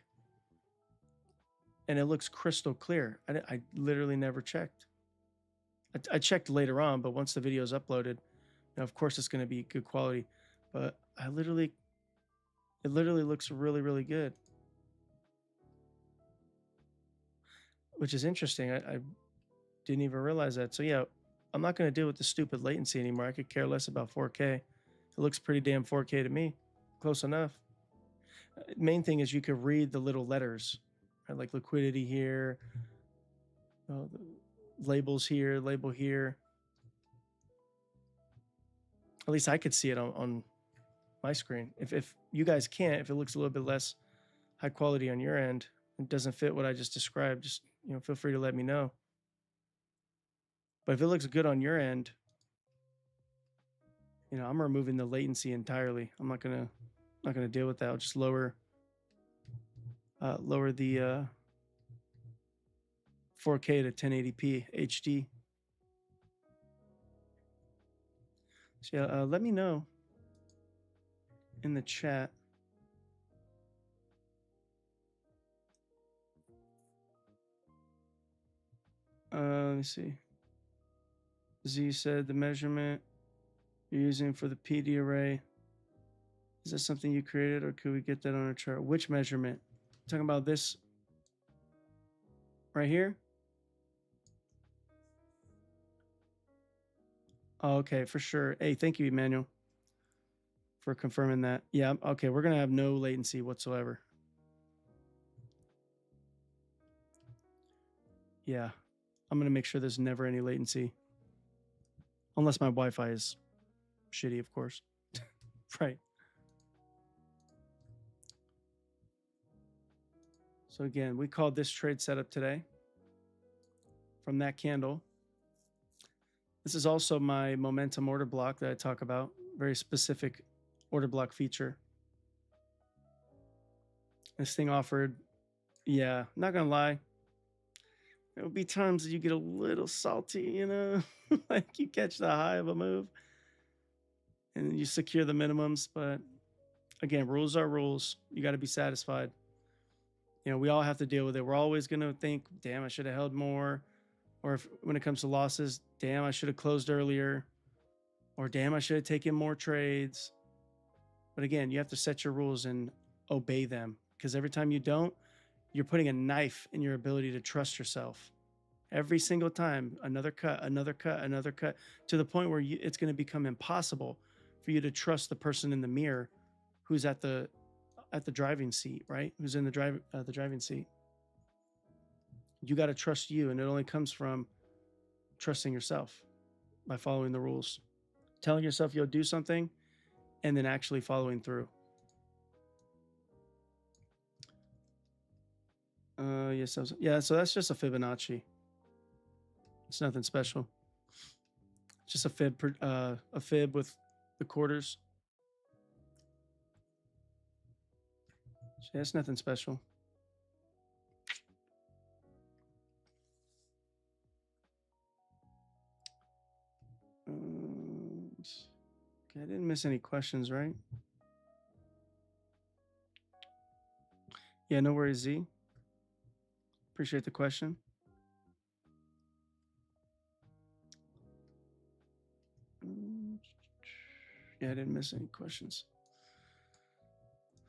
And it looks crystal clear. I literally never checked. I checked later on, but once the video is uploaded, now of course it's going to be good quality. But it literally looks really, really good. Which is interesting. I didn't even realize that. So yeah, I'm not going to deal with the stupid latency anymore. I could care less about 4K. It looks pretty damn 4K to me. Close enough. Main thing is you could read the little letters, right? Like liquidity here, the labels here, label here. At least I could see it on my screen. If you guys can't, if it looks a little bit less high quality on your end, it doesn't fit what I just described, just feel free to let me know. But if it looks good on your end, I'm removing the latency entirely. I'm not gonna deal with that. I'll just lower the 4K to 1080p HD. So yeah, let me know in the chat. Let me see. Z said the measurement you're using for the PD array, is that something you created, or could we get that on a chart? Which measurement? Talking about this right here? Oh, okay, for sure. Hey, thank you, Emmanuel. for confirming that. Yeah, okay, we're going to have no latency whatsoever. Yeah, I'm going to make sure there's never any latency. Unless my Wi-Fi is shitty, of course. Right. So again, we called this trade setup today from that candle. This is also my momentum order block that I talk about. Very specific order block feature. This thing offered, yeah, not gonna lie. There will be times that you get a little salty, you know, like you catch the high of a move and you secure the minimums. But again, rules are rules. You got to be satisfied. You know, we all have to deal with it. We're always going to think, damn, I should have held more. Or if, when it comes to losses, damn, I should have closed earlier. Or damn, I should have taken more trades. But again, you have to set your rules and obey them. Because every time you don't, you're putting a knife in your ability to trust yourself. Every single time, another cut, another cut, another cut, to the point where it's going to become impossible for you to trust the person in the mirror who's at the driving seat, right? Who's in the driving seat. You got to trust you, and it only comes from trusting yourself by following the rules, telling yourself you'll do something, and then actually following through. Yes, yeah. So that's just a Fibonacci. It's nothing special. Just a fib with the quarters. Yeah, it's nothing special. Okay, I didn't miss any questions, right? Yeah, no worries, Z. Appreciate the question. Yeah, I didn't miss any questions.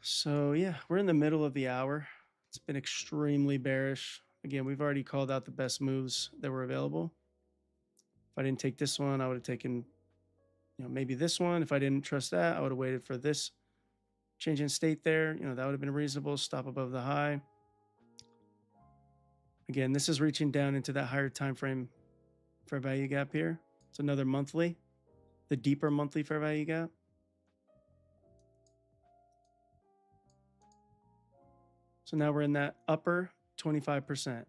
So yeah, we're in the middle of the hour. It's been extremely bearish. Again, we've already called out the best moves that were available. If I didn't take this one, I would have taken, you know, maybe this one. If I didn't trust that, I would have waited for this change in state there. You know, that would have been reasonable. Stop above the high. Again, this is reaching down into that higher time frame fair value gap here. It's another monthly, the deeper monthly fair value gap. So now we're in that upper 25%.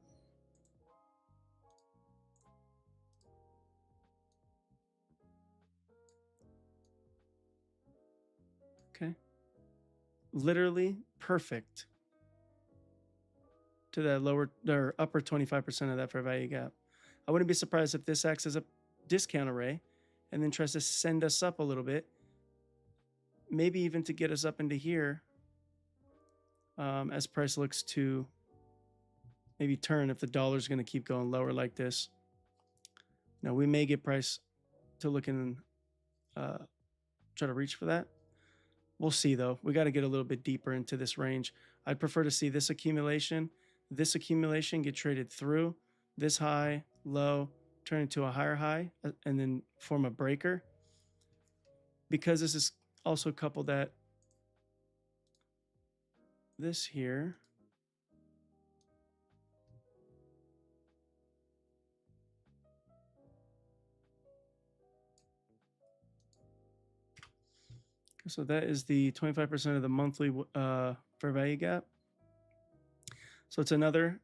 Okay. Literally perfect to that lower or upper 25% of that fair value gap. I wouldn't be surprised if this acts as a discount array and then tries to send us up a little bit, maybe even to get us up into here as price looks to maybe turn if the dollar's going to keep going lower like this. Now we may get price to look and try to reach for that. We'll see though. We got to get a little bit deeper into this range. I'd prefer to see this accumulation get traded through this high, low, turn into a higher high, and then form a breaker. Because this is also coupled at this here. So that is the 25% of the monthly fair value gap. So it's another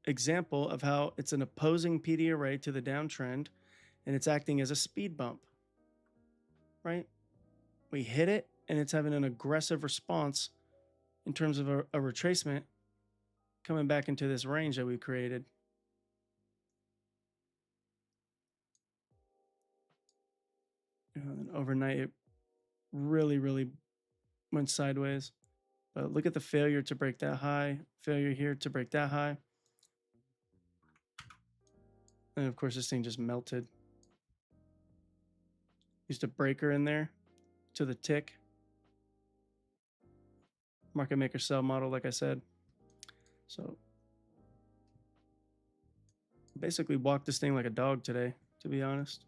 example of how it's an opposing PD array to the downtrend, and it's acting as a speed bump, right? We hit it, and it's having an aggressive response in terms of a retracement coming back into this range that we created. And overnight, it really, really went sideways. But look at the failure to break that high, failure here to break that high. And of course, this thing just melted. Used a breaker in there to the tick. Market maker sell model, like I said. So basically walked this thing like a dog today, to be honest.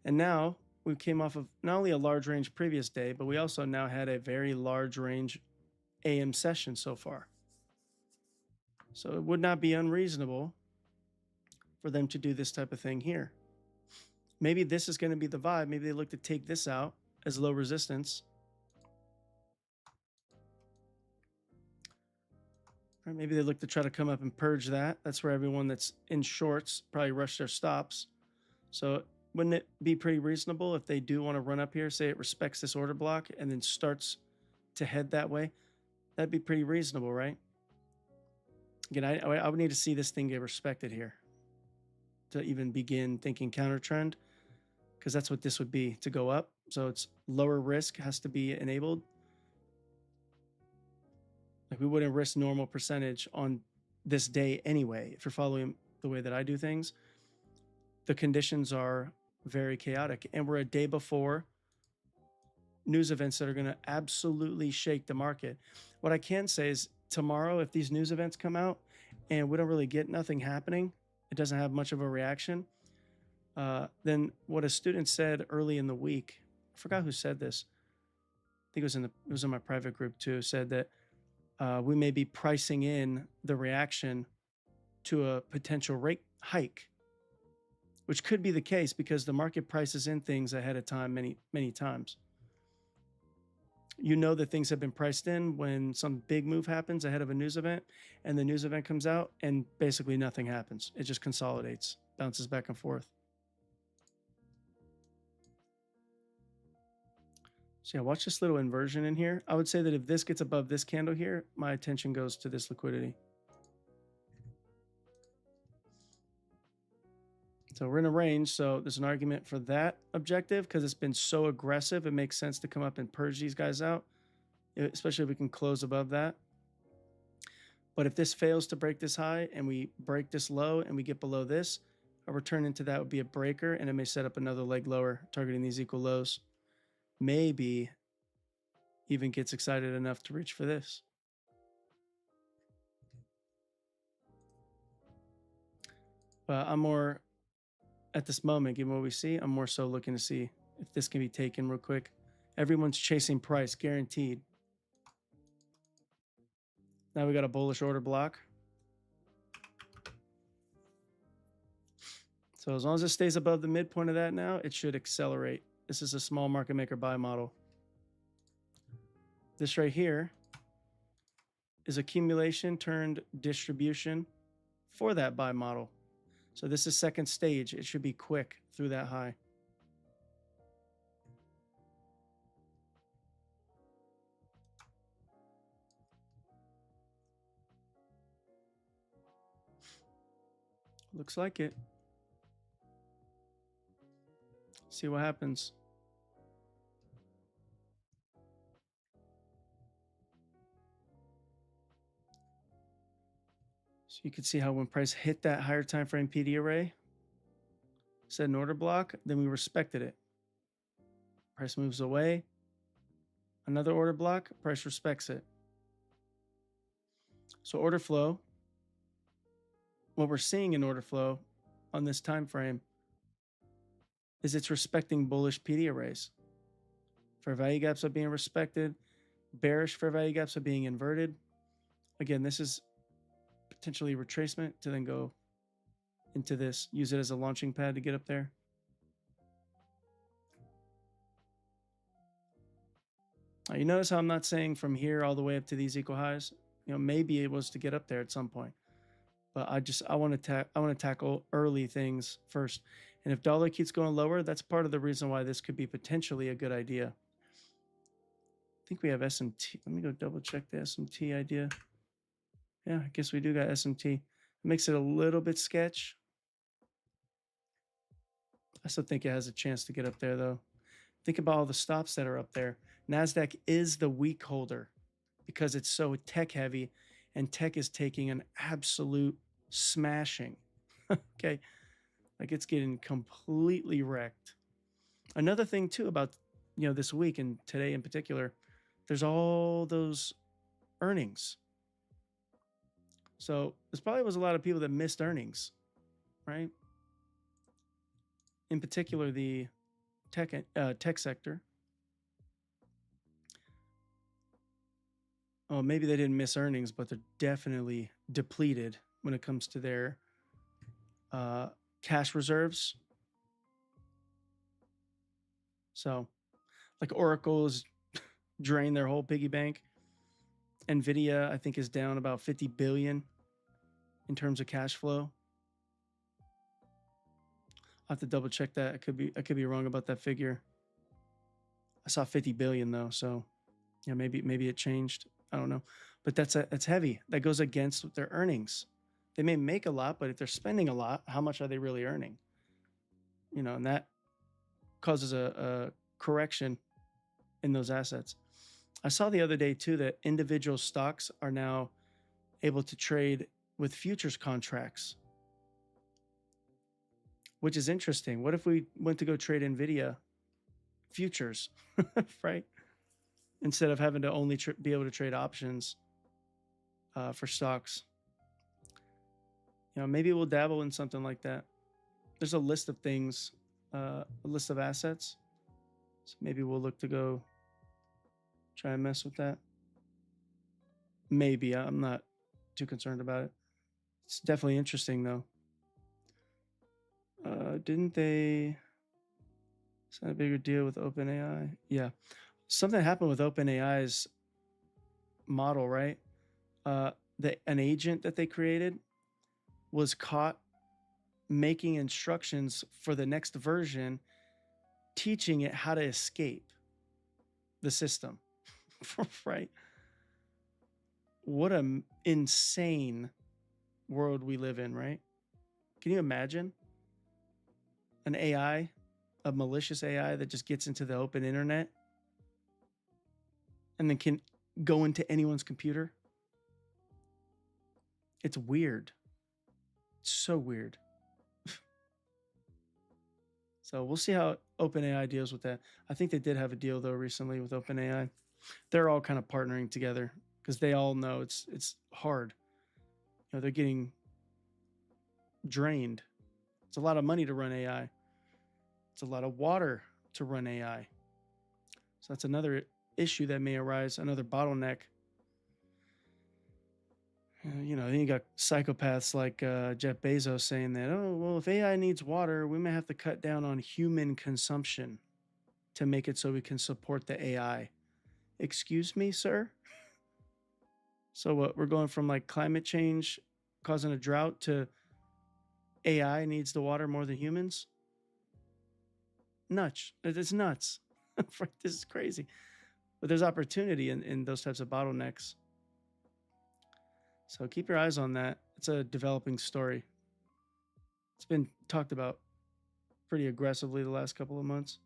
And now we came off of not only a large range previous day, but we also now had a very large range AM session so far. So it would not be unreasonable for them to do this type of thing here. Maybe this is going to be the vibe. Maybe they look to take this out as low resistance. Or maybe they look to try to come up and purge that. That's where everyone that's in shorts probably rush their stops. So wouldn't it be pretty reasonable if they do want to run up here, say it respects this order block and then starts to head that way? That'd be pretty reasonable, right? Again, I would need to see this thing get respected here to even begin thinking counter trend, because that's what this would be to go up. So it's lower risk has to be enabled. Like we wouldn't risk normal percentage on this day anyway. If you're following the way that I do things, the conditions are very chaotic, and we're a day before news events that are going to absolutely shake the market. What I can say is tomorrow, if these news events come out and we don't really get nothing happening, it doesn't have much of a reaction, then what a student said early in the week, I forgot who said this. I think it was in my private group too, said that we may be pricing in the reaction to a potential rate hike, which could be the case because the market prices in things ahead of time many times. You know that things have been priced in when some big move happens ahead of a news event, and the news event comes out and basically nothing happens. It just consolidates, bounces back and forth. So yeah, watch this little inversion in here. I would say that if this gets above this candle here, my attention goes to this liquidity. So we're in a range, so there's an argument for that objective because it's been so aggressive. It makes sense to come up and purge these guys out, especially if we can close above that. But if this fails to break this high and we break this low and we get below this, a return into that would be a breaker, and it may set up another leg lower targeting these equal lows. Maybe even gets excited enough to reach for this. But I'm more, at this moment, given what we see, I'm more so looking to see if this can be taken real quick. Everyone's chasing price, guaranteed. Now we got a bullish order block. So as long as it stays above the midpoint of that now, it should accelerate. This is a small market maker buy model. This right here is accumulation turned distribution for that buy model. So this is second stage. It should be quick through that high. Looks like it. See what happens. So you can see how when price hit that higher time frame PD array, set an order block, then we respected it. Price moves away. Another order block, price respects it. So order flow, what we're seeing in order flow on this time frame is it's respecting bullish PD arrays. Fair value gaps are being respected. Bearish fair value gaps are being inverted. Again, this is potentially retracement to then go into this, use it as a launching pad to get up there. You notice how I'm not saying from here all the way up to these equal highs. You know, maybe it was to get up there at some point, but I want to tackle early things first. And if dollar keeps going lower, that's part of the reason why this could be potentially a good idea. I think we have SMT. Let me go double check the SMT idea. Yeah, I guess we do got SMT. It makes it a little bit sketch. I still think it has a chance to get up there though. Think about all the stops that are up there. Nasdaq is the weak holder because it's so tech heavy, and tech is taking an absolute smashing. Okay, like it's getting completely wrecked. Another thing too about, you know, this week and today in particular, there's all those earnings. So there's probably was a lot of people that missed earnings, right? In particular, the tech sector. Oh, maybe they didn't miss earnings, but they're definitely depleted when it comes to their uh, cash reserves. So, like Oracle's drained their whole piggy bank. Nvidia, I think, is down about 50 billion in terms of cash flow. I'll have to double check that. I could be wrong about that figure. I saw 50 billion though, so yeah, maybe it changed. I don't know, but that's heavy. That goes against their earnings. They may make a lot, but if they're spending a lot, how much are they really earning? You know, and that causes a correction in those assets. I saw the other day too that individual stocks are now able to trade with futures contracts, which is interesting. What if we went to go trade Nvidia futures, right? Instead of having to only be able to trade options for stocks. You know, maybe we'll dabble in something like that. There's a list of things, a list of assets. So maybe we'll look to go try and mess with that. Maybe. I'm not too concerned about it. It's definitely interesting though. Didn't they sign a bigger deal with OpenAI? Yeah. Something happened with OpenAI's model, right? An agent that they created was caught making instructions for the next version, teaching it how to escape the system, right? What an insane world we live in, right? Can you imagine an AI, a malicious AI that just gets into the open internet and then can go into anyone's computer? It's weird. It's so weird. So we'll see how OpenAI deals with that. I think they did have a deal though recently with OpenAI. They're all kind of partnering together because they all know it's hard. You know, they're getting drained. It's a lot of money to run AI. It's a lot of water to run AI. So that's another issue that may arise, another bottleneck. You know, then you got psychopaths like Jeff Bezos saying that, oh, well, if AI needs water, we may have to cut down on human consumption to make it so we can support the AI. Excuse me, sir? So what, we're going from like climate change causing a drought to AI needs the water more than humans? Nuts. It's nuts. This is crazy. But there's opportunity in those types of bottlenecks. So keep your eyes on that. It's a developing story. It's been talked about pretty aggressively the last couple of months.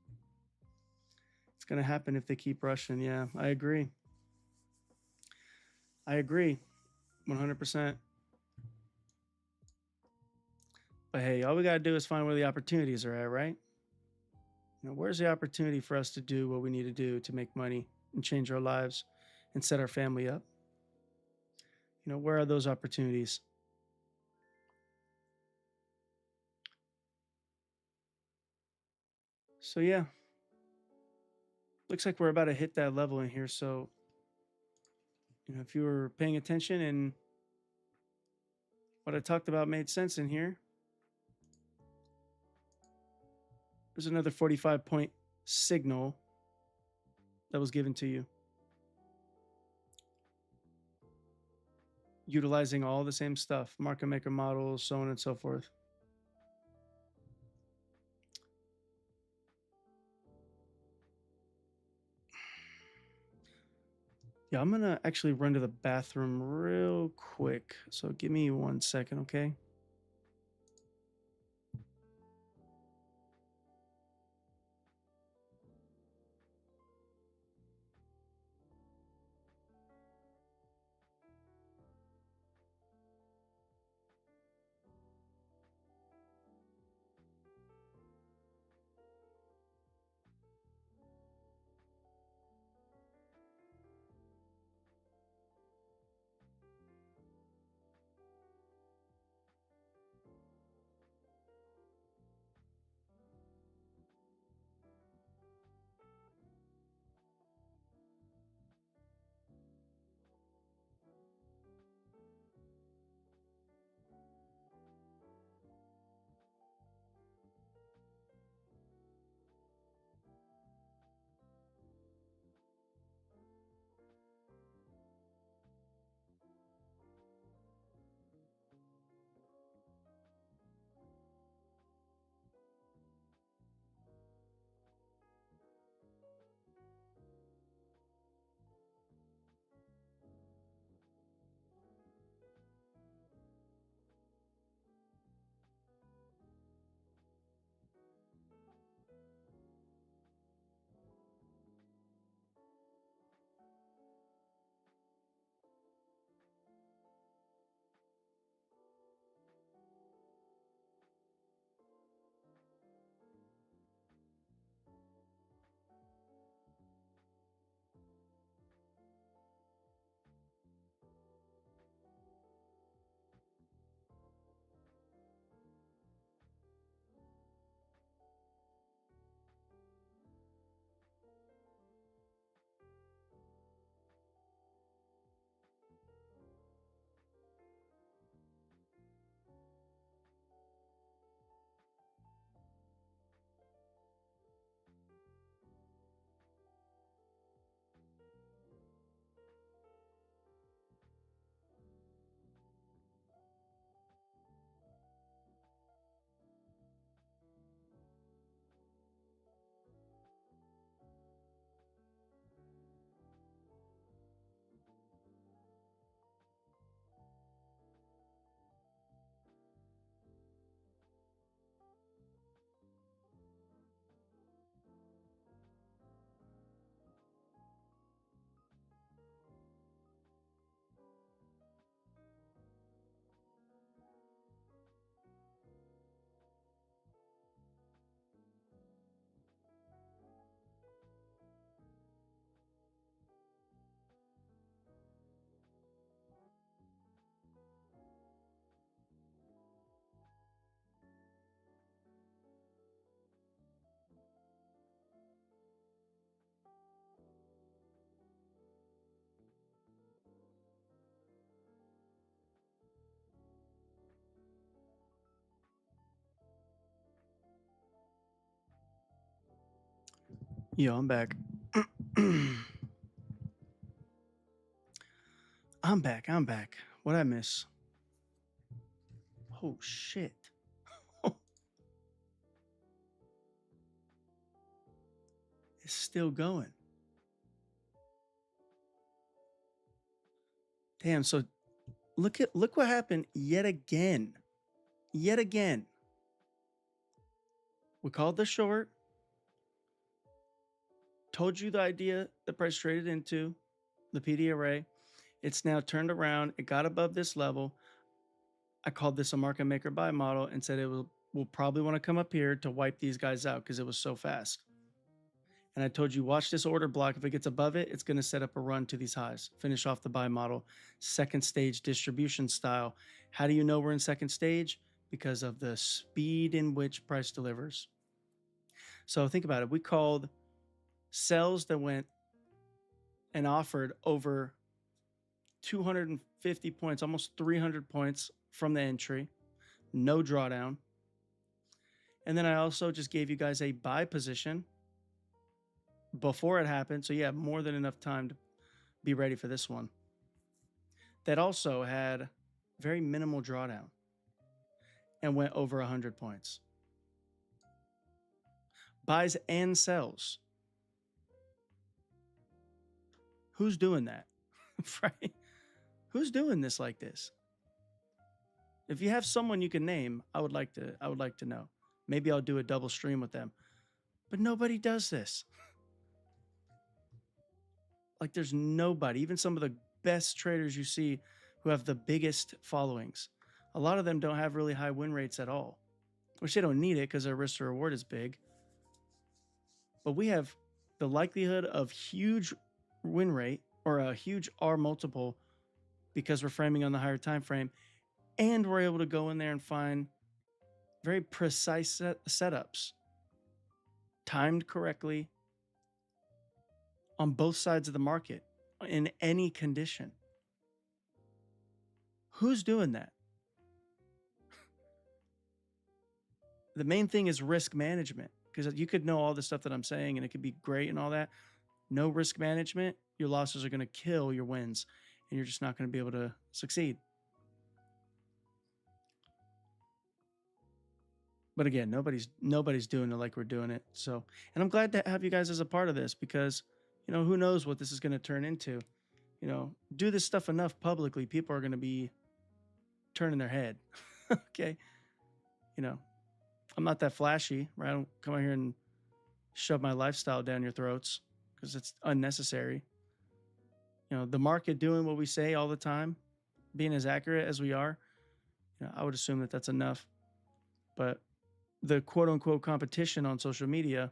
It's going to happen if they keep rushing. Yeah, I agree. I agree 100%. But hey, all we got to do is find where the opportunities are at, right? You know, where's the opportunity for us to do what we need to do to make money and change our lives and set our family up? You know, where are those opportunities? So yeah, looks like we're about to hit that level in here. So, you know, if you were paying attention and what I talked about made sense in here, there's another 45-point signal that was given to you, utilizing all the same stuff, market maker models, so on and so forth. Yeah, I'm gonna actually run to the bathroom real quick. So give me 1 second, okay? Yo, I'm back. I'm back. I'm back. What'd I miss? Oh, shit. It's still going. Damn, so look what happened yet again. Yet again. We called the short. Told you the idea the price traded into, the PD array. It's now turned around. It got above this level. I called this a market maker buy model and said it will probably want to come up here to wipe these guys out because it was so fast. And I told you, watch this order block. If it gets above it, it's going to set up a run to these highs, finish off the buy model, second stage distribution style. How do you know we're in second stage? Because of the speed in which price delivers. So think about it. We called sells that went and offered over 250 points, almost 300 points from the entry, no drawdown. And then I also just gave you guys a buy position before it happened. So you have more than enough time to be ready for this one. That also had very minimal drawdown and went over 100 points. Buys and sells. Who's doing that? Right? Who's doing this like this? If you have someone you can name, I would like to know. Maybe I'll do a double stream with them. But nobody does this. Like there's nobody, even some of the best traders you see who have the biggest followings. A lot of them don't have really high win rates at all, which they don't need it because their risk to reward is big. But we have the likelihood of huge win rate or a huge R multiple because we're framing on the higher time frame, and we're able to go in there and find very precise setups, timed correctly on both sides of the market in any condition. Who's doing that? The main thing is risk management, because you could know all the stuff that I'm saying and it could be great and all that. No risk management, your losses are going to kill your wins and you're just not going to be able to succeed. But again, nobody's doing it like we're doing it. So, and I'm glad to have you guys as a part of this because, you know, who knows what this is going to turn into. You know, do this stuff enough publicly, people are going to be turning their head. Okay. You know, I'm not that flashy, right? I don't come out here and shove my lifestyle down your throats because it's unnecessary. You know, the market doing what we say all the time, being as accurate as we are, you know, I would assume that that's enough. But the quote unquote competition on social media,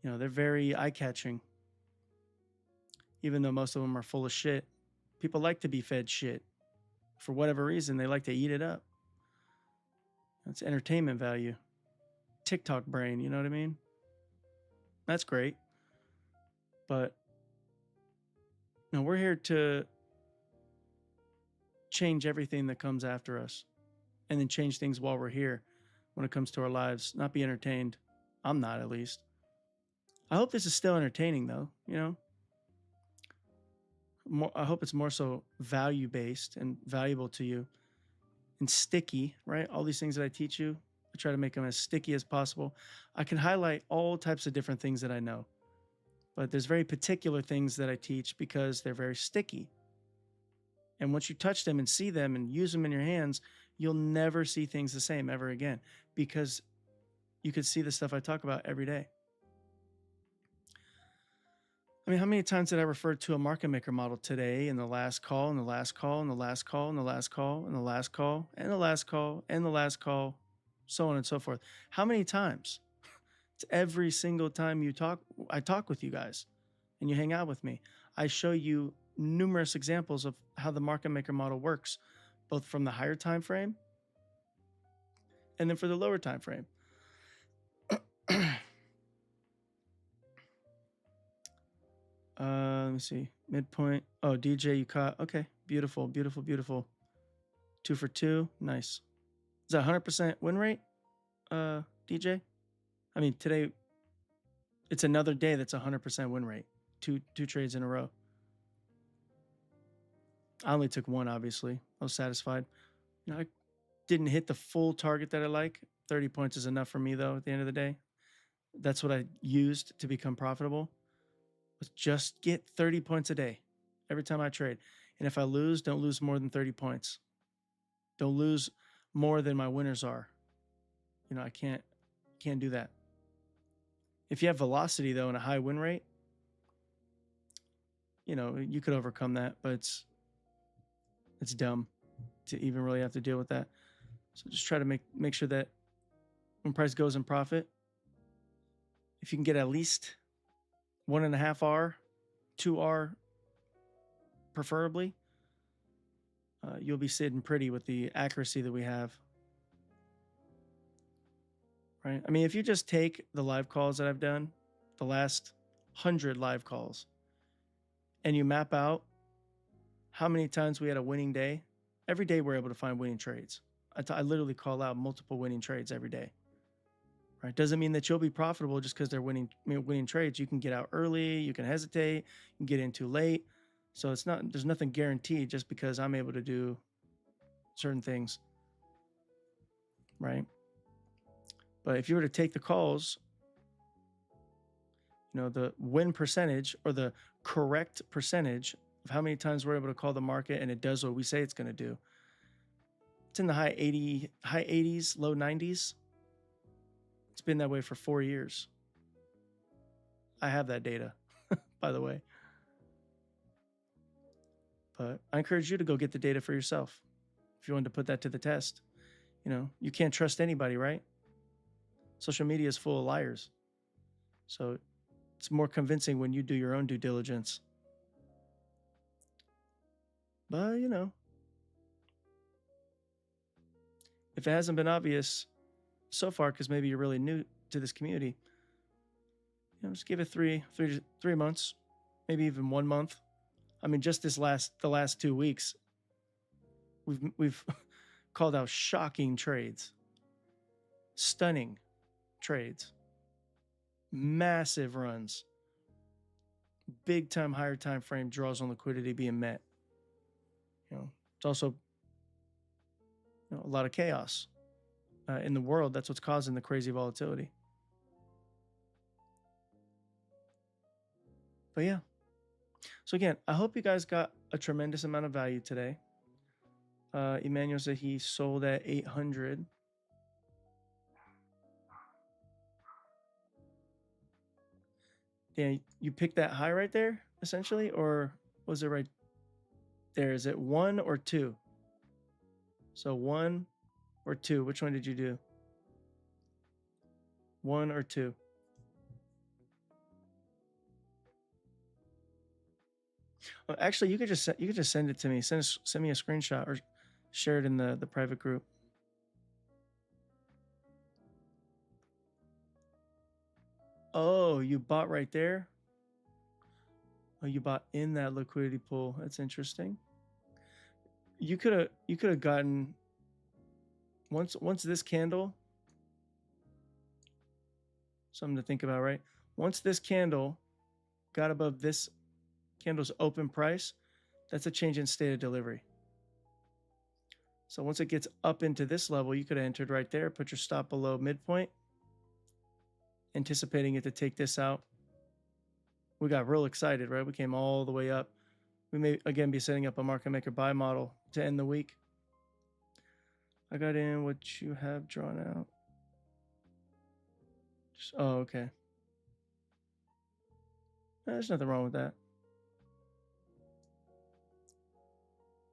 you know, they're very eye-catching. Even though most of them are full of shit, people like to be fed shit. For whatever reason, they like to eat it up. That's entertainment value. TikTok brain, you know what I mean? That's great. But no, we're here to change everything that comes after us and then change things while we're here when it comes to our lives, not be entertained. I'm not, at least. I hope this is still entertaining though, you know? I hope it's more so value-based and valuable to you and sticky, right? All these things that I teach you, I try to make them as sticky as possible. I can highlight all types of different things that I know, but there's very particular things that I teach because they're very sticky. And once you touch them and see them and use them in your hands, you'll never see things the same ever again because you could see the stuff I talk about every day. I mean, how many times did I refer to a market maker model today in the last call, and the last call, and the last call, and the last call, and the last call, and the last call, and the last call, so on and so forth? How many times? It's every single time I talk with you guys and you hang out with me. I show you numerous examples of how the market maker model works, both from the higher time frame and then for the lower time frame. Let me see. Midpoint. Oh, DJ, you caught. Okay. Beautiful, beautiful, beautiful. 2 for 2. Nice. Is that 100% win rate, DJ? I mean, today. It's another day that's 100% win rate. Two trades in a row. I only took one, obviously. I was satisfied. You know, I didn't hit the full target that I like. 30 points is enough for me, though, at the end of the day. That's what I used to become profitable. Was just get 30 points a day every time I trade. And if I lose, don't lose more than 30 points. Don't lose more than my winners are. You know, I can't do that. If you have velocity, though, and a high win rate, you know, you could overcome that, but it's dumb to even really have to deal with that. So just try to make sure that when price goes in profit, if you can get at least 1.5 R, 2 R, preferably, you'll be sitting pretty with the accuracy that we have. Right? I mean, if you just take the live calls that I've done, the last 100 live calls, and you map out how many times we had a winning day, every day we're able to find winning trades. I literally call out multiple winning trades every day. Right? Doesn't mean that you'll be profitable just because they're winning trades. You can get out early, you can hesitate, you can get in too late. So there's nothing guaranteed just because I'm able to do certain things. Right? But if you were to take the calls, you know, the win percentage or the correct percentage of how many times we're able to call the market and it does what we say it's going to do, it's in the high 80s, low 90s. It's been that way for 4 years. I have that data, by the way. But I encourage you to go get the data for yourself if you want to put that to the test. You know, you can't trust anybody, right? Social media is full of liars. So it's more convincing when you do your own due diligence. But, you know, if it hasn't been obvious so far, because maybe you're really new to this community, you know, just give it three months, maybe even 1 month. I mean, just the last 2 weeks, we've called out shocking trades, stunning trades, massive runs, big time higher time frame draws on liquidity being met. You know, it's also, you know, a lot of chaos in the world. That's what's causing the crazy volatility. But yeah. So again, I hope you guys got a tremendous amount of value today. Emmanuel said he sold at 800. Yeah, you picked that high right there, essentially, or was it right there? Is it 1 or 2? So 1 or 2, which one did you do? 1 or 2? Well, actually, you could just send it to me. Send me a screenshot or share it in the private group. Oh, you bought right there? Oh, you bought in that liquidity pool. That's interesting. You could have gotten once this candle, something to think about, right? Once this candle got above this candle's open price, that's a change in state of delivery. So once it gets up into this level, you could have entered right there, put your stop below midpoint, anticipating it to take this out. We got real excited, right? We came all the way up. We may again be setting up a market maker buy model to end the week. I got in what you have drawn out. Oh, okay. There's nothing wrong with that.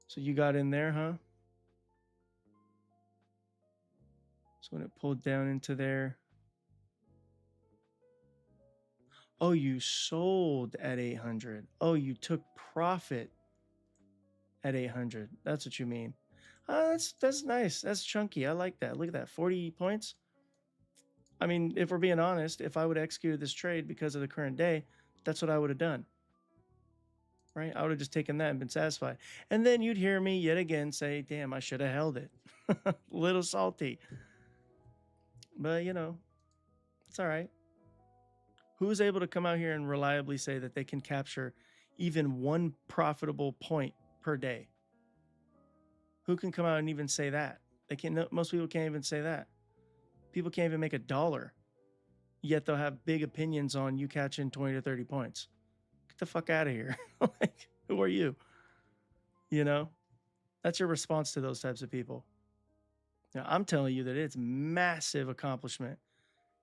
So you got in there, huh? So when it pulled down into there. Oh, you sold at 800. Oh, you took profit at 800. That's what you mean. That's nice. That's chunky. I like that. Look at that. 40 points. I mean, if we're being honest, if I would have executed this trade because of the current day, that's what I would have done. Right? I would have just taken that and been satisfied. And then you'd hear me yet again say, damn, I should have held it. Little salty. But, you know, it's all right. Who's able to come out here and reliably say that they can capture even one profitable point per day? Who can come out and even say that? They can't. Most people can't even say that. People can't even make $1, yet they'll have big opinions on you catching 20 to 30 points. Get the fuck out of here. Like, who are you? You know, that's your response to those types of people. Now, I'm telling you that it's massive accomplishment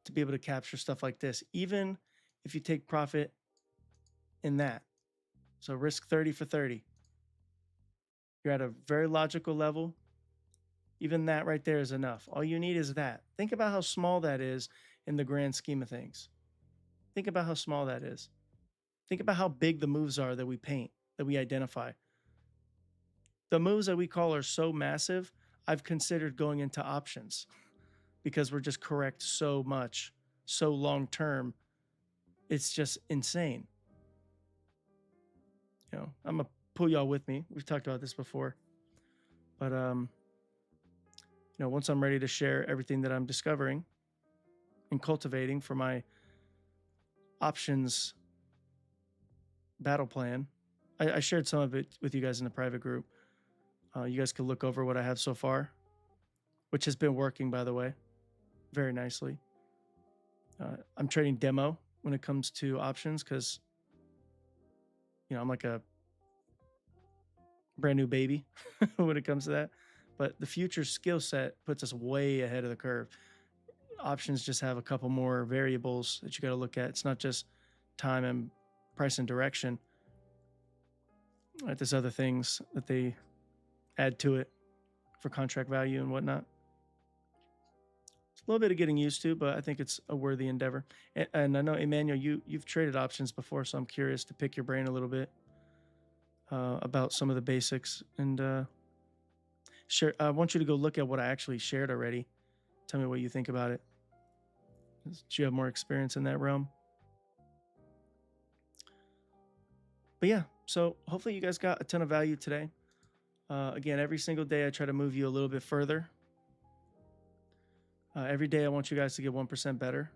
to be able to capture stuff like this, even if you take profit in that. So risk 30 for 30. You're at a very logical level. Even that right there is enough. All you need is that. Think about how small that is in the grand scheme of things. Think about how small that is. Think about how big the moves are that we paint, that we identify. The moves that we call are so massive, I've considered going into options because we're just correct so much, so long term. It's just insane. You know, I'm gonna pull y'all with me. We've talked about this before, but you know, once I'm ready to share everything that I'm discovering and cultivating for my options battle plan, I shared some of it with you guys in the private group. You guys can look over what I have so far, which has been working, by the way, very nicely. I'm trading demo when it comes to options because, you know, I'm like a brand new baby when it comes to that. But the future skill set puts us way ahead of the curve. Options just have a couple more variables that you got to look at. It's not just time and price and direction. Right, there's other things that they add to it for contract value and whatnot. It's a little bit of getting used to, but I think it's a worthy endeavor. And I know, Emmanuel, you've traded options before, so I'm curious to pick your brain a little bit about some of the basics. And share. I want you to go look at what I actually shared already. Tell me what you think about it. Do you have more experience in that realm? But yeah, so hopefully you guys got a ton of value today. Again, every single day I try to move you a little bit further. Every day I want you guys to get 1% better.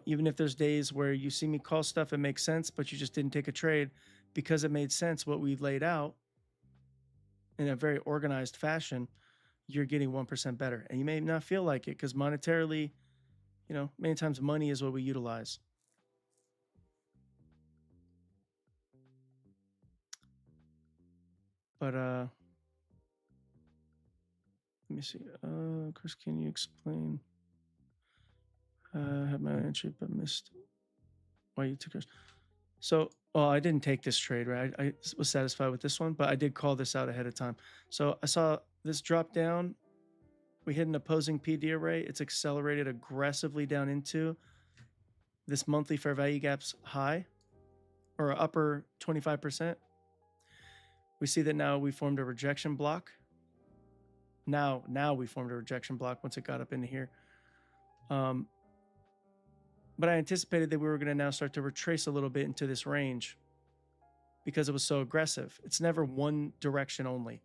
Even if there's days where you see me call stuff and make sense, but you just didn't take a trade because it made sense what we laid out in a very organized fashion, you're getting 1% better. And you may not feel like it because monetarily, you know, many times money is what we utilize. But let me see. Chris, can you explain? I had my entry but missed why you took yours. So, well, I didn't take this trade, right? I was satisfied with this one, but I did call this out ahead of time. So I saw this drop down. We hit an opposing PD array. It's accelerated aggressively down into this monthly fair value gaps high or upper 25%. We see that now we formed a rejection block. Now we formed a rejection block once it got up into here. But I anticipated that we were going to now start to retrace a little bit into this range because it was so aggressive. It's never one direction only.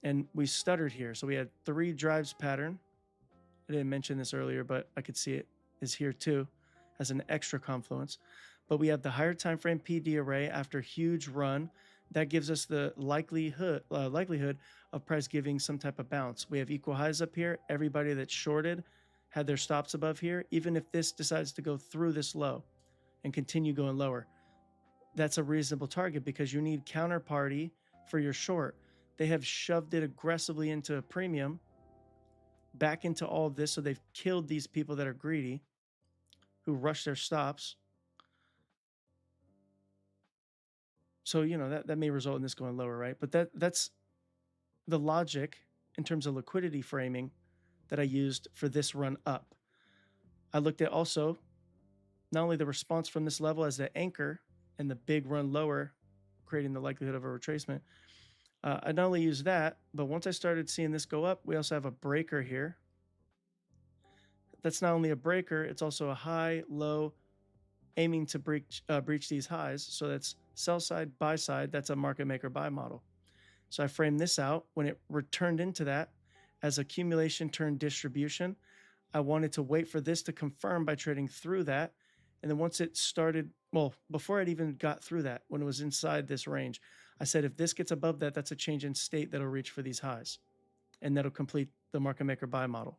And we stuttered here. So we had 3 drives pattern. I didn't mention this earlier, but I could see it is here too as an extra confluence. But we have the higher time frame PD array after huge run. That gives us the likelihood of price giving some type of bounce. We have equal highs up here. Everybody that's shorted had their stops above here. Even if this decides to go through this low and continue going lower, that's a reasonable target because you need counterparty for your short. They have shoved it aggressively into a premium, back into all of this. So they've killed these people that are greedy, who rush their stops. So, you know, that may result in this going lower, right? But that's the logic in terms of liquidity framing that I used for this run up. I looked at also not only the response from this level as the anchor and the big run lower, creating the likelihood of a retracement. I not only used that, but once I started seeing this go up, we also have a breaker here. That's not only a breaker, it's also a high, low, aiming to breach these highs. So that's sell side, buy side. That's a market maker buy model. So I framed this out when it returned into that as accumulation turned distribution. I wanted to wait for this to confirm by trading through that And then once it started, well, before I'd even got through that, when it was inside this range, I said, if this gets above that, that's a change in state that'll reach for these highs. And that'll complete the market maker buy model.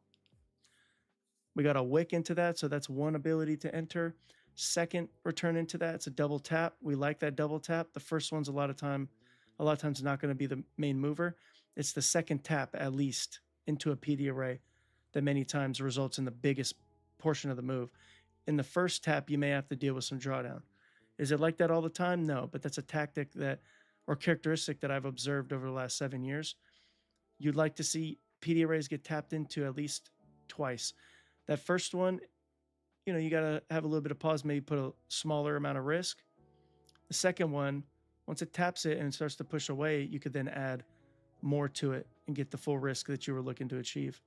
We got a wick into that, so that's one ability to enter. Second return into that, it's a double tap. We like that double tap. The first one's a lot of times not going to be the main mover. It's the second tap, at least, into a PD array that many times results in the biggest portion of the move. In the first tap, you may have to deal with some drawdown. Is it like that all the time? No, but that's a tactic that, or characteristic that I've observed over the last 7 years. You'd like to see PD arrays get tapped into at least twice. That first one, you got to have a little bit of pause, maybe put a smaller amount of risk. The second one, once it taps it and it starts to push away, you could then add more to it and get the full risk that you were looking to achieve.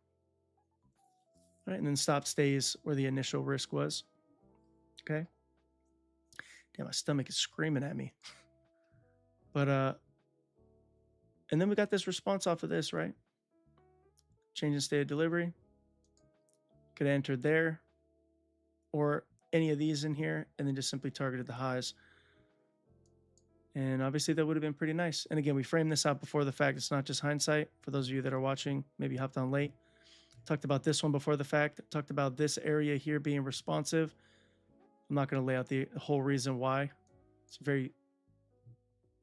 All right, and then stop stays where the initial risk was. Okay. Damn, my stomach is screaming at me. But and then we got this response off of this, right? Change in state of delivery. Could have entered there or any of these in here and then just simply targeted the highs. And obviously that would have been pretty nice. And again, we framed this out before the fact. It's not just hindsight. For those of you that are watching, maybe hopped on late. Talked about this one before the fact. Talked about this area here being responsive. I'm not going to lay out the whole reason why. It's very,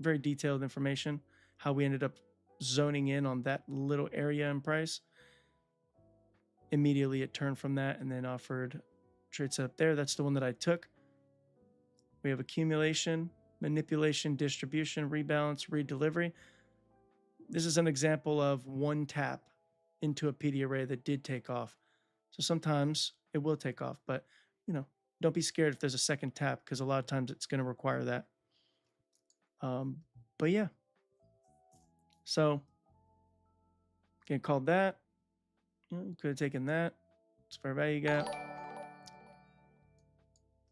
very detailed information. How we ended up zoning in on that little area in price. Immediately it turned from that and then offered trade setup there. That's the one that I took. We have accumulation, manipulation, distribution, rebalance, redelivery. This is an example of one tap into a PD array that did take off. So sometimes it will take off, but don't be scared if there's a second tap because a lot of times it's going to require that. But yeah. So again, called that. You could have taken that. It's fair value gap.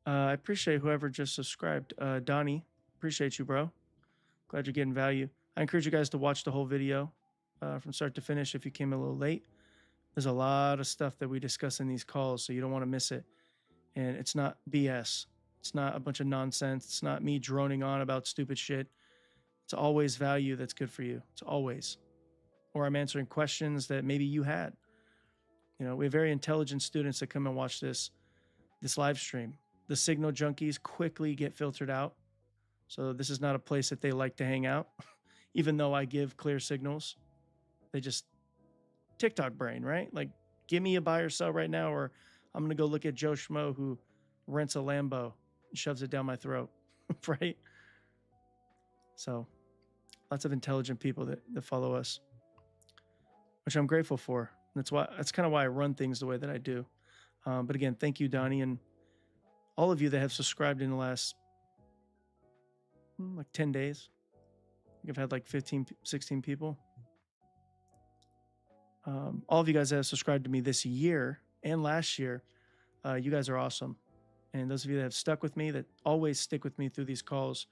I appreciate whoever just subscribed. Donnie, appreciate you, bro. Glad you're getting value. I encourage you guys to watch the whole video from start to finish if you came a little late. There's a lot of stuff that we discuss in these calls, so you don't want to miss it. And it's not BS. It's not a bunch of nonsense. It's not me droning on about stupid shit. It's always value that's good for you. It's always. Or I'm answering questions that maybe you had. We have very intelligent students that come and watch this live stream. The signal junkies quickly get filtered out. So this is not a place that they like to hang out, even though I give clear signals. They just TikTok brain, right? Like, give me a buy or sell right now, or I'm going to go look at Joe Schmo who rents a Lambo and shoves it down my throat, right? So lots of intelligent people that follow us, which I'm grateful for. That's kind of why I run things the way that I do. But again, thank you, Donnie, and all of you that have subscribed in the last like 10 days. I think I've had like 15, 16 people. All of you guys that have subscribed to me this year and last year, you guys are awesome. And those of you that have stuck with me, that always stick with me through these calls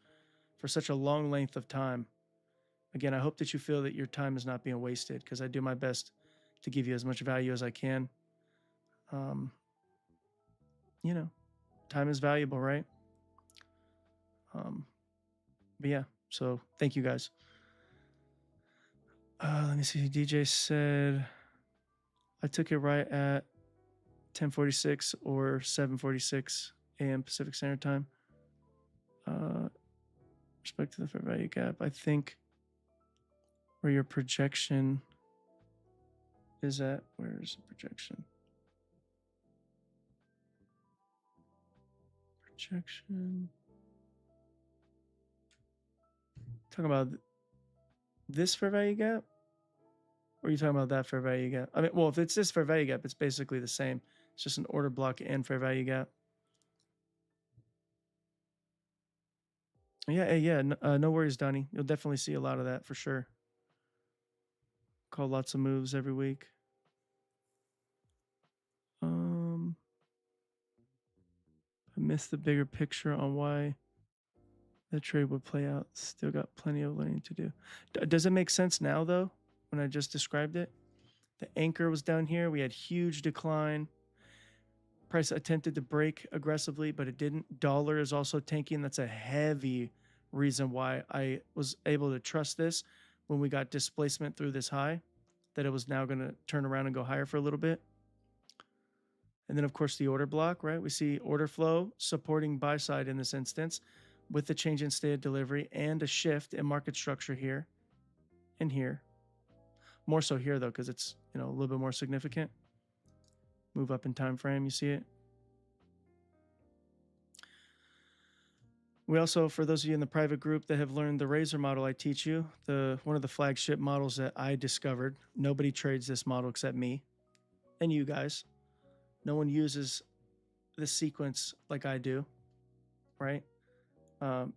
for such a long length of time. Again, I hope that you feel that your time is not being wasted because I do my best to give you as much value as I can. Time is valuable, right? But yeah, so thank you guys. Let me see. DJ said, I took it right at 10:46 or 7:46 a.m. Pacific Standard Time. Respect to the fair value gap, I think where your projection is at. Where is the projection? Projection. Talking about this fair value gap? Or are you talking about that fair value gap? I mean, well, if it's this fair value gap, it's basically the same. It's just an order block and fair value gap. Yeah. No worries, Donnie. You'll definitely see a lot of that for sure. Call lots of moves every week. I missed the bigger picture on why the trade would play out. Still got plenty of learning to do. Does it make sense now, though, when I just described it? The anchor was down here. We had huge decline. Price attempted to break aggressively, but it didn't. Dollar is also tanking. That's a heavy reason why I was able to trust this when we got displacement through this high, that it was now going to turn around and go higher for a little bit. And then, of course, the order block, right? We see order flow supporting buy side in this instance with the change in state of delivery and a shift in market structure here and here. More so here, though, because it's, a little bit more significant. Move up in time frame, you see it. We also, for those of you in the private group that have learned the Razor model I teach you, one of the flagship models that I discovered, nobody trades this model except me and you guys. No one uses this sequence like I do, right?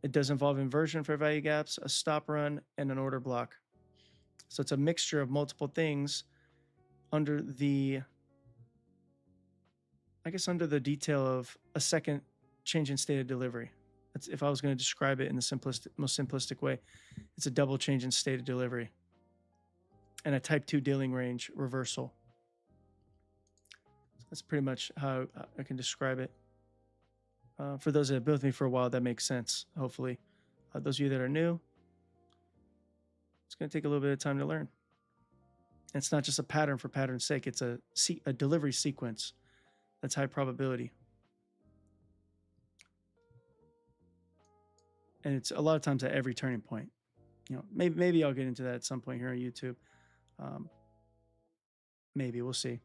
It does involve inversion for value gaps, a stop run, and an order block. So it's a mixture of multiple things under the detail of a second change in state of delivery. That's, if I was going to describe it in the most simplistic way, it's a double change in state of delivery and a type 2 dealing range reversal. So that's pretty much how I can describe it. For those that have been with me for a while, that makes sense, hopefully. Those of you that are new, it's going to take a little bit of time to learn. And it's not just a pattern for pattern's sake. It's a delivery sequence that's high probability. And it's a lot of times at every turning point. Maybe I'll get into that at some point here on YouTube. Maybe, we'll see.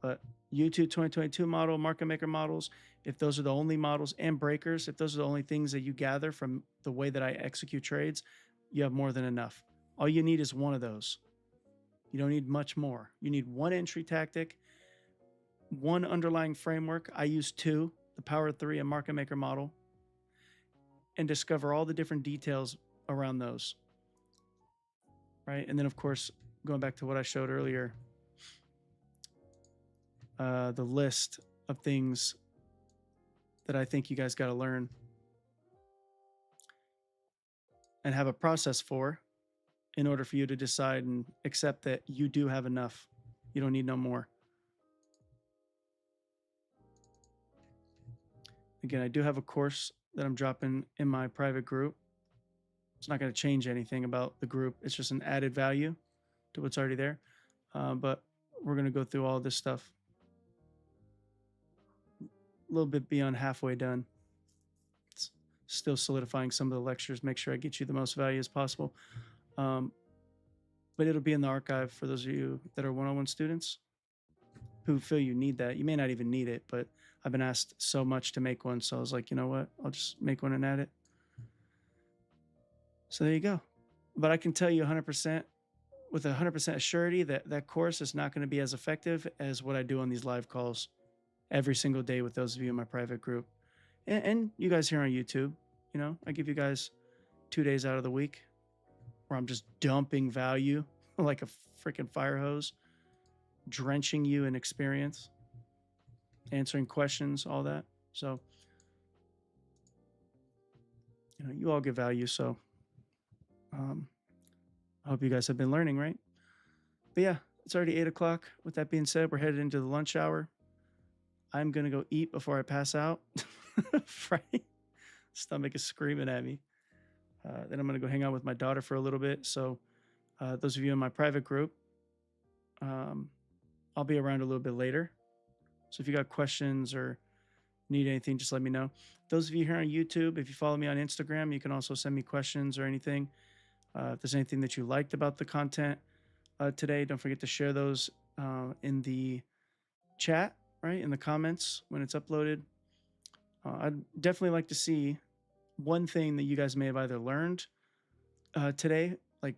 But YouTube 2022 model, market maker models, if those are the only models, and breakers, if those are the only things that you gather from the way that I execute trades, you have more than enough. All you need is one of those. You don't need much more. You need one entry tactic, one underlying framework. I use two, the Power of Three and market maker model, and discover all the different details around those. Right? And then, of course, going back to what I showed earlier, the list of things that I think you guys got to learn and have a process for in order for you to decide and accept that you do have enough. You don't need no more. Again, I do have a course that I'm dropping in my private group. It's not going to change anything about the group. It's just an added value to what's already there. But we're going to go through all this stuff. A little bit beyond halfway done. It's still solidifying some of the lectures, make sure I get you the most value as possible. But it'll be in the archive for those of you that are one-on-one students who feel you need that. You may not even need it, but I've been asked so much to make one. So I was like, you know what? I'll just make one and add it. So there you go. But I can tell you 100% with 100% surety that that course is not going to be as effective as what I do on these live calls every single day with those of you in my private group. And you guys here on YouTube, I give you guys 2 days out of the week where I'm just dumping value like a freaking fire hose, drenching you in experience, answering questions, all that. So, you all get value. So, I hope you guys have been learning, right? But yeah, it's already 8 o'clock. With that being said, we're headed into the lunch hour. I'm going to go eat before I pass out. Right? Stomach is screaming at me. Then I'm going to go hang out with my daughter for a little bit. So those of you in my private group, I'll be around a little bit later. So if you got questions or need anything, just let me know. Those of you here on YouTube, if you follow me on Instagram, you can also send me questions or anything. If there's anything that you liked about the content today, don't forget to share those in the chat, right? In the comments when it's uploaded. I'd definitely like to see one thing that you guys may have either learned today, like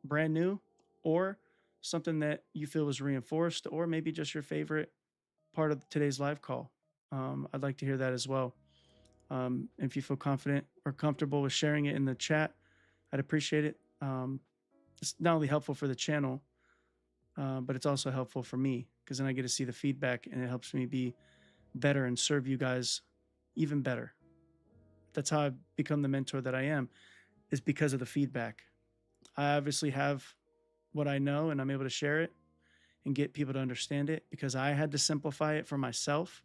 brand new, or something that you feel was reinforced, or maybe just your favorite part of today's live call. I'd like to hear that as well. If you feel confident or comfortable with sharing it in the chat, I'd appreciate it. It's not only helpful for the channel, but it's also helpful for me because then I get to see the feedback and it helps me be better and serve you guys even better. That's how I've become the mentor that I am, is because of the feedback. I obviously have what I know and I'm able to share it and get people to understand it because I had to simplify it for myself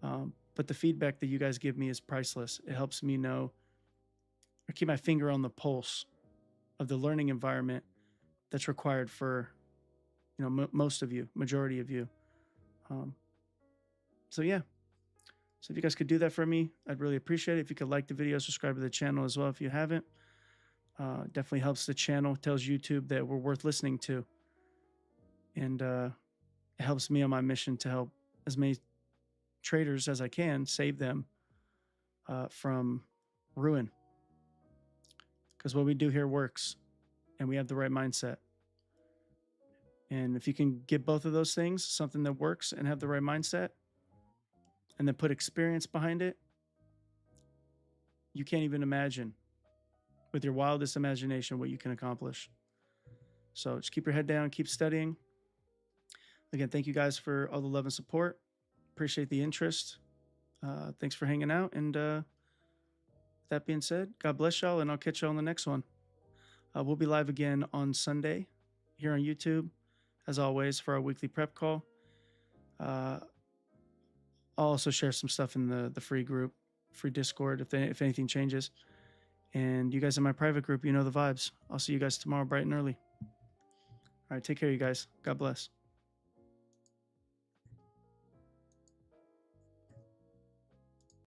But the feedback that you guys give me is priceless. It helps me know or keep my finger on the pulse of the learning environment that's required for, most of you, majority of you. Um, so yeah. So if you guys could do that for me, I'd really appreciate it. If you could like the video, subscribe to the channel as well if you haven't. Definitely helps the channel, tells YouTube that we're worth listening to. And it helps me on my mission to help as many traders as I can, save them from ruin. Because what we do here works and we have the right mindset. And if you can get both of those things, something that works and have the right mindset, and then put experience behind it, you can't even imagine with your wildest imagination what you can accomplish. So just keep your head down, keep studying. Again, thank you guys for all the love and support. Appreciate the interest. Thanks for hanging out. And that being said, God bless y'all, and I'll catch y'all on the next one. We'll be live again on Sunday here on YouTube, as always, for our weekly prep call. I'll also share some stuff in the free group, free Discord, if anything changes. And you guys in my private group, you know the vibes. I'll see you guys tomorrow bright and early. All right, take care, you guys. God bless.